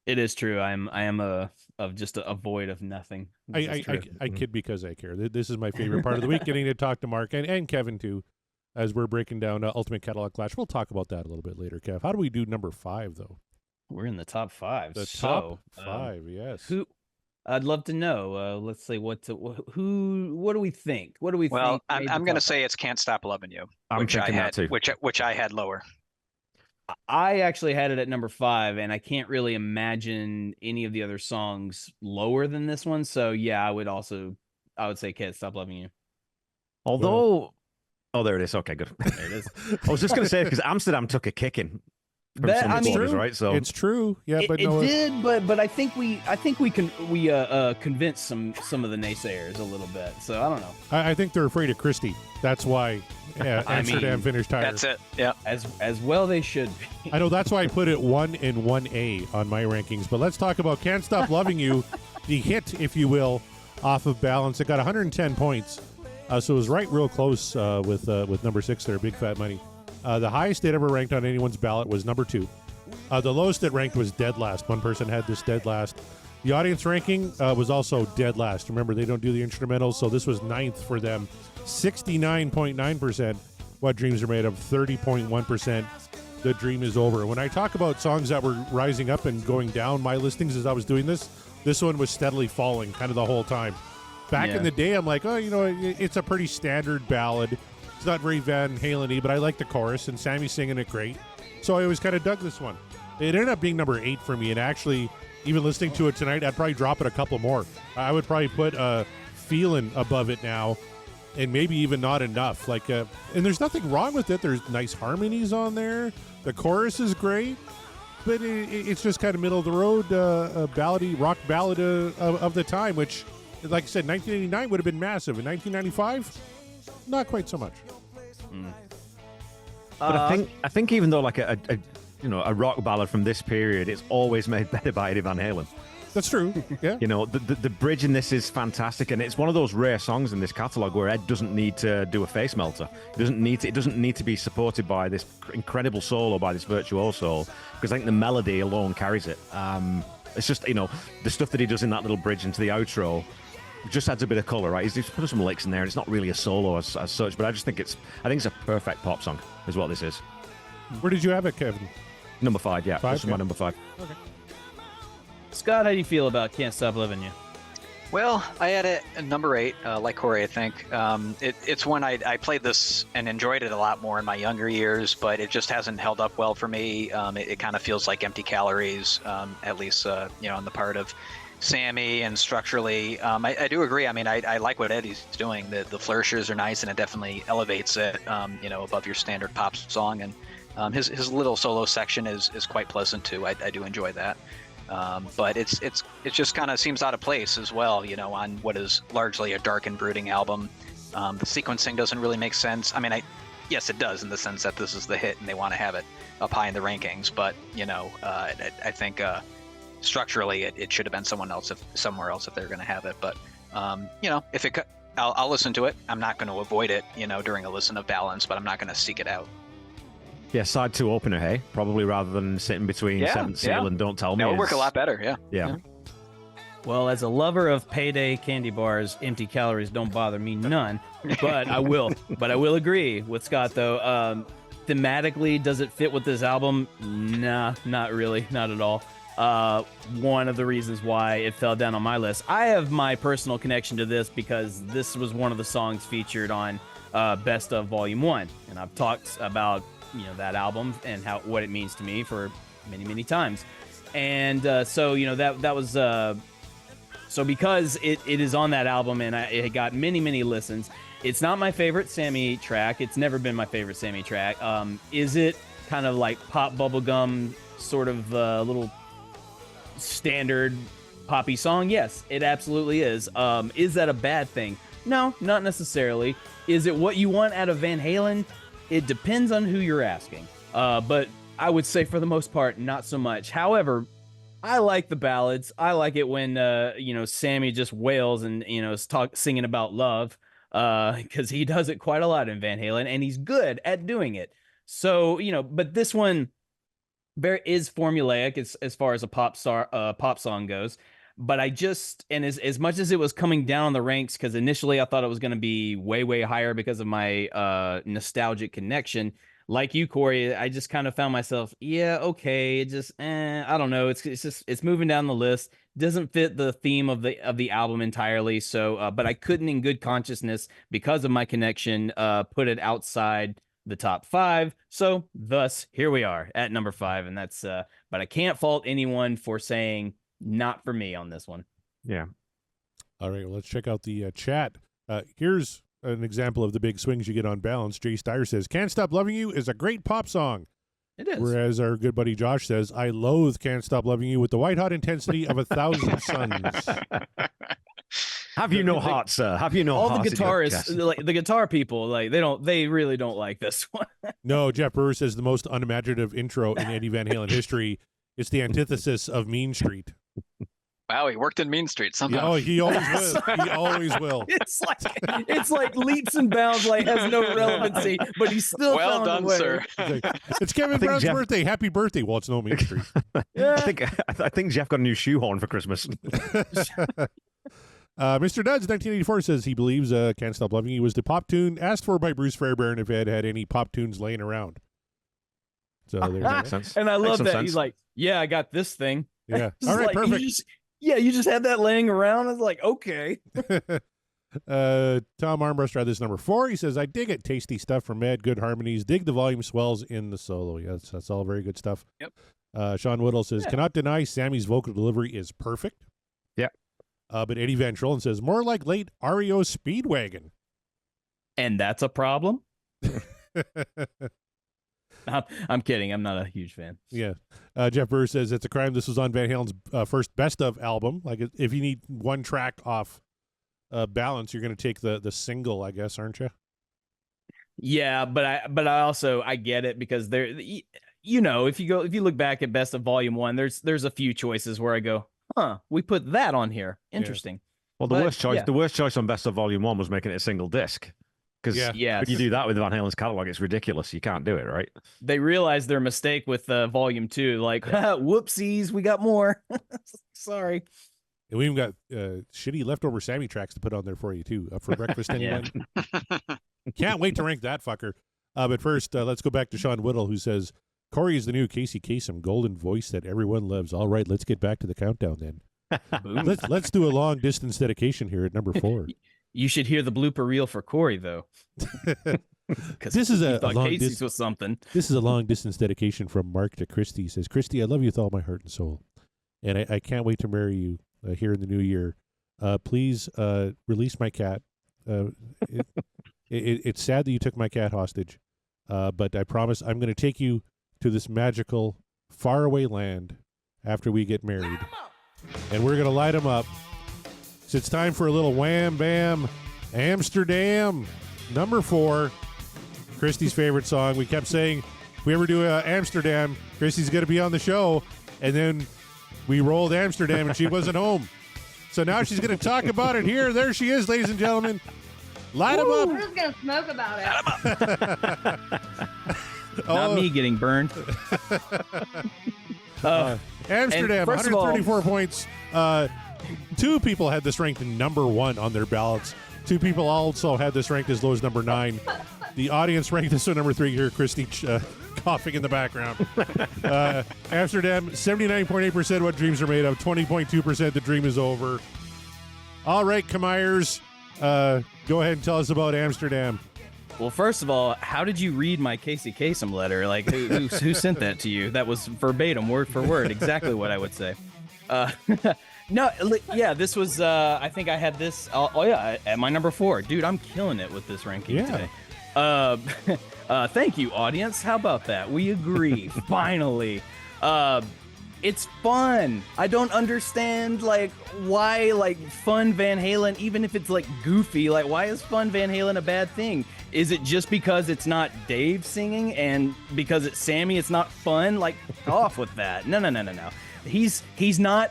It is true. I am just a void of nothing. I kid because I care. This is my favorite part of the week, getting to talk to Mark and Kevin too, as we're breaking down Ultimate Catalogue Clash. We'll talk about that a little bit later, Kev. How do we do number 5 though? We're in the top 5. The top 5, yes. Who? I'd love to know. Let's say what do we think? What do we think? Well, I'm going to say it's Can't Stop Loving You, which I had lower. I actually had it at number 5, and I can't really imagine any of the other songs lower than this one. So yeah, I would say Can't Stop Loving You. Although, there it is. Okay, good. There it is. I was just going to say because Amsterdam took a kicking. Right? So it's true. Yeah, but it did. But I think we convinced some of the naysayers a little bit. So I don't know. I think they're afraid of Christie. That's why Amsterdam finished higher. That's it. Yeah. As well they should be. I know that's why I put it 1 and 1A on my rankings. But let's talk about Can't Stop Loving You, the hit, if you will, off of balance. It got 110 points, so it was real close with number 6 there, Big Fat Money. The highest it ever ranked on anyone's ballot was number 2. The lowest it ranked was dead last. One person had this dead last. The audience ranking was also dead last. Remember, they don't do the instrumentals, so this was 9th for them. 69.9%. What Dreams Are Made Of. 30.1%. The Dream Is Over. When I talk about songs that were rising up and going down my listings as I was doing this one was steadily falling kind of the whole time. Back in the day, I'm like, it's a pretty standard ballad. It's not very Van Halen-y, but I like the chorus, and Sammy's singing it great. So I always kind of dug this one. It ended up being number 8 for me, and actually, even listening to it tonight, I'd probably drop it a couple more. I would probably put Feelin' above it now, and maybe even Not Enough. And there's nothing wrong with it. There's nice harmonies on there. The chorus is great, but it's just kind of middle of the road, rock ballad of the time, which, like I said, 1989 would have been massive. In 1995, not quite so much. But I think even though like a rock ballad from this period, it's always made better by Eddie Van Halen. That's true. Yeah. The bridge in this is fantastic, and it's one of those rare songs in this catalog where Ed doesn't need to do a face melter. It doesn't need to be supported by this incredible solo by this virtuoso, because I think the melody alone carries it. It's just the stuff that he does in that little bridge into the outro just adds a bit of color, right? He's put some licks in there, and it's not really a solo as such, but I think it's a perfect pop song, is what this is. Where did you have it, Kevin? Number 5, yeah. 5, this is my number 5. Okay. Scott, how do you feel about Can't Stop Loving You? Well, I had it at number 8, like Corey, I think. It's one I played this and enjoyed it a lot more in my younger years, but it just hasn't held up well for me. It kind of feels like empty calories, at least on the part of Sammy, and structurally, I do agree. I mean, I like what Eddie's doing. The flourishes are nice, and it definitely elevates it, above your standard pop song. And his little solo section is quite pleasant too. I do enjoy that. But it just kind of seems out of place as well, on what is largely a dark and brooding album. The sequencing doesn't really make sense. I mean, yes, it does in the sense that this is the hit and they want to have it up high in the rankings. But I think structurally it should have been somewhere else if they're going to have it. But if it, I'll listen to it. I'm not going to avoid it, during a listen of balance, but I'm not going to seek it out. Yeah, side 2 opener, hey? Probably rather than sitting between Seventh Seal and Don't Tell Me. That would work a lot better, yeah. Well, as a lover of payday candy bars, empty calories don't bother me none. But I will agree with Scott, though. Thematically, does it fit with this album? Nah, not really. Not at all. one of the reasons why it fell down on my list. I have my personal connection to this because this was one of the songs featured on Best of Volume 1. And I've talked about, that album and what it means to me for many, many times. And so, that was... So because it is on that album and it got many, many listens, it's not my favorite Sammy track. It's never been my favorite Sammy track. Is it kind of like pop bubblegum, sort of little standard poppy song? Yes, it absolutely is. Is that a bad thing? No, not necessarily. Is it what you want out of Van Halen? It depends on who you're asking. But I would say for the most part, not so much. However, I like the ballads. I like it when Sammy just wails and is singing about love, because he does it quite a lot in Van Halen, and he's good at doing it. So but this one is formulaic as far as a pop song goes. But as much as it was coming down on the ranks, because initially I thought it was going to be way, way higher because of my nostalgic connection. Like you, Corey, I just kind of found myself, okay, it just, I don't know. It's moving down the list. Doesn't fit the theme of the album entirely. So, but I couldn't, in good consciousness, because of my connection, put it outside the top 5. So, thus, here we are at number 5, and that's. But I can't fault anyone for saying not for me on this one. Yeah. All right, well, let's check out the chat. Here's an example of the big swings you get on balance. Jay Steyer says, "Can't Stop Loving You" is a great pop song. It is. Whereas our good buddy Josh says, "I loathe Can't Stop Loving You with the white hot intensity of 1,000 suns." Have you no heart, sir? Have you no all heart? the guitarists, like the guitar people, like they really don't like this one. No, Jeff Brewer says the most unimaginative intro in Eddie Van Halen history. It's the antithesis of Mean Street. Wow, he worked in Mean Street somehow. Oh, he always will. He always will. It's like leaps and bounds, like has no relevancy, but he's still well found done, a way. sir. It's Kevin Brown's birthday. Happy birthday. Well, it's no Mean Street. Yeah. I think Jeff got a new shoehorn for Christmas. Mr. Duds 1984 says he believes "Can't Stop Loving You" was the pop tune asked for by Bruce Fairbairn if it had any pop tunes laying around. So there's that. Sense. And I love that sense. he's like, "Yeah, I got this thing." Yeah. It's All right, like, perfect. You just had that laying around. I was like, okay. Tom Armbruster had this number 4. He says, "I dig it. Tasty stuff from Ed. Good harmonies. Dig the volume swells in the solo." Yes, that's all very good stuff. Yep. Sean Whittle says, "Cannot deny Sammy's vocal delivery is perfect." Yeah. But Eddie Van Trollen says, "More like late REO Speedwagon." And that's a problem. I'm kidding. I'm not a huge fan. Yeah. Jeff Burr says it's a crime this was on Van Halen's first best of album. Like, if you need one track off balance, you're going to take the single, I guess, aren't you? Yeah, but I also get it, because there, if you look back at Best of Volume 1, there's a few choices where I go, we put that on here. Interesting. Well, the worst choice on Best of Volume 1 was making it a single disc. Because if you do that with Van Halen's catalog, it's ridiculous. You can't do it, right? They realized their mistake with Volume 2. Like, whoopsies, we got more. Sorry. And we even got shitty leftover Sammy tracks to put on there for you, too. Up for breakfast anyway. Can't wait to rank that fucker. But first, let's go back to Sean Whittle, who says, "Corey is the new Casey Kasem golden voice that everyone loves." All right, let's get back to the countdown then. let's do a long distance dedication here at number 4. You should hear the blooper reel for Corey, though. This is a long Casey's was something. This is a long distance dedication from Mark to Christy. He says, "Christy, I love you with all my heart and soul, and I can't wait to marry you here in the new year. Please release my cat. It's sad that you took my cat hostage, but I promise I'm going to take you to this magical, faraway land after we get married, and we're going to light them up. So it's time for a little wham bam Amsterdam, number 4, Christy's favorite song. We kept saying, if we ever do Amsterdam, Christy's going to be on the show, and then we rolled Amsterdam and she wasn't home. So now she's going to talk about it here. There she is, ladies and gentlemen. Light them up. We're just going to smoke about it. Not me getting burned. Amsterdam, first of 134 all, points. 2 people had this ranked in number 1 on their ballots. 2 people also had this ranked as low as number 9. The audience ranked this one number 3 here. Christy coughing in the background. Amsterdam, 79.8% what dreams are made of, 20.2% the dream is over. All right, Kamires, go ahead and tell us about Amsterdam. Well, first of all, how did you read my Casey Kasem letter? Like, who sent that to you? That was verbatim, word for word, exactly what I would say. No, yeah, this was, I think I had this, at my number 4. Dude, I'm killing it with this ranking today. Thank you, audience. How about that? We agree, finally. It's fun. I don't understand, like, why, like, fun Van Halen, even if it's, like, goofy, like, why is fun Van Halen a bad thing? Is it just because it's not Dave singing and because it's Sammy, it's not fun? Like, off with that. No. He's not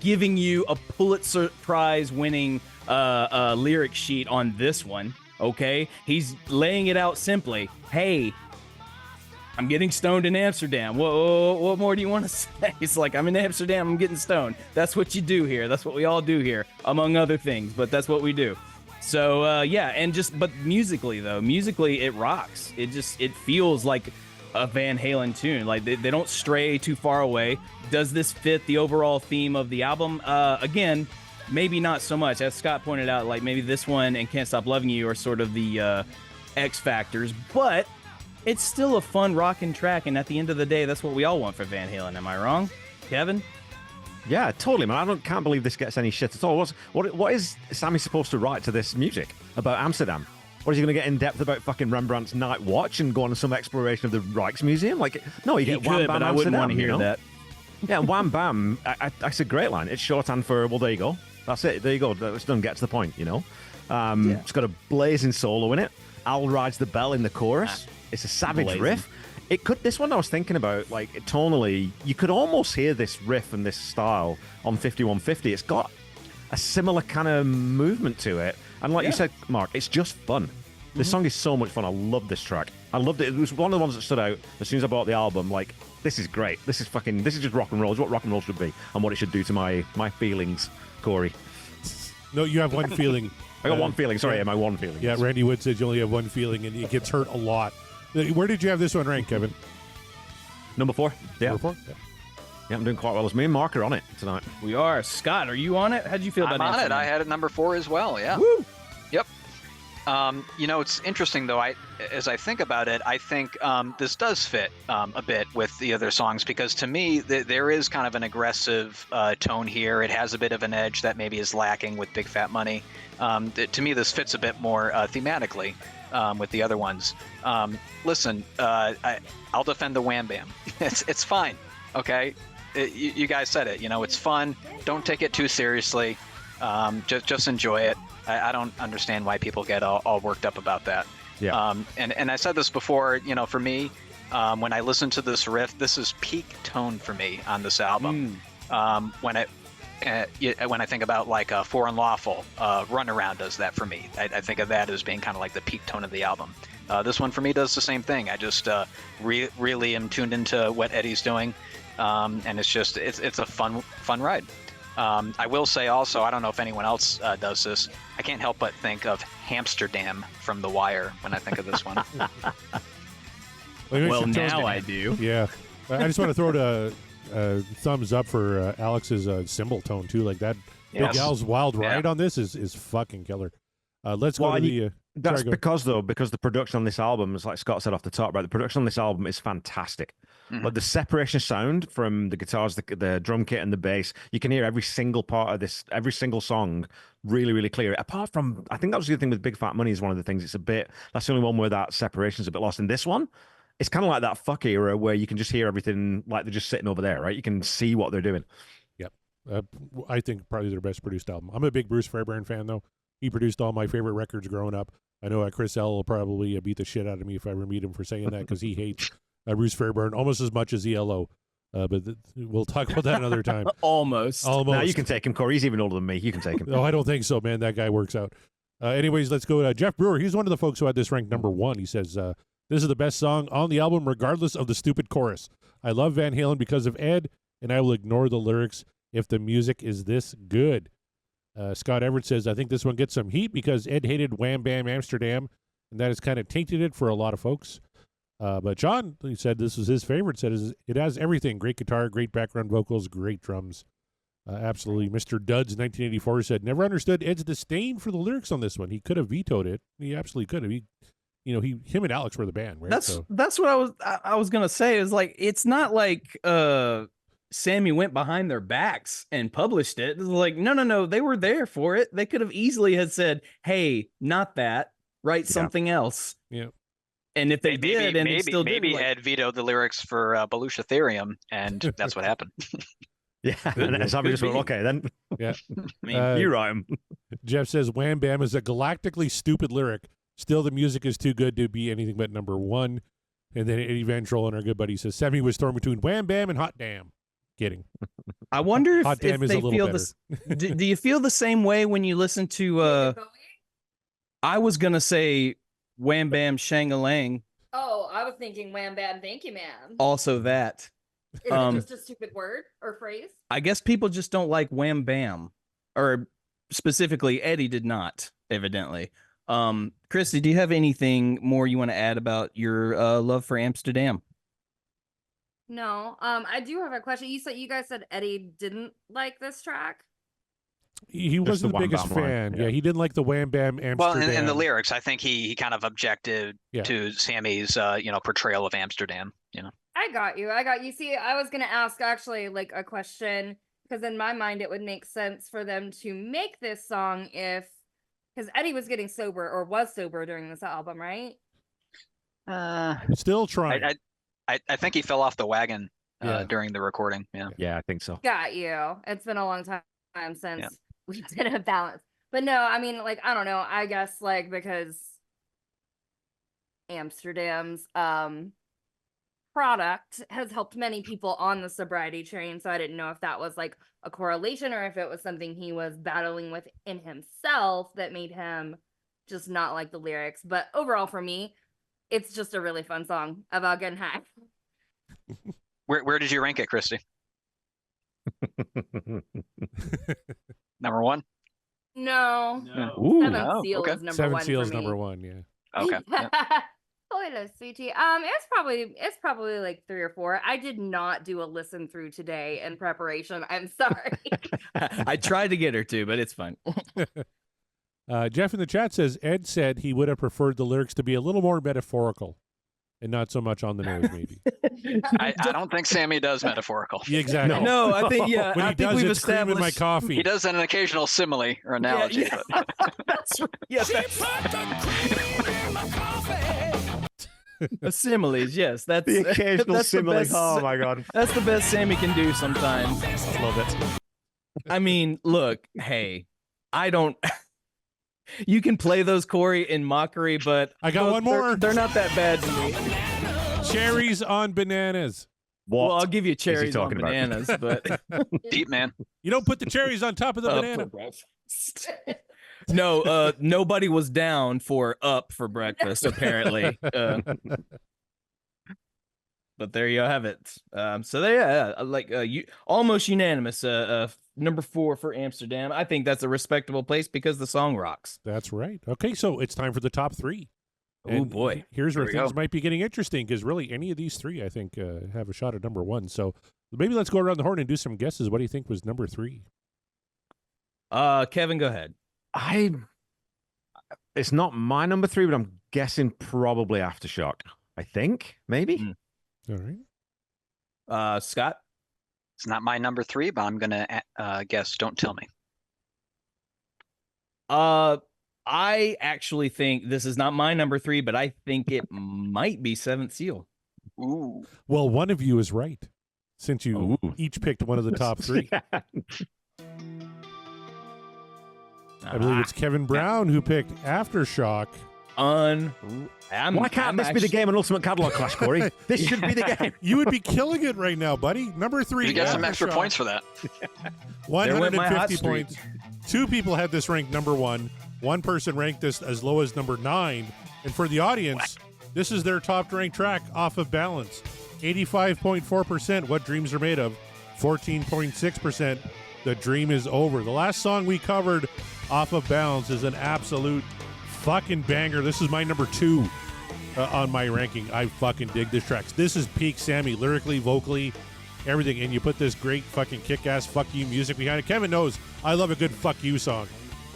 giving you a Pulitzer Prize winning lyric sheet on this one, okay? He's laying it out simply. Hey, I'm getting stoned in Amsterdam. What more do you want to say? It's like, I'm in Amsterdam, I'm getting stoned. That's what you do here. That's what we all do here, among other things, but that's what we do. So, but musically, it rocks. It feels like a Van Halen tune. Like, they don't stray too far away. Does this fit the overall theme of the album? Again, maybe not so much. As Scott pointed out, like, maybe this one and Can't Stop Loving You are sort of the X factors, but it's still a fun rockin' track, and at the end of the day, that's what we all want for Van Halen. Am I wrong, Kevin? Yeah, totally, man. Can't believe this gets any shit at all. What is Sammy supposed to write to this music about Amsterdam? What, is he going to get in depth about fucking Rembrandt's Night Watch and go on some exploration of the Rijksmuseum? Like, no, you get Wham Bam but I Amsterdam, wouldn't want to hear that. Yeah, Wham Bam, that's a great line. It's shorthand for, well, there you go. That's it. There you go. It's done. Get to the point, you know? It's got a blazing solo in it. Al rides the bell in the chorus. It's a savage riff. This one I was thinking about, like, tonally, you could almost hear this riff and this style on 5150. It's got a similar kind of movement to it. And like you said, Mark, it's just fun. This song is so much fun. I love this track. I loved it. It was one of the ones that stood out as soon as I bought the album. Like, this is great. This is just rock and roll. It's what rock and roll should be and what it should do to my feelings, Corey. No, you have one feeling. I got one feeling. Sorry, my one feeling. Yeah, Randy Wood says you only have one feeling, and it gets hurt a lot. Where did you have this one ranked, Kevin? Number 4. Yeah. Number 4? Yeah, I'm doing quite well. As me and Mark are on it tonight. We are. Scott, are you on it? How'd you feel about I'm on it. I had it number 4 as well, yeah. Woo! Yep. It's interesting, though. As I think about it, I think this does fit a bit with the other songs because to me, there is kind of an aggressive tone here. It has a bit of an edge that maybe is lacking with Big Fat Money. To me, this fits a bit more thematically with the other ones. Listen, I'll defend the Wham Bam. It's fine, okay? You guys said it. It's fun. Don't take it too seriously. Just enjoy it. I don't understand why people get all worked up about that. Yeah. And I said this before, for me, when I listen to this riff, this is peak tone for me on this album. When I think about like For Unlawful, Runaround does that for me. I think of that as being kind of like the peak tone of the album. This one for me does the same thing. I just really am tuned into what Eddie's doing, and it's a fun ride. I will say also, I don't know if anyone else does this, I can't help but think of Hamsterdam from The Wire when I think of this one. Well, now I do. Yeah. I just want to throw a thumbs up for Alex's cymbal tone, too. Like that Big Al's wild ride on this is fucking killer. Let's go to the... That's because the production on this album, as like Scott said off the top, right, the production on this album is fantastic. But the separation of sound from the guitars, the drum kit, and the bass, you can hear every single part of this, every single song, really, really clear. Apart from, I think that was the other thing with Big Fat Money is one of the things. That's the only one where that separation's a bit lost. In this one, it's kind of like that fuck era where you can just hear everything like they're just sitting over there, right? You can see what they're doing. Yep. I think probably their best produced album. I'm a big Bruce Fairbairn fan, though. He produced all my favorite records growing up. I know Chris L will probably beat the shit out of me if I ever meet him for saying that because he hates Bruce Fairbairn almost as much as ELO. But we'll talk about that another time. Almost. Now you can take him, Corey. He's even older than me. You can take him. No, I don't think so, man. That guy works out. Anyways, let's go to Jeff Brewer. He's one of the folks who had this ranked number 1. He says, this is the best song on the album, regardless of the stupid chorus. I love Van Halen because of Ed, and I will ignore the lyrics if the music is this good. Scott Everett says, I think this one gets some heat because Ed hated Wham Bam Amsterdam, and that has kind of tainted it for a lot of folks. But John, he said this was his favorite. Said it has everything: great guitar, great background vocals, great drums. Absolutely. Mr. Duds 1984 said never understood Ed's disdain for the lyrics on this one. He could have vetoed it. He absolutely could have. Him and Alex were the band, right? That's what I was gonna say. Is like it's not like Sammy went behind their backs and published it. It's like no, they were there for it. They could have easily had said, "Hey, not that. Write something else." Yeah. And if they did, and they still maybe did, Ed vetoed the lyrics for Belushi Therium, and that's what happened. Yeah, and somebody just went, okay, then. Yeah. I mean, you write 'em. Jeff says Wham Bam is a galactically stupid lyric. Still, the music is too good to be anything but number one. And then Eddie Van Trollen, our good buddy, says Sammy was torn between Wham Bam and Hot Damn. Kidding. I wonder Hot Damn is they a little feel better. this. Do you feel the same way when you listen to? I was gonna say Wham Bam Shang-a-Lang. Oh, I was thinking wham bam, thank you, ma'am. Also that. Is it just a stupid word or phrase? I guess people just don't like Wham Bam, or specifically Eddie did not, evidently. Christy, do you have anything more you want to add about your love for Amsterdam? No. I do have a question. You guys said Eddie didn't like this track. He wasn't the biggest fan. Yeah, he didn't like the Wham Bam Amsterdam. Well, in the lyrics, I think he kind of objected to Sammy's portrayal of Amsterdam. I got you. See, I was gonna ask actually like a question because in my mind it would make sense for them to make this song because Eddie was getting sober or was sober during this album, right? Still trying. I think he fell off the wagon during the recording. Yeah, I think so. Got you. It's been a long time since we did a balance. But no, I mean, like, I don't know. I guess like because Amsterdam's product has helped many people on the sobriety train. So I didn't know if that was like a correlation or if it was something he was battling with in himself that made him just not like the lyrics. But overall for me, it's just a really fun song about getting high. Where did you rank it, Christy? Number one? No. Ooh. Seven Seals is number Seven one Seals for me. number one, yeah. Okay. Spoiler, sweetie. It's probably like 3 or 4. I did not do a listen through today in preparation. I'm sorry. I tried to get her to, but it's fine. Jeff in the chat says Ed said he would have preferred the lyrics to be a little more metaphorical and not so much on the nose, maybe. I don't think Sammy does metaphorical. Yeah, exactly. No, I think When he does, it's cream in my coffee. He does an occasional simile or analogy. Yeah, that's right. Yeah, similes, yes. That's The occasional that's the simile. best- Oh my god. That's the best Sammy can do sometimes. I love it. I mean, look, hey, I don't. You can play those, Corey, in mockery, but I got one more. They're not that bad to me. Cherries on bananas. What? Well, I'll give you cherries on talking about? bananas, but Deep, man. You don't put the cherries on top of the banana. No, nobody was down for up for breakfast, apparently. But there you have it. So there, you almost unanimous. Number 4 for Amsterdam. I think that's a respectable place because the song rocks. That's right. Okay, so it's time for the top 3. Oh boy, here's where we things go. might be getting interesting because really any of these 3, I think, have a shot at number 1. So maybe let's go around the horn and do some guesses. What do you think was number 3? Kevin, go ahead. It's not my number 3, but I'm guessing probably Aftershock. I think maybe. All right. Scott. It's not my number 3, but I'm gonna guess. Don't tell me. I actually think this is not my number 3, but I think it might be Seventh Seal. Ooh. Well, one of you is right, since you each picked one of the top 3. Yeah. I believe it's Kevin Brown who picked Aftershock. Why can't this be the game on Ultimate Catalogue Clash, Corey? This should be the game. You would be killing it right now, buddy. Number 3. You get some extra Aftershock. points for that. There went my hot 150 streak. points. 2 people had this ranked number 1. 1 person ranked this as low as number 9. And for the audience, this is their top ranked track, Off of Balance. 85.4%, What Dreams Are Made Of. 14.6%, The Dream Is Over. The last song we covered, Off of Balance, is an absolute fucking banger. This is my number 2. on my ranking. I fucking dig this track. This is peak Sammy, lyrically, vocally, everything. And you put this great fucking kick-ass fuck you music behind it. Kevin knows I love a good fuck you song.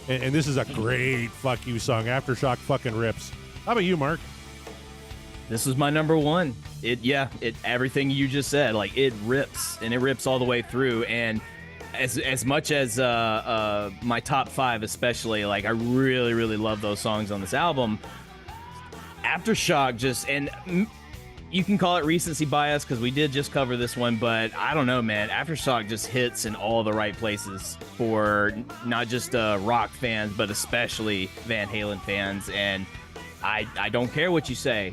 And this is a great fuck you song. Aftershock fucking rips. How about you, Mark? This is my number one. Everything you just said, like it rips, and it rips all the way through. And as much as my top 5, especially, like I really, really love those songs on this album. Aftershock you can call it recency bias because we did just cover this one, but I don't know, man. Aftershock just hits in all the right places for not just rock fans, but especially Van Halen fans. And I don't care what you say.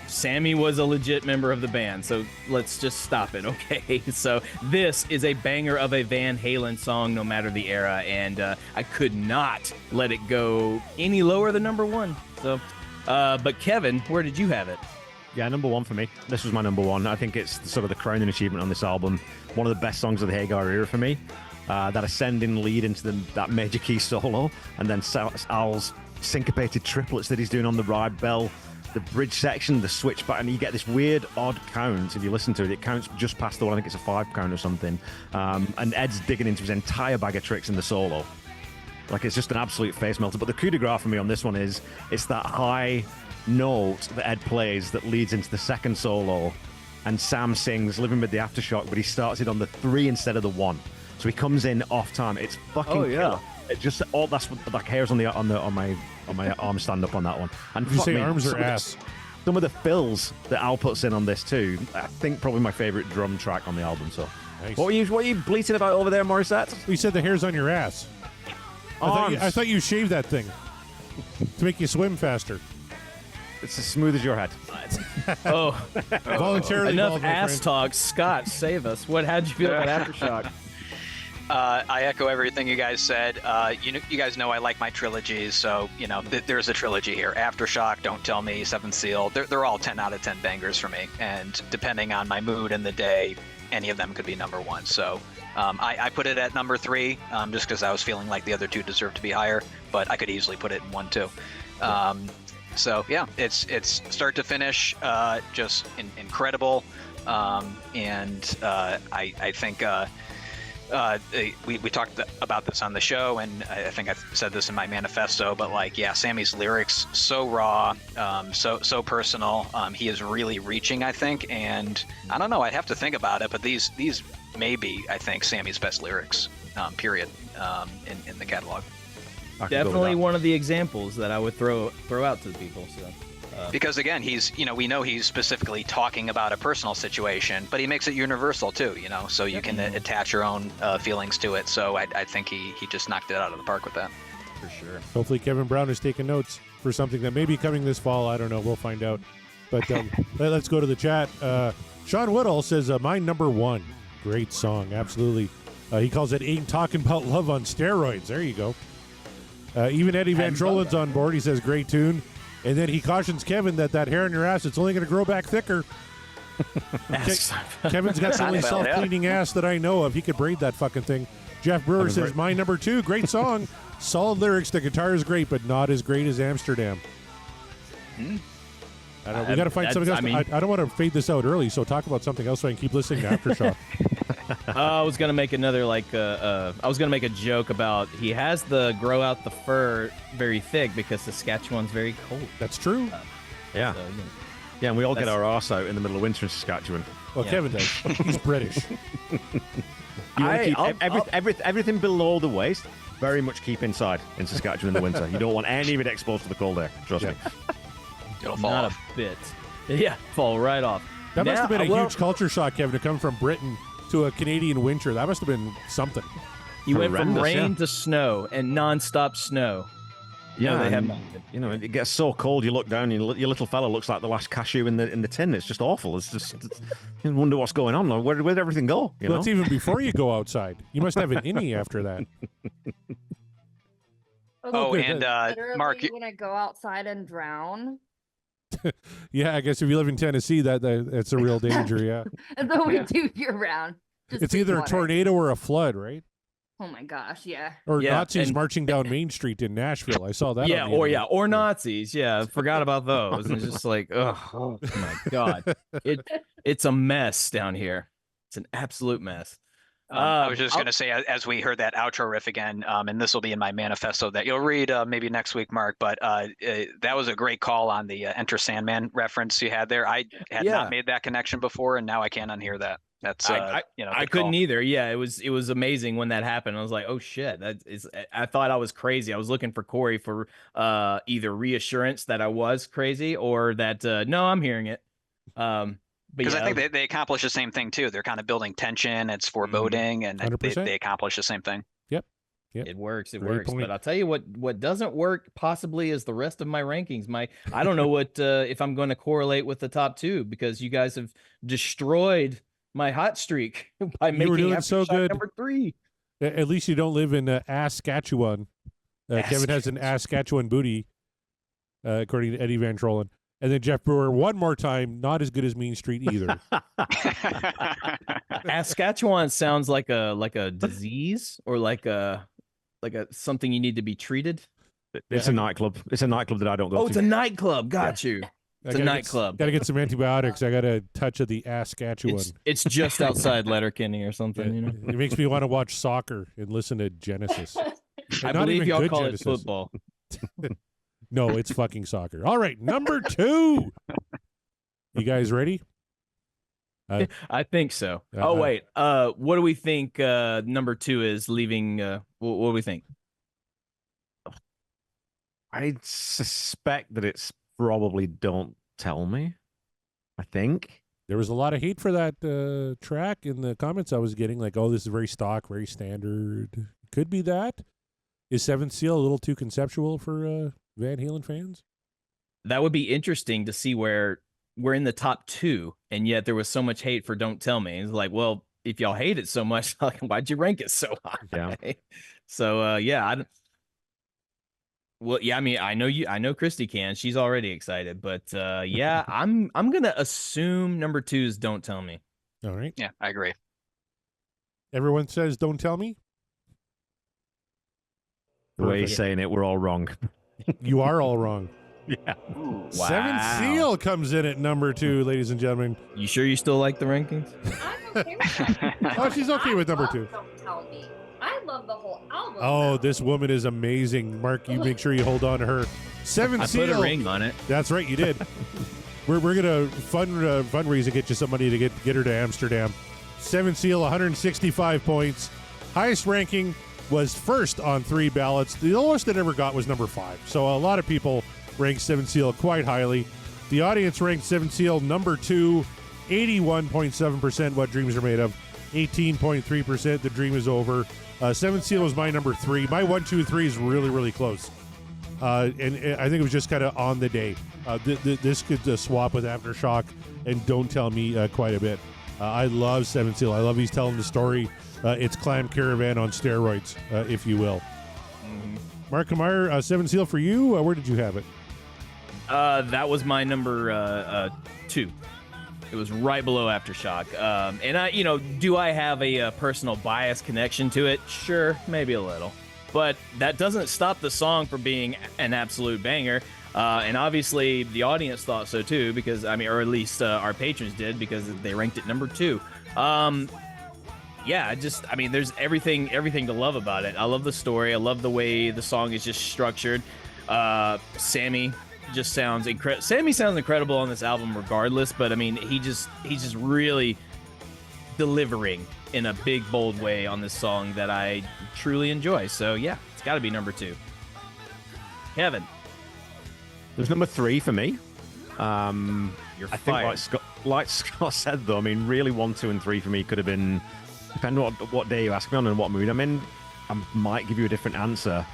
Sammy was a legit member of the band, so let's just stop it, okay? So this is a banger of a Van Halen song, no matter the era, and I could not let it go any lower than number 1. So, but Kevin, where did you have it? Yeah, number 1 for me. This was my number 1. I think it's sort of the crowning achievement on this album. One of the best songs of the Hagar era for me. That ascending lead into that major key solo, and then Al's syncopated triplets that he's doing on the ride bell, the bridge section, the switch button. You get this weird, odd count. If you listen to it, it counts just past the one. I think it's a 5 count or something. And Ed's digging into his entire bag of tricks in the solo. Like, it's just an absolute face melter. But the coup de grace for me on this one is it's that high note that Ed plays that leads into the second solo, and Sam sings "Living with the Aftershock," but he starts it on the 3 instead of the 1, so he comes in off time. It's fucking killer. It just all that's what, like, hairs on my arm stand up on that one. And you say arms or ass? Some of the fills that Al puts in on this too, I think probably my favorite drum track on the album. So, nice. What are you bleating about over there, Morissette? You said the hairs on your ass. I thought you shaved that thing to make you swim faster. It's as smooth as your head. Voluntarily enough ass talk. Scott, save us. How'd you feel about Aftershock? I echo everything you guys said. You guys know I like my trilogies, so there's a trilogy here. Aftershock, Don't Tell Me, Seventh Seal. They're all 10 out of 10 bangers for me, and depending on my mood and the day, any of them could be number 1. So I put it at number 3 just because I was feeling like the other 2 deserved to be higher, but I could easily put it in 1 too. So yeah, it's start to finish, just incredible, and I think we talked about this on the show, and I think I said this in my manifesto. But Sammy's lyrics so raw, so personal. He is really reaching, I think, and I don't know. I'd have to think about it, but these may be, I think, Sammy's best lyrics, period, in the catalog. Definitely one of the examples that I would throw out to the people. So, because again, we know he's specifically talking about a personal situation, but he makes it universal too. So you can attach your own feelings to it. So I think he just knocked it out of the park with that. For sure. Hopefully, Kevin Brown is taking notes for something that may be coming this fall. I don't know. We'll find out. But let's go to the chat. Sean Woodall says, "My number 1, great song, absolutely." He calls it "Ain't Talking About Love on Steroids." There you go. Even Eddie Van Trollen's on board. He says, great tune. And then he cautions Kevin that hair on your ass, it's only going to grow back thicker. Kevin's got the only self-cleaning ass that I know of. He could braid that fucking thing. Jeff Brewer says, my number 2, great song. Solid lyrics. The guitar is great, but not as great as Amsterdam. I don't know. We got to find something else. I don't want to fade this out early, so talk about something else so I can keep listening to Aftershock. I was gonna make another I was gonna make a joke about he has the grow out the fur very thick because Saskatchewan's very cold. That's true. Yeah. So, yeah, and we all get our arse out in the middle of winter in Saskatchewan. Well, Kevin does. He's British. Everything below the waist, very much keep inside in Saskatchewan in the winter. You don't want any of it exposed to the cold air. Trust me. It'll fall Not off. a bit. Yeah, fall right off. That must have been a huge culture shock, Kevin, to come from Britain to a Canadian winter. That must have been something. You went from rain yeah. to snow and nonstop snow. Yeah, they have. It gets so cold. You look down, your little fella looks like the last cashew in the tin. It's just awful. You wonder what's going on. Where did everything go? Well, it's even before you go outside. You must have an innie after that. And Mark, you want to go outside and drown? Yeah, I guess if you live in Tennessee, that's a real danger. Yeah, That's what we do year round. It's either a tornado or a flood, right? Oh my gosh, yeah. Or Yeah, Nazis and- marching down Main Street in Nashville. I saw that. Yeah, on the internet. or Nazis. Yeah, forgot about those. And it's just like, oh my god, it's a mess down here. It's an absolute mess. I was just I'll- going to say, as we heard that outro riff again, and this will be in my manifesto that you'll read maybe next week, Mark, but that was a great call on the Enter Sandman reference you had there. I had Yeah. not made that connection before, and now I can't unhear that. That's, I good couldn't call. either. Yeah, it was amazing when that happened. I was like, oh shit, that is. I thought I was crazy. I was looking for Corey for either reassurance that I was crazy or that no, I'm hearing it. But Because yeah, I think they accomplish the same thing too. They're kind of building tension. It's foreboding, and 100%. they accomplish the same thing. Yep. it works. It Great works. point. But I'll tell you what doesn't work possibly is the rest of my rankings. I don't know what if I'm going to correlate with the top two because you guys have destroyed my hot streak by You were making doing Aftershock so good. number 3. At least you don't live in Saskatchewan. Kevin has an Saskatchewan booty, according to Eddie Van Trollen. And then Jeff Brewer, one more time, not as good as Mean Street either. Saskatchewan sounds like a disease or like a something you need to be treated. It's a nightclub. It's a nightclub that I don't go Oh, to. it's a nightclub. Got you. It's a nightclub. Got to get some antibiotics. I got a touch of the Saskatchewan. It's just outside Letterkenny or something, you know. It makes me want to watch soccer and listen to Genesis. I And not believe even y'all good call Genesis. it football. No, it's fucking soccer. All right, number 2. You guys ready? I think so. Uh, Oh wait. What do we think number 2 is leaving what do we think? I suspect that it's probably Don't Tell Me. I think. There was a lot of hate for that track in the comments I was getting, like, oh, this is very stock, very standard. Could be that. Is Seventh Seal a little too conceptual for Van Halen fans? That would be interesting to see where we're in the top 2 and yet there was so much hate for Don't Tell Me. It's like, well, if y'all hate it so much, why'd you rank it so high? Yeah. So yeah, well, yeah, I mean, I know Christy can. She's already excited, but yeah, I'm gonna assume number 2 is Don't Tell Me. All right. Yeah, I agree. Everyone says don't tell me. The way he's Perfect. saying it, we're all wrong. You are all wrong. Yeah. Seventh Seal comes in at number 2, ladies and gentlemen. You sure you still like the rankings? I'm okay with that. Oh, she's okay with number I 2. love Don't Tell Me. I love the whole album. Oh, though. this woman is amazing. Mark, you make sure you hold on to her. Seventh I Seal. put a ring on it. That's right, you did. we're gonna fundraise and get you somebody to get her to Amsterdam. Seventh Seal, 165 points. Highest ranking was first on 3 ballots. The lowest it ever got was number 5. So a lot of people ranked Seventh Seal quite highly. The audience ranked Seventh Seal number 2, 81.7%. What Dreams Are Made Of, 18.3%. The Dream Is Over. Seventh Seal was my number 3. My 1, 2, 3 is really, really close. And I think it was just kind of on the day. This could swap with Aftershock and Don't Tell Me quite a bit. I love Seventh Seal. I love he's telling the story. It's Clam Caravan on steroids, if you will. Mark Meyer, Seventh Seal for you. Where did you have it? That was my number 2. It was right below Aftershock. And do I have a personal bias connection to it? Sure, maybe a little. But that doesn't stop the song from being an absolute banger. And obviously the audience thought so too, because or at least our patrons did, because they ranked it number 2. Yeah, there's everything to love about it. I love the story. I love the way the song is just structured. Sammy just sounds incredible. Sammy sounds incredible on this album regardless, but I mean, he's just really delivering in a big, bold way on this song that I truly enjoy. So yeah, it's got to be number 2. Kevin. It was number 3 for me. You're I think fired. like Scott said, though, I mean, really 1, 2, and 3 for me could have been, depending on what day you ask me on and what mood I'm in, I might give you a different answer.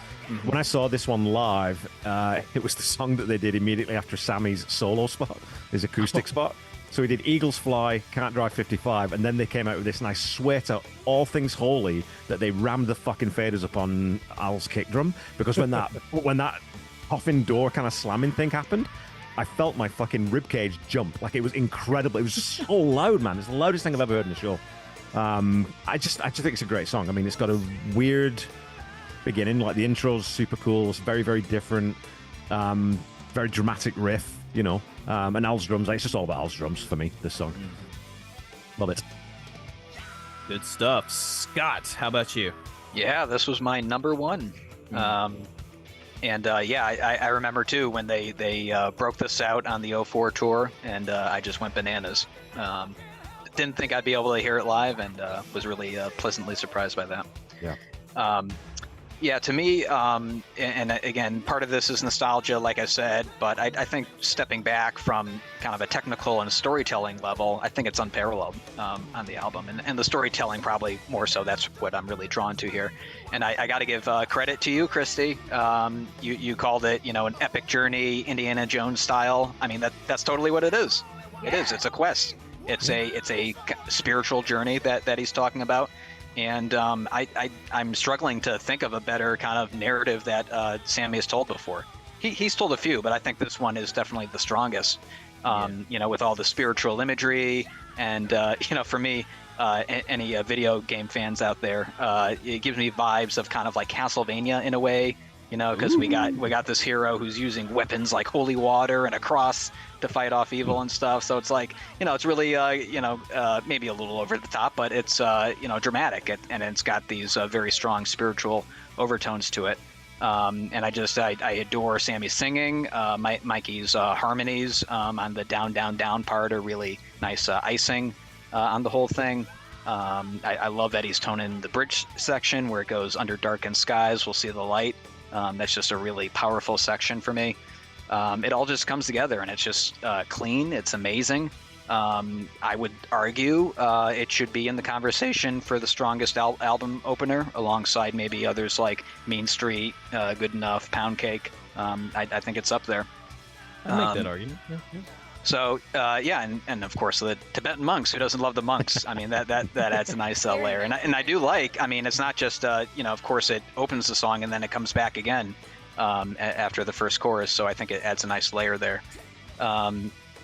When I saw this one live, it was the song that they did immediately after Sammy's solo spot, his acoustic spot. So he did Eagles Fly, Can't Drive 55, and then they came out with this, and I swear to all things holy that they rammed the fucking faders up on Al's kick drum, because when that coffin door kind of slamming thing happened, I felt my fucking ribcage jump. Like, it was incredible. It was just so loud, man. It's the loudest thing I've ever heard in the show. I just think it's a great song. I mean, it's got a weird beginning, like the intro's super cool. It's very, very different, very dramatic riff, you know. And Al's drums, it's just all about Al's drums for me, this song. Love it. Good stuff. Scott, how about you? Yeah, this was my number one. I remember too when they broke this out on the 04 tour, and I just went bananas. Didn't think I'd be able to hear it live, and was really pleasantly surprised by that. To me, and again, part of this is nostalgia, like I said, but I think stepping back from kind of a technical and storytelling level, I think it's unparalleled on the album. And the storytelling probably more so, that's what I'm really drawn to here. And I got to give credit to you, Christy. You called it, an epic journey, Indiana Jones style. I mean, that's totally what it is. Yeah. It is. It's a quest. It's a spiritual journey that he's talking about. And I'm struggling to think of a better kind of narrative that Sammy has told before. He's told a few, but I think this one is definitely the strongest. With all the spiritual imagery, and for me, any video game fans out there, it gives me vibes of kind of like Castlevania in a way. Because we got this hero who's using weapons like holy water and a cross to fight off evil and stuff. So it's like, it's really, maybe a little over the top, but it's, dramatic, and it's got these very strong spiritual overtones to it. And I adore Sammy's singing. Mikey's harmonies on the down, down, down part are really nice icing on the whole thing. I love Eddie's tone in the bridge section where it goes under darkened skies, we'll see the light. That's just a really powerful section for me. It all just comes together, and it's just clean. It's amazing. I would argue it should be in the conversation for the strongest album opener, alongside maybe others like Mean Street, Good Enough, Pound Cake. I think it's up there. I make that argument. Yeah. So and of course the Tibetan monks. Who doesn't love the monks? I mean that adds a nice layer, and I do like. I mean, it's not just of course it opens the song and then it comes back again after the first chorus. So I think it adds a nice layer there.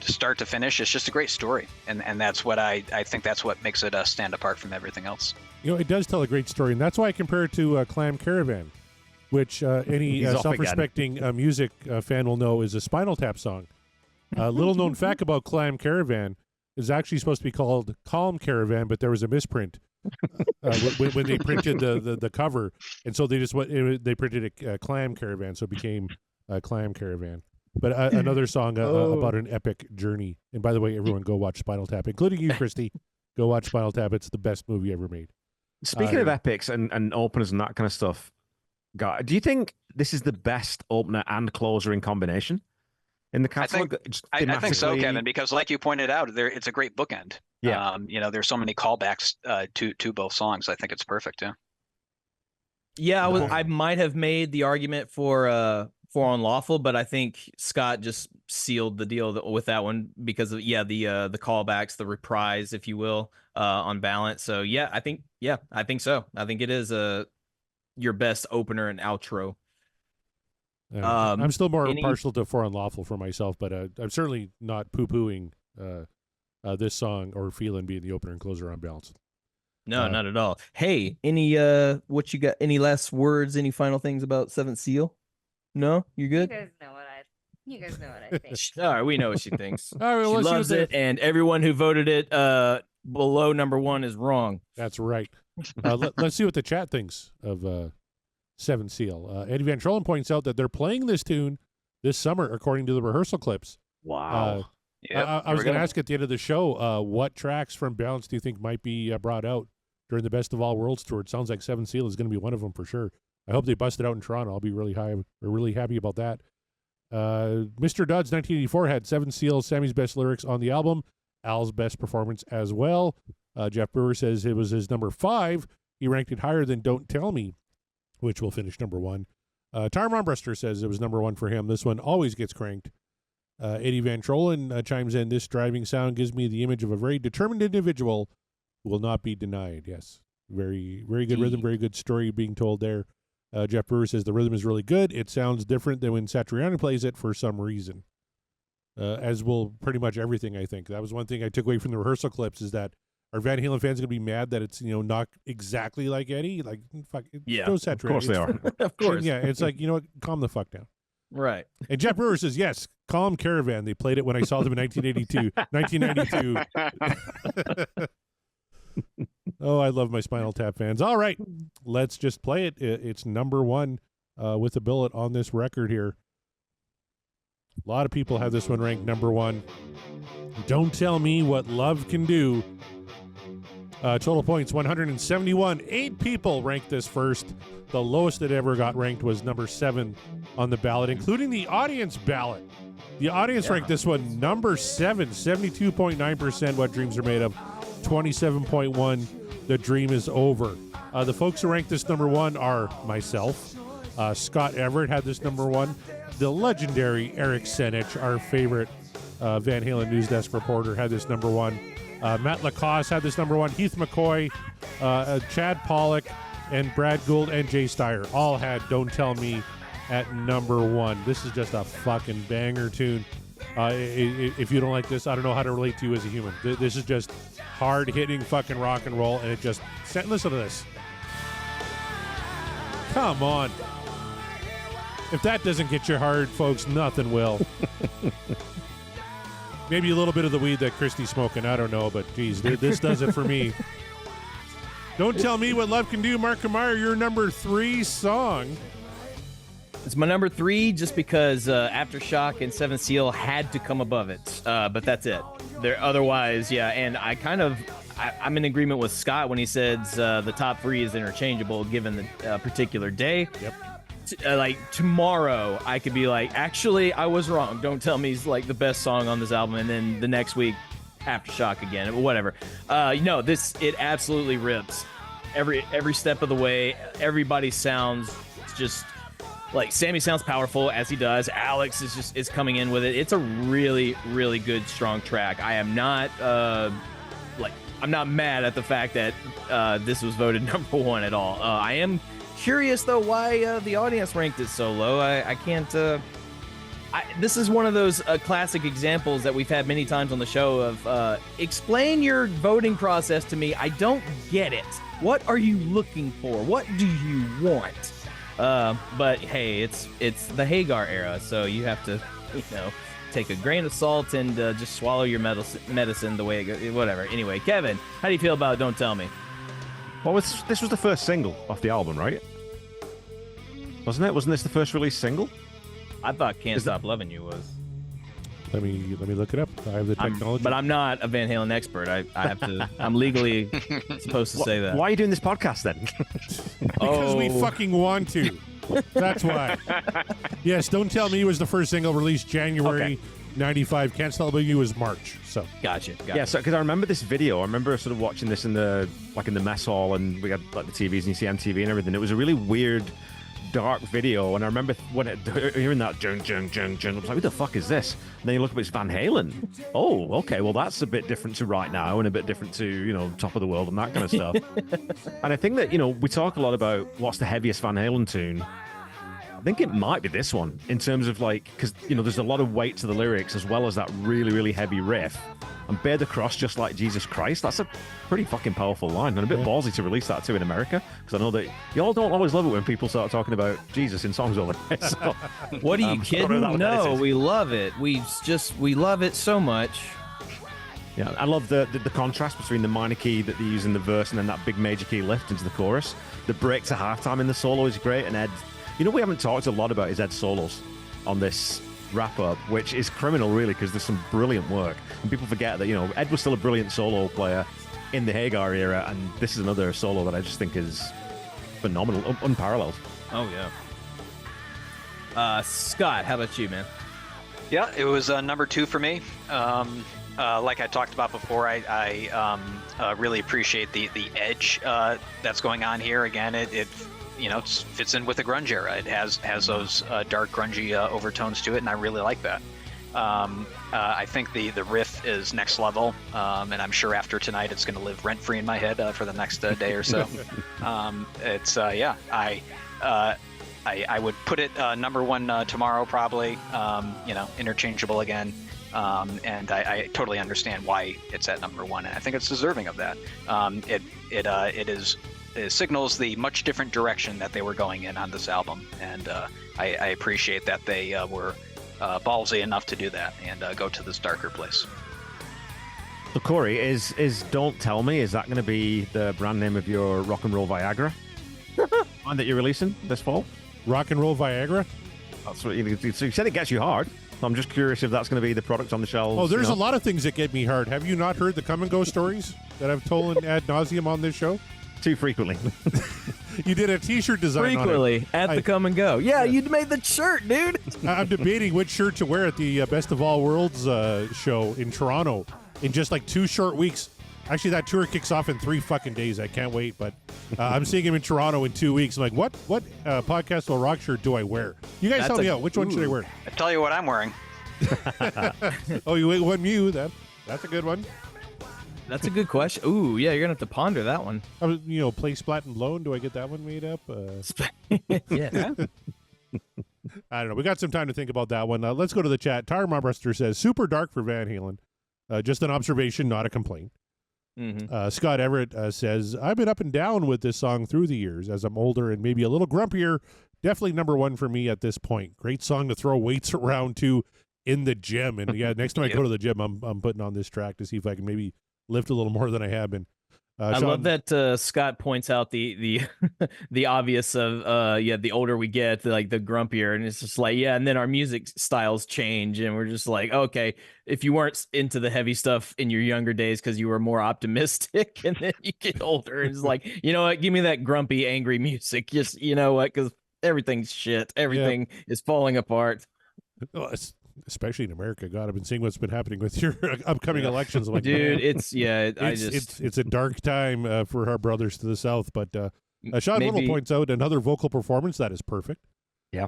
Start to finish, it's just a great story, and that's what I think that's what makes it stand apart from everything else. It does tell a great story, and that's why I compare it to Clam Caravan, which any self-respecting music fan will know is a Spinal Tap song. Little known fact about Clam Caravan is actually supposed to be called Calm Caravan, but there was a misprint when they printed the cover, and so they printed a Clam Caravan, so it became Clam Caravan. But another song about an epic journey. And by the way, everyone go watch Spinal Tap, including you, Christy. Go watch Spinal Tap. It's the best movie ever made. Speaking of epics and openers and that kind of stuff, do you think this is the best opener and closer in combination in the catalog? I think so, Kevin, because like you pointed out, it's a great bookend. Yeah. There's so many callbacks to both songs. I think it's perfect. Yeah, I might have made the argument for Unlawful, but I think Scott just sealed the deal with that one because of the callbacks, the reprise, if you will, on balance. So I think so. I think it is your best opener and outro. I'm still more partial to For Unlawful for myself, but I'm certainly not poo-pooing this song or Feelin' being the opener and closer on balance. No, not at all. Hey, what you got? Any last words? Any final things about Seventh Seal? No, you good? You guys know what I think. All right, we know what she thinks. All right, she loves it, and everyone who voted it below number one is wrong. That's right. Let's see what the chat thinks of Seventh Seal. Eddie Van Trollen points out that they're playing this tune this summer, according to the rehearsal clips. Wow. I was going to ask at the end of the show, what tracks from Balance do you think might be brought out during the Best of All Worlds tour? It sounds like Seventh Seal is going to be one of them for sure. I hope they bust it out in Toronto. I'll be really happy about that. Mr. Duds 1984 had Seventh Seal, Sammy's best lyrics on the album, Al's best performance as well. Jeff Brewer says it was his number 5. He ranked it higher than Don't Tell Me, which will finish number 1. Tom Armbruster says it was number 1 for him. This one always gets cranked. Eddie Van Trollen chimes in, this driving sound gives me the image of a very determined individual who will not be denied. Yes, very, very good rhythm, very good story being told there. Jeff Brewer says the rhythm is really good. It sounds different than when Satriani plays it for some reason. As will pretty much everything, I think. That was one thing I took away from the rehearsal clips, is that Are Van Halen fans going to be mad that it's, not exactly like Eddie? Like, fuck, Yeah, no saturated. Of course they are. Of course. Yeah, it's like, you know what? Calm the fuck down. Right. And Jeff Brewer says, yes, call them Caravan. They played it when I saw them in 1992. Oh, I love my Spinal Tap fans. All right, let's just play it. It's number one with a bullet on this record here. A lot of people have this one ranked number one. Don't Tell Me What Love Can Do. Total points, 171. 8 people ranked this first. The lowest it ever got ranked was number 7 on the ballot, including the audience ballot. The audience ranked this one number 7, 72.9% What Dreams Are Made Of, 27.1 The Dream Is Over. The folks who ranked this number 1 are myself. Scott Everett had this number 1. The legendary Eric Senich, our favorite Van Halen News Desk reporter, had this number 1. Matt Lacoste had this number 1. Heath McCoy, Chad Pollock, and Brad Gould and Jay Steyer all had Don't Tell Me at number 1. This is just a fucking banger tune. If you don't like this, I don't know how to relate to you as a human. This is just hard-hitting fucking rock and roll, and it just... Listen to this. Come on. If that doesn't get you hard, folks, nothing will. Maybe a little bit of the weed that Christy's smoking. I don't know, but geez, this does it for me. Don't Tell Me What Love Can Do. Mark Kamara, your number 3 song. It's my number 3 just because Aftershock and Seventh Seal had to come above it. But that's it. Otherwise, yeah, and I'm in agreement with Scott when he says the top 3 is interchangeable given the particular day. Yep. Like tomorrow, I could be like, actually, I was wrong. Don't Tell Me is like the best song on this album, and then the next week, Aftershock again, whatever. It absolutely rips every step of the way. Everybody sounds just like Sammy sounds powerful as he does. Alex is coming in with it. It's a really, really good, strong track. I am not I'm not mad at the fact that this was voted number 1 at all. I am curious though why the audience ranked it so low. I can't. This is one of those classic examples that we've had many times on the show of explain your voting process to me. I don't get it. What are you looking for? What do you want? But hey, it's the Hagar era, so you have to take a grain of salt and just swallow your medicine the way it goes. Whatever. Anyway, Kevin, how do you feel about Don't Tell Me? Well, this was the first single off the album, right? Wasn't it? Wasn't this the first release single? I thought Can't Stop Loving You was. Let me look it up. I have the technology. But I'm not a Van Halen expert. I have to. I'm legally supposed to say that. Why are you doing this podcast then? Because we fucking want to. That's why. Yes, Don't Tell Me was the first single released January 95. Can't Stop Loving You was March. So Gotcha. Yeah, so because I remember this video. I remember sort of watching this in the mess hall, and we had like the TVs and you see MTV and everything. It was a really weird, dark video, and I remember hearing that jung jung jung jung. I was like, "Who the fuck is this?" And then you look up, it's Van Halen. Oh, okay, well that's a bit different to Right Now, and a bit different to Top of the World and that kind of stuff. And I think that we talk a lot about what's the heaviest Van Halen tune. I think it might be this one in terms of because there's a lot of weight to the lyrics as well as that really, really heavy riff. And bear the cross just like Jesus Christ. That's a pretty fucking powerful line, and a bit ballsy to release that too in America, because I know that y'all don't always love it when people start talking about Jesus in songs over there. So, what are you kidding? No, we love it. We love it so much. Yeah, I love the contrast between the minor key that they use in the verse and then that big major key lift into the chorus. The break to halftime in the solo is great, and Ed, we haven't talked a lot about is Ed solos on this wrap up, which is criminal really, because there's some brilliant work, and people forget that Ed was still a brilliant solo player in the Hagar era, and this is another solo that I just think is phenomenal, unparalleled. Oh yeah. Scott, how about you, man? Yeah, it was number 2 for me. Like I talked about before, I really appreciate the edge that's going on here. Again, it fits in with the grunge era. It has those dark grungy overtones to it, and I really like that. I think the riff is next level, and I'm sure after tonight it's going to live rent-free in my head for the next day or so. I would put it number 1 tomorrow probably. Interchangeable again. and I totally understand why it's at number one, and I think it's deserving of that. It signals the much different direction that they were going in on this album, and I appreciate that they were ballsy enough to do that and go to this darker place. So Corey, is Don't Tell Me, is that going to be the brand name of your rock and roll Viagra? One that you're releasing this fall? Rock and roll Viagra? That's what you said. It gets you hard. So I'm just curious if that's going to be the product on the shelves. Oh, there's a lot of things that get me hard. Have you not heard the come and go stories that I've told ad nauseum on this show? Too frequently. You did a T-shirt design frequently on it. at the come and go. Yeah, you made the shirt, dude. I'm debating which shirt to wear at the Best of All Worlds show in Toronto in just like 2 short weeks. Actually, that tour kicks off in 3 fucking days. I can't wait. But I'm seeing him in Toronto in 2 weeks. I'm like, what podcast or rock shirt do I wear? You guys tell me out. Which one should I wear? I tell you what I'm wearing. Oh, you went Mew. That's a good one. That's a good question. Ooh, yeah, you're gonna have to ponder that one. Play Splat and Blown. Do I get that one made up? Yeah. I don't know. We got some time to think about that one. Let's go to the chat. Tire Marbuster says, super dark for Van Halen. Just an observation, not a complaint. Mm-hmm. Scott Everett says, I've been up and down with this song through the years. As I'm older and maybe a little grumpier, definitely number one for me at this point. Great song to throw weights around to in the gym. And yeah, next time I go to the gym, I'm putting on this track to see if I can maybe lift a little more than I have been. I love that Scott points out the the obvious of the older we get, like the grumpier, and it's just like, yeah, and then our music styles change, and we're just like, okay, if you weren't into the heavy stuff in your younger days because you were more optimistic, and then you get older, and it's like, you know what, give me that grumpy, angry music, just, you know what, because everything's shit, everything is falling apart. Well, especially in America. God, I've been seeing what's been happening with your upcoming elections. I'm like, dude, man, it's a dark time for our brothers to the south. But Sean Little points out another vocal performance that is perfect. Yeah.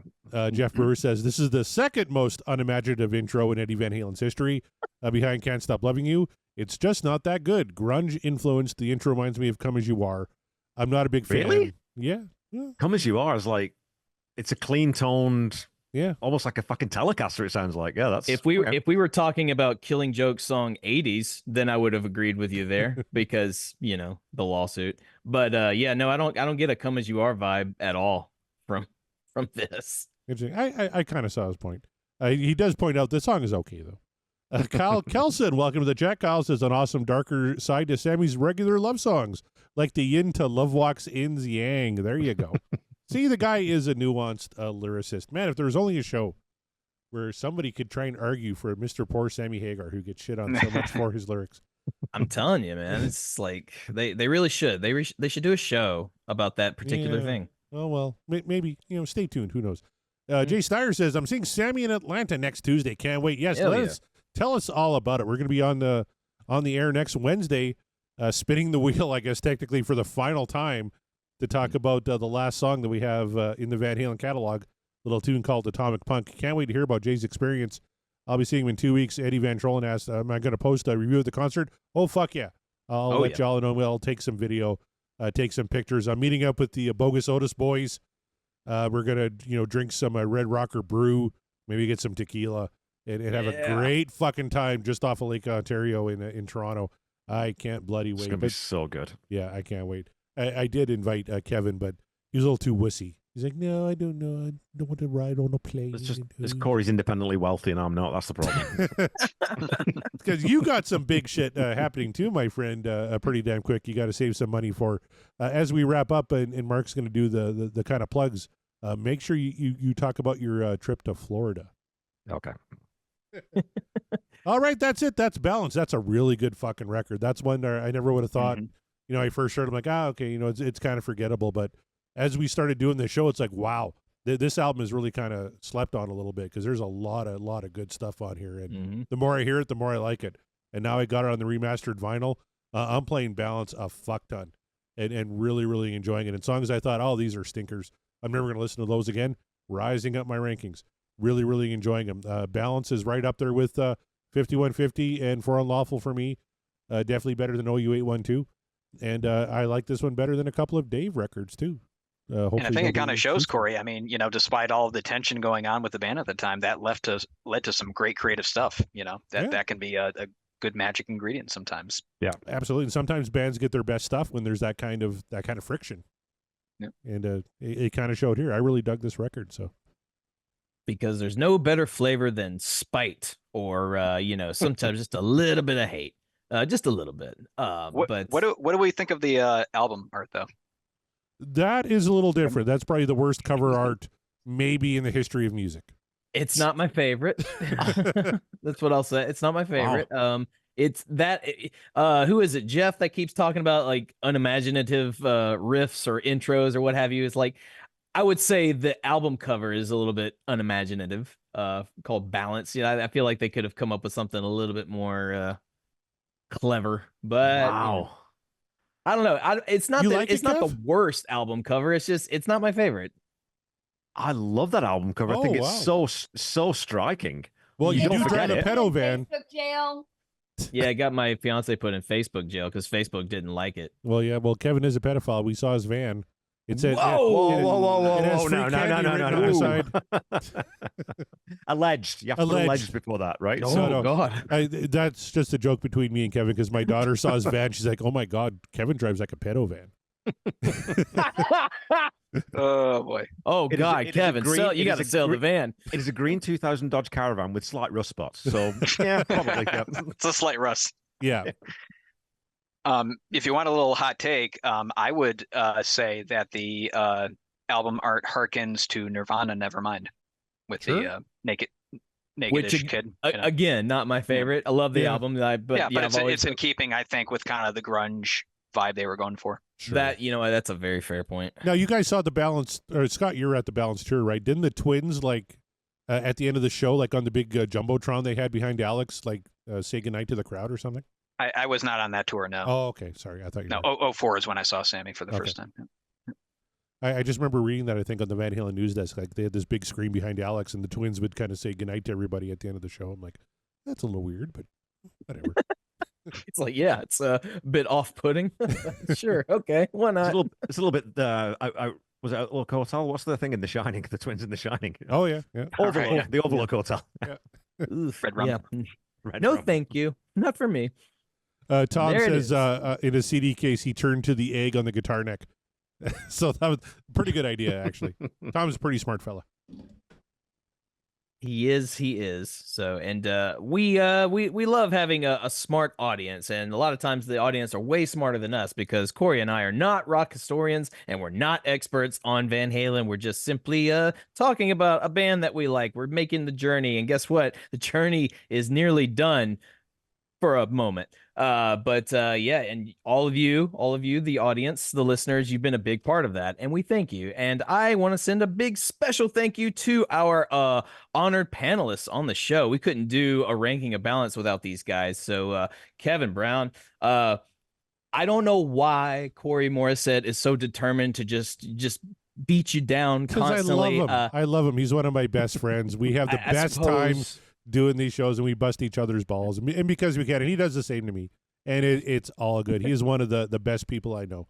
Jeff Brewer says this is the second most unimaginative intro in Eddie Van Halen's history, behind "Can't Stop Loving You." It's just not that good. Grunge influenced. The intro reminds me of "Come As You Are." I'm not a big fan. Really? Yeah. "Come As You Are" is like, it's a clean toned. Yeah, almost like a fucking Telecaster. It sounds like. Yeah, that's if we were talking about Killing Joke's song '80s, then I would have agreed with you there because the lawsuit. But yeah, no, I don't get a "Come As You Are" vibe at all from this. I kind of saw his point. He does point out the song is okay though. Kyle Kelson, welcome to the chat. Kyle says an awesome darker side to Sammy's regular love songs, like the yin to Love Walks In's Yang. There you go. See, the guy is a nuanced lyricist. Man, if there was only a show where somebody could try and argue for Mr. Poor Sammy Hagar, who gets shit on so much for his lyrics. I'm telling you, man, it's like they really should. They should do a show about that particular thing. Oh, well, maybe, stay tuned. Who knows? Jay Steyer says, I'm seeing Sammy in Atlanta next Tuesday. Can't wait. Yes, tell us all about it. We're going to be on the air next Wednesday, spinning the wheel, I guess, technically for the final time, to talk about the last song that we have in the Van Halen catalog, little tune called Atomic Punk. Can't wait to hear about Jay's experience. I'll be seeing him in 2 weeks. Eddie Van Trollen asked, am I going to post a review of the concert? Oh, fuck yeah. I'll let y'all know. We'll take some video, take some pictures. I'm meeting up with the Bogus Otis boys. We're going to, drink some Red Rocker brew, maybe get some tequila, and have a great fucking time just off of Lake Ontario in Toronto. I can't bloody wait. It's going to be so good. Yeah, I can't wait. I did invite Kevin, but he was a little too wussy. He's like, no, I don't know. I don't want to ride on a plane. It's Corey's independently wealthy and I'm not. That's the problem. Because you got some big shit happening too, my friend, pretty damn quick. You got to save some money for. As we wrap up, and Mark's going to do the kind of plugs, make sure you talk about your trip to Florida. Okay. All right, that's it. That's Balance. That's a really good fucking record. That's one I never would have thought. I first heard, I'm like, okay, it's kind of forgettable. But as we started doing this show, it's like, wow, this album is really kind of slept on a little bit because there's a lot of good stuff on here. And the more I hear it, the more I like it. And now I got it on the remastered vinyl. I'm playing Balance a fuck ton and really, really enjoying it. And songs I thought, oh, these are stinkers, I'm never going to listen to those again, rising up my rankings. Really, really enjoying them. Balance is right up there with 5150 and For Unlawful for me. Definitely better than OU 812. And I like this one better than a couple of Dave records, too. hopefully And I think it they'll kind be of shows, truthful. Corey. I mean, despite all of the tension going on with the band at the time, that led to some great creative stuff. Yeah. That can be a good magic ingredient sometimes. Yeah, Absolutely. And sometimes bands get their best stuff when there's that kind of friction. Yep. And it kind of showed here. I really dug this record. So Because there's no better flavor than spite or sometimes just a little bit of hate. Just a little bit. What But what do we think of the album art though? that is a little different. That's probably the worst cover art maybe in the history of music. it's not my favorite. That's what I'll say. It's not my favorite. It's that who is it? Jeff that keeps talking about like unimaginative riffs or intros or what have you. Is like I would say the album cover is a little bit unimaginative. Called Balance. I feel like they could have come up with something a little bit more clever. But wow. I don't know. It's not You that like it's it, not the Kev? worst album cover. It's just it's not my favorite. I love that album cover. I Oh, think wow. it's so striking. Well, You you don't do drive forget a it. pedo van. Facebook jail. Yeah, I got my fiance put in Facebook jail because Facebook didn't like it. Well, yeah. Well, Kevin is a pedophile. We saw his van. It said, Whoa, it has free no, candy written on the side. Alleged. You have to put Alleged. alleged before that, right? Oh, So, no, God. that's just a joke between me and Kevin because my daughter saw his van. She's like, "Oh my God, Kevin drives like a pedo van." Oh boy. Oh It is- God, it is a Kevin, green- you it got is to a sell the green- van. It is a green 2000 Dodge Caravan with slight rust spots. So yeah, probably. Yeah. It's a slight rust. Yeah. If you want a little hot take, I would say that the album art harkens to Nirvana Nevermind with Sure. the naked Which naked-ish kid. Again, not my favorite. I love the Yeah. album, But I've always it's in keeping, I think, with kind of the grunge vibe they were going for. Sure. that that's a very fair point. Now you guys saw the Balance, or Scott, you were at the Balance tour, right? Didn't the twins at the end of the show, like on the big jumbotron they had behind Alex, say goodnight to the crowd or something? I was not on that tour, no. Oh, okay. Sorry, I thought you. No, were. 04 is when I saw Sammy for the Okay. first time. I just remember reading that. I think on the Van Halen news desk, like they had this big screen behind Alex, and the twins would kind of say goodnight to everybody at the end of the show. I'm like, that's a little weird, but whatever. It's like, yeah, it's a bit off-putting. Sure, okay, why not? It's a little bit. Was it Overlook Hotel? What's the thing in The Shining? The twins in The Shining. Oh yeah, yeah. Overlook, yeah. the Overlook Hotel. Oof, Red Rum. yeah. Red No, Rum. thank you. Not for me. Tom There it says in a CD case he turned to the egg on the guitar neck. So that was a pretty good idea, actually. Tom's a pretty smart fella. He is. So, and we love having a smart audience, and a lot of times the audience are way smarter than us because Corey and I are not rock historians and we're not experts on Van Halen. We're just simply talking about a band that we like. We're making the journey, and guess what? The journey is nearly done for a moment. Yeah, and all of you, the audience, the listeners, you've been a big part of that, and we thank you. And I want to send a big special thank you to our honored panelists on the show. We couldn't do a ranking of balance without these guys. So Kevin Brown, I don't know why Corey Morissette is so determined to just beat you down Because I constantly. love him. I love him. He's one of my best friends. We have the I best time suppose- doing these shows, and we bust each other's balls. And because we can, and he does the same to me. And it's all good. He is one of the best people I know.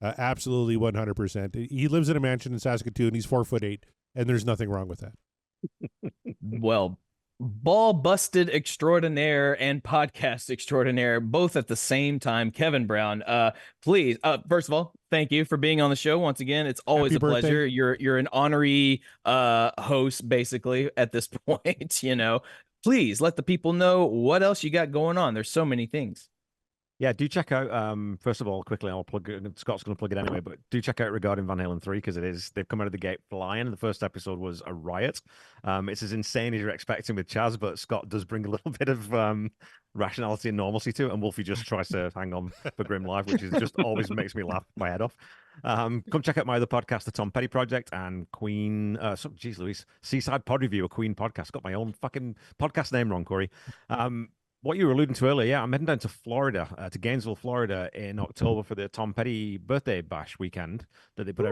Absolutely 100%. He lives in a mansion in Saskatoon. He's 4'8", and there's nothing wrong with that. Well, ball busted extraordinaire and podcast extraordinaire both at the same time. Kevin Brown, please, first of all, thank you for being on the show once again. It's always Happy a pleasure. birthday. You're an honorary host basically at this point. Please let the people know what else you got going on. There's so many things. Yeah, do check out. First of all, quickly, I'll plug it. Scott's going to plug it anyway, but do check out regarding Van Halen 3 because they've come out of the gate flying. The first episode was a riot. It's as insane as you're expecting with Chaz, but Scott does bring a little bit of rationality and normalcy to it, and Wolfie just tries to hang on for grim life, which is just always makes me laugh my head off. Come check out my other podcast, the Tom Petty Project, and Queen. Geez, Louise, Seaside Pod Review, a Queen podcast. Got my own fucking podcast name wrong, Corey. What you were alluding to earlier, yeah, I'm heading down to Florida, to Gainesville, Florida, in October for the Tom Petty birthday bash weekend that they put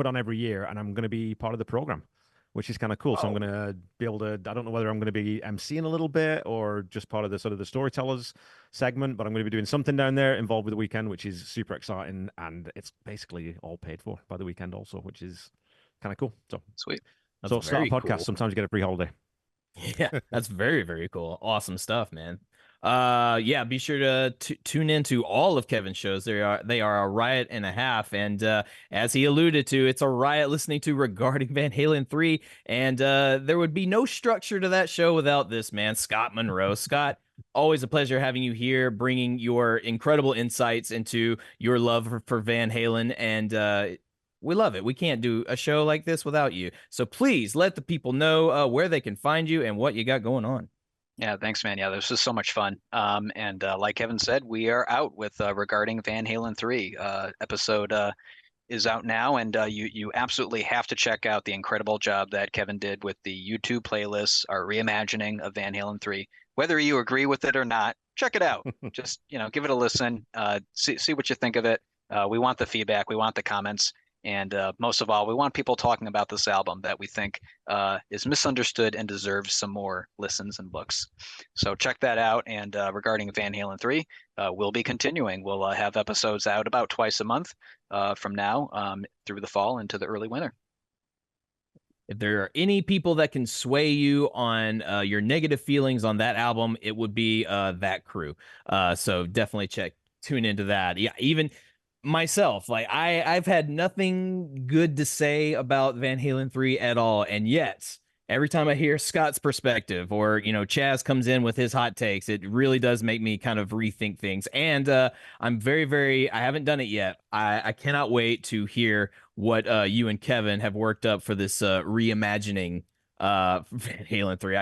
on every year, and I'm going to be part of the program. which is kind of cool. So I'm going to be able to, I don't know whether I'm going to be emceeing a little bit or just part of the sort of the storytellers segment, but I'm going to be doing something down there involved with the weekend, which is super exciting. And it's basically all paid for by the weekend also, which is kind of cool. So Sweet. so start a podcast. Cool. Sometimes you get a free holiday. Yeah, that's very, very cool. Awesome stuff, man. Yeah, be sure to tune into all of Kevin's shows. They are a riot and a half, and as he alluded to, it's a riot listening to Regarding Van Halen 3, and there would be no structure to that show without this man, Scott Monroe. Scott, always a pleasure having you here, bringing your incredible insights into your love for Van Halen, and we love it. We can't do a show like this without you. So please let the people know where they can find you and what you got going on. Yeah, thanks, man. Yeah, this was so much fun. And like Kevin said, we are out with Regarding Van Halen 3. Episode is out now, and you absolutely have to check out the incredible job that Kevin did with the YouTube playlists, our reimagining of Van Halen 3. Whether you agree with it or not, check it out. Just, give it a listen. See what you think of it. We want the feedback. We want the comments. And most of all, we want people talking about this album that we think is misunderstood and deserves some more listens and looks. So check that out. And regarding Van Halen 3, we'll be continuing. We'll have episodes out about twice a month from now through the fall into the early winter. If there are any people that can sway you on your negative feelings on that album, it would be that crew. So definitely tune into that. Yeah, even myself, like I've had nothing good to say about Van Halen 3 at all, and yet every time I hear Scott's perspective or Chaz comes in with his hot takes, it really does make me kind of rethink things. And I'm very I haven't done it yet. I cannot wait to hear what you and Kevin have worked up for this reimagining Van Halen 3.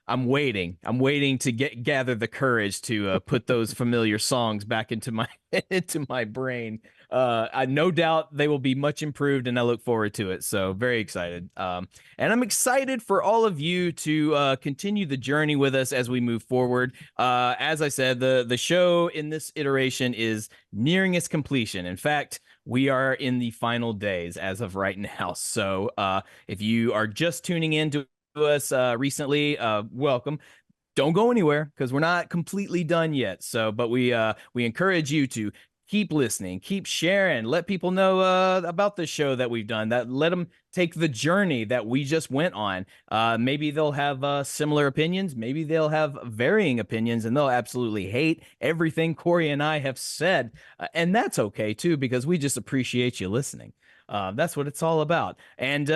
I'm waiting to gather the courage to put those familiar songs back into my brain. I no doubt they will be much improved, and I look forward to it. So very excited. And I'm excited for all of you to continue the journey with us as we move forward. As I said, the show in this iteration is nearing its completion. In fact, we are in the final days as of right now. So if you are just tuning in to us recently, welcome. Don't go anywhere because we're not completely done yet. So, but we encourage you to keep listening, keep sharing, let people know about the show that we've done. That let them take the journey that we just went on. Maybe they'll have similar opinions. Maybe they'll have varying opinions, and they'll absolutely hate everything Corey and I have said, and that's okay too because we just appreciate you listening. That's what it's all about. And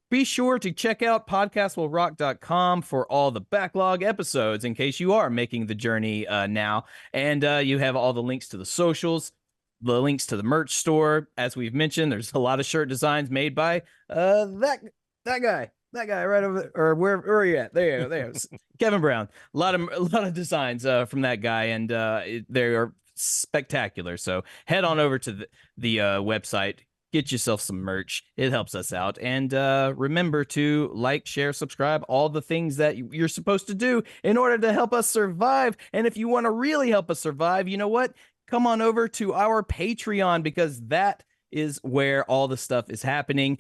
be sure to check out podcastwillrock.com for all the backlog episodes in case you are making the journey now. And you have all the links to the socials, the links to the merch store. As we've mentioned, there's a lot of shirt designs made by that guy right over there, or where are you at? There, Kevin Brown. A lot of designs from that guy, and they are spectacular. So head on over to the website. Get yourself some merch. It helps us out. And remember to like, share, subscribe, all the things that you're supposed to do in order to help us survive. And if you want to really help us survive, you know what? Come on over to our Patreon because that is where all the stuff is happening.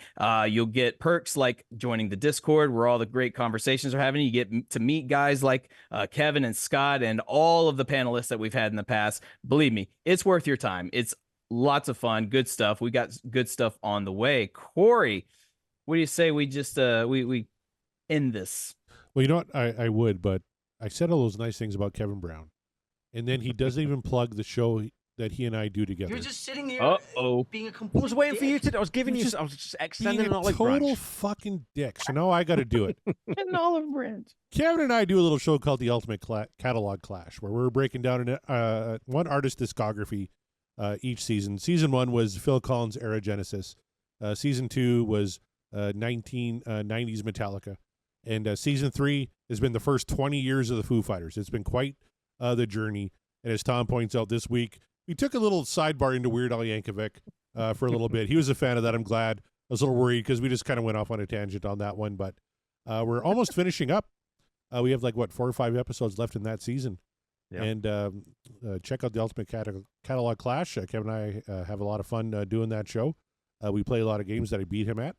You'll get perks like joining the Discord where all the great conversations are happening. You get to meet guys like Kevin and Scott and all of the panelists that we've had in the past. Believe me, it's worth your time. It's lots of fun, good stuff. We got good stuff on the way. Corey, what do you say we just we end this? Well, you know what? I would, but I said all those nice things about Kevin Brown, and then he doesn't even plug the show that he and I do together. You're just sitting there being a complete I was waiting for you dick. to. I was giving you. I was just extending an Being a olive total branch. fucking dick. So now I got to do it. An olive branch. Kevin and I do a little show called the Ultimate Catalogue Clash, where we're breaking down one artist discography each season. Season 1 was Phil Collins' Era Genesis. Season 2 was 1990s Metallica. And Season 3 has been the first 20 years of the Foo Fighters. It's been quite the journey. And as Tom points out this week, we took a little sidebar into Weird Al Yankovic for a little bit. He was a fan of that. I'm glad. I was a little worried because we just kind of went off on a tangent on that one. But we're almost finishing up. We have 4 or 5 episodes left in that season. Yeah. And check out the Ultimate Catalogue Clash. Kevin and I have a lot of fun doing that show. We play a lot of games that I beat him at.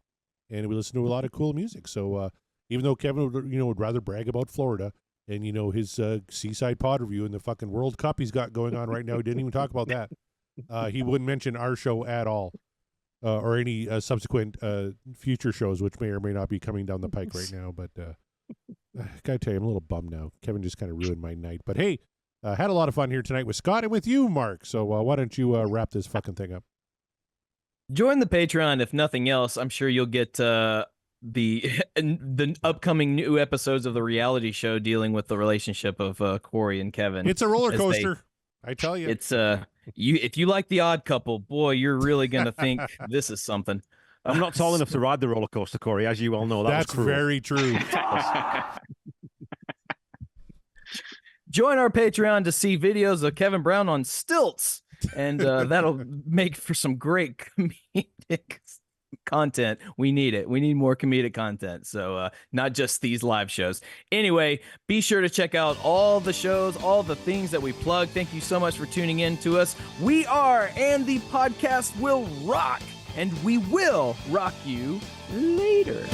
and we listen to a lot of cool music. So even though Kevin would rather brag about Florida and his Seaside Pod review and the fucking World Cup he's got going on right now, he didn't even talk about that. He wouldn't mention our show at all, or any subsequent future shows, which may or may not be coming down the pike right now. But gotta tell you, I'm a little bummed now. Kevin just kind of ruined my night. But hey, had a lot of fun here tonight with Scott and with you, Mark. So why don't you wrap this fucking thing up? Join the Patreon, if nothing else. I'm sure you'll get the upcoming new episodes of the reality show dealing with the relationship of Corey and Kevin. It's a roller coaster, I tell you. It's if you like The Odd Couple, boy, you're really gonna think this is something. I'm not tall enough to ride the roller coaster, Corey, as you all know. That's very true. Join our Patreon to see videos of Kevin Brown on stilts, and that'll make for some great comedic content. We need it. We need more comedic content. So not just these live shows. Anyway, be sure to check out all the shows, all the things that we plug. Thank you so much for tuning in to us. We are, and the podcast will rock, and we will rock you later.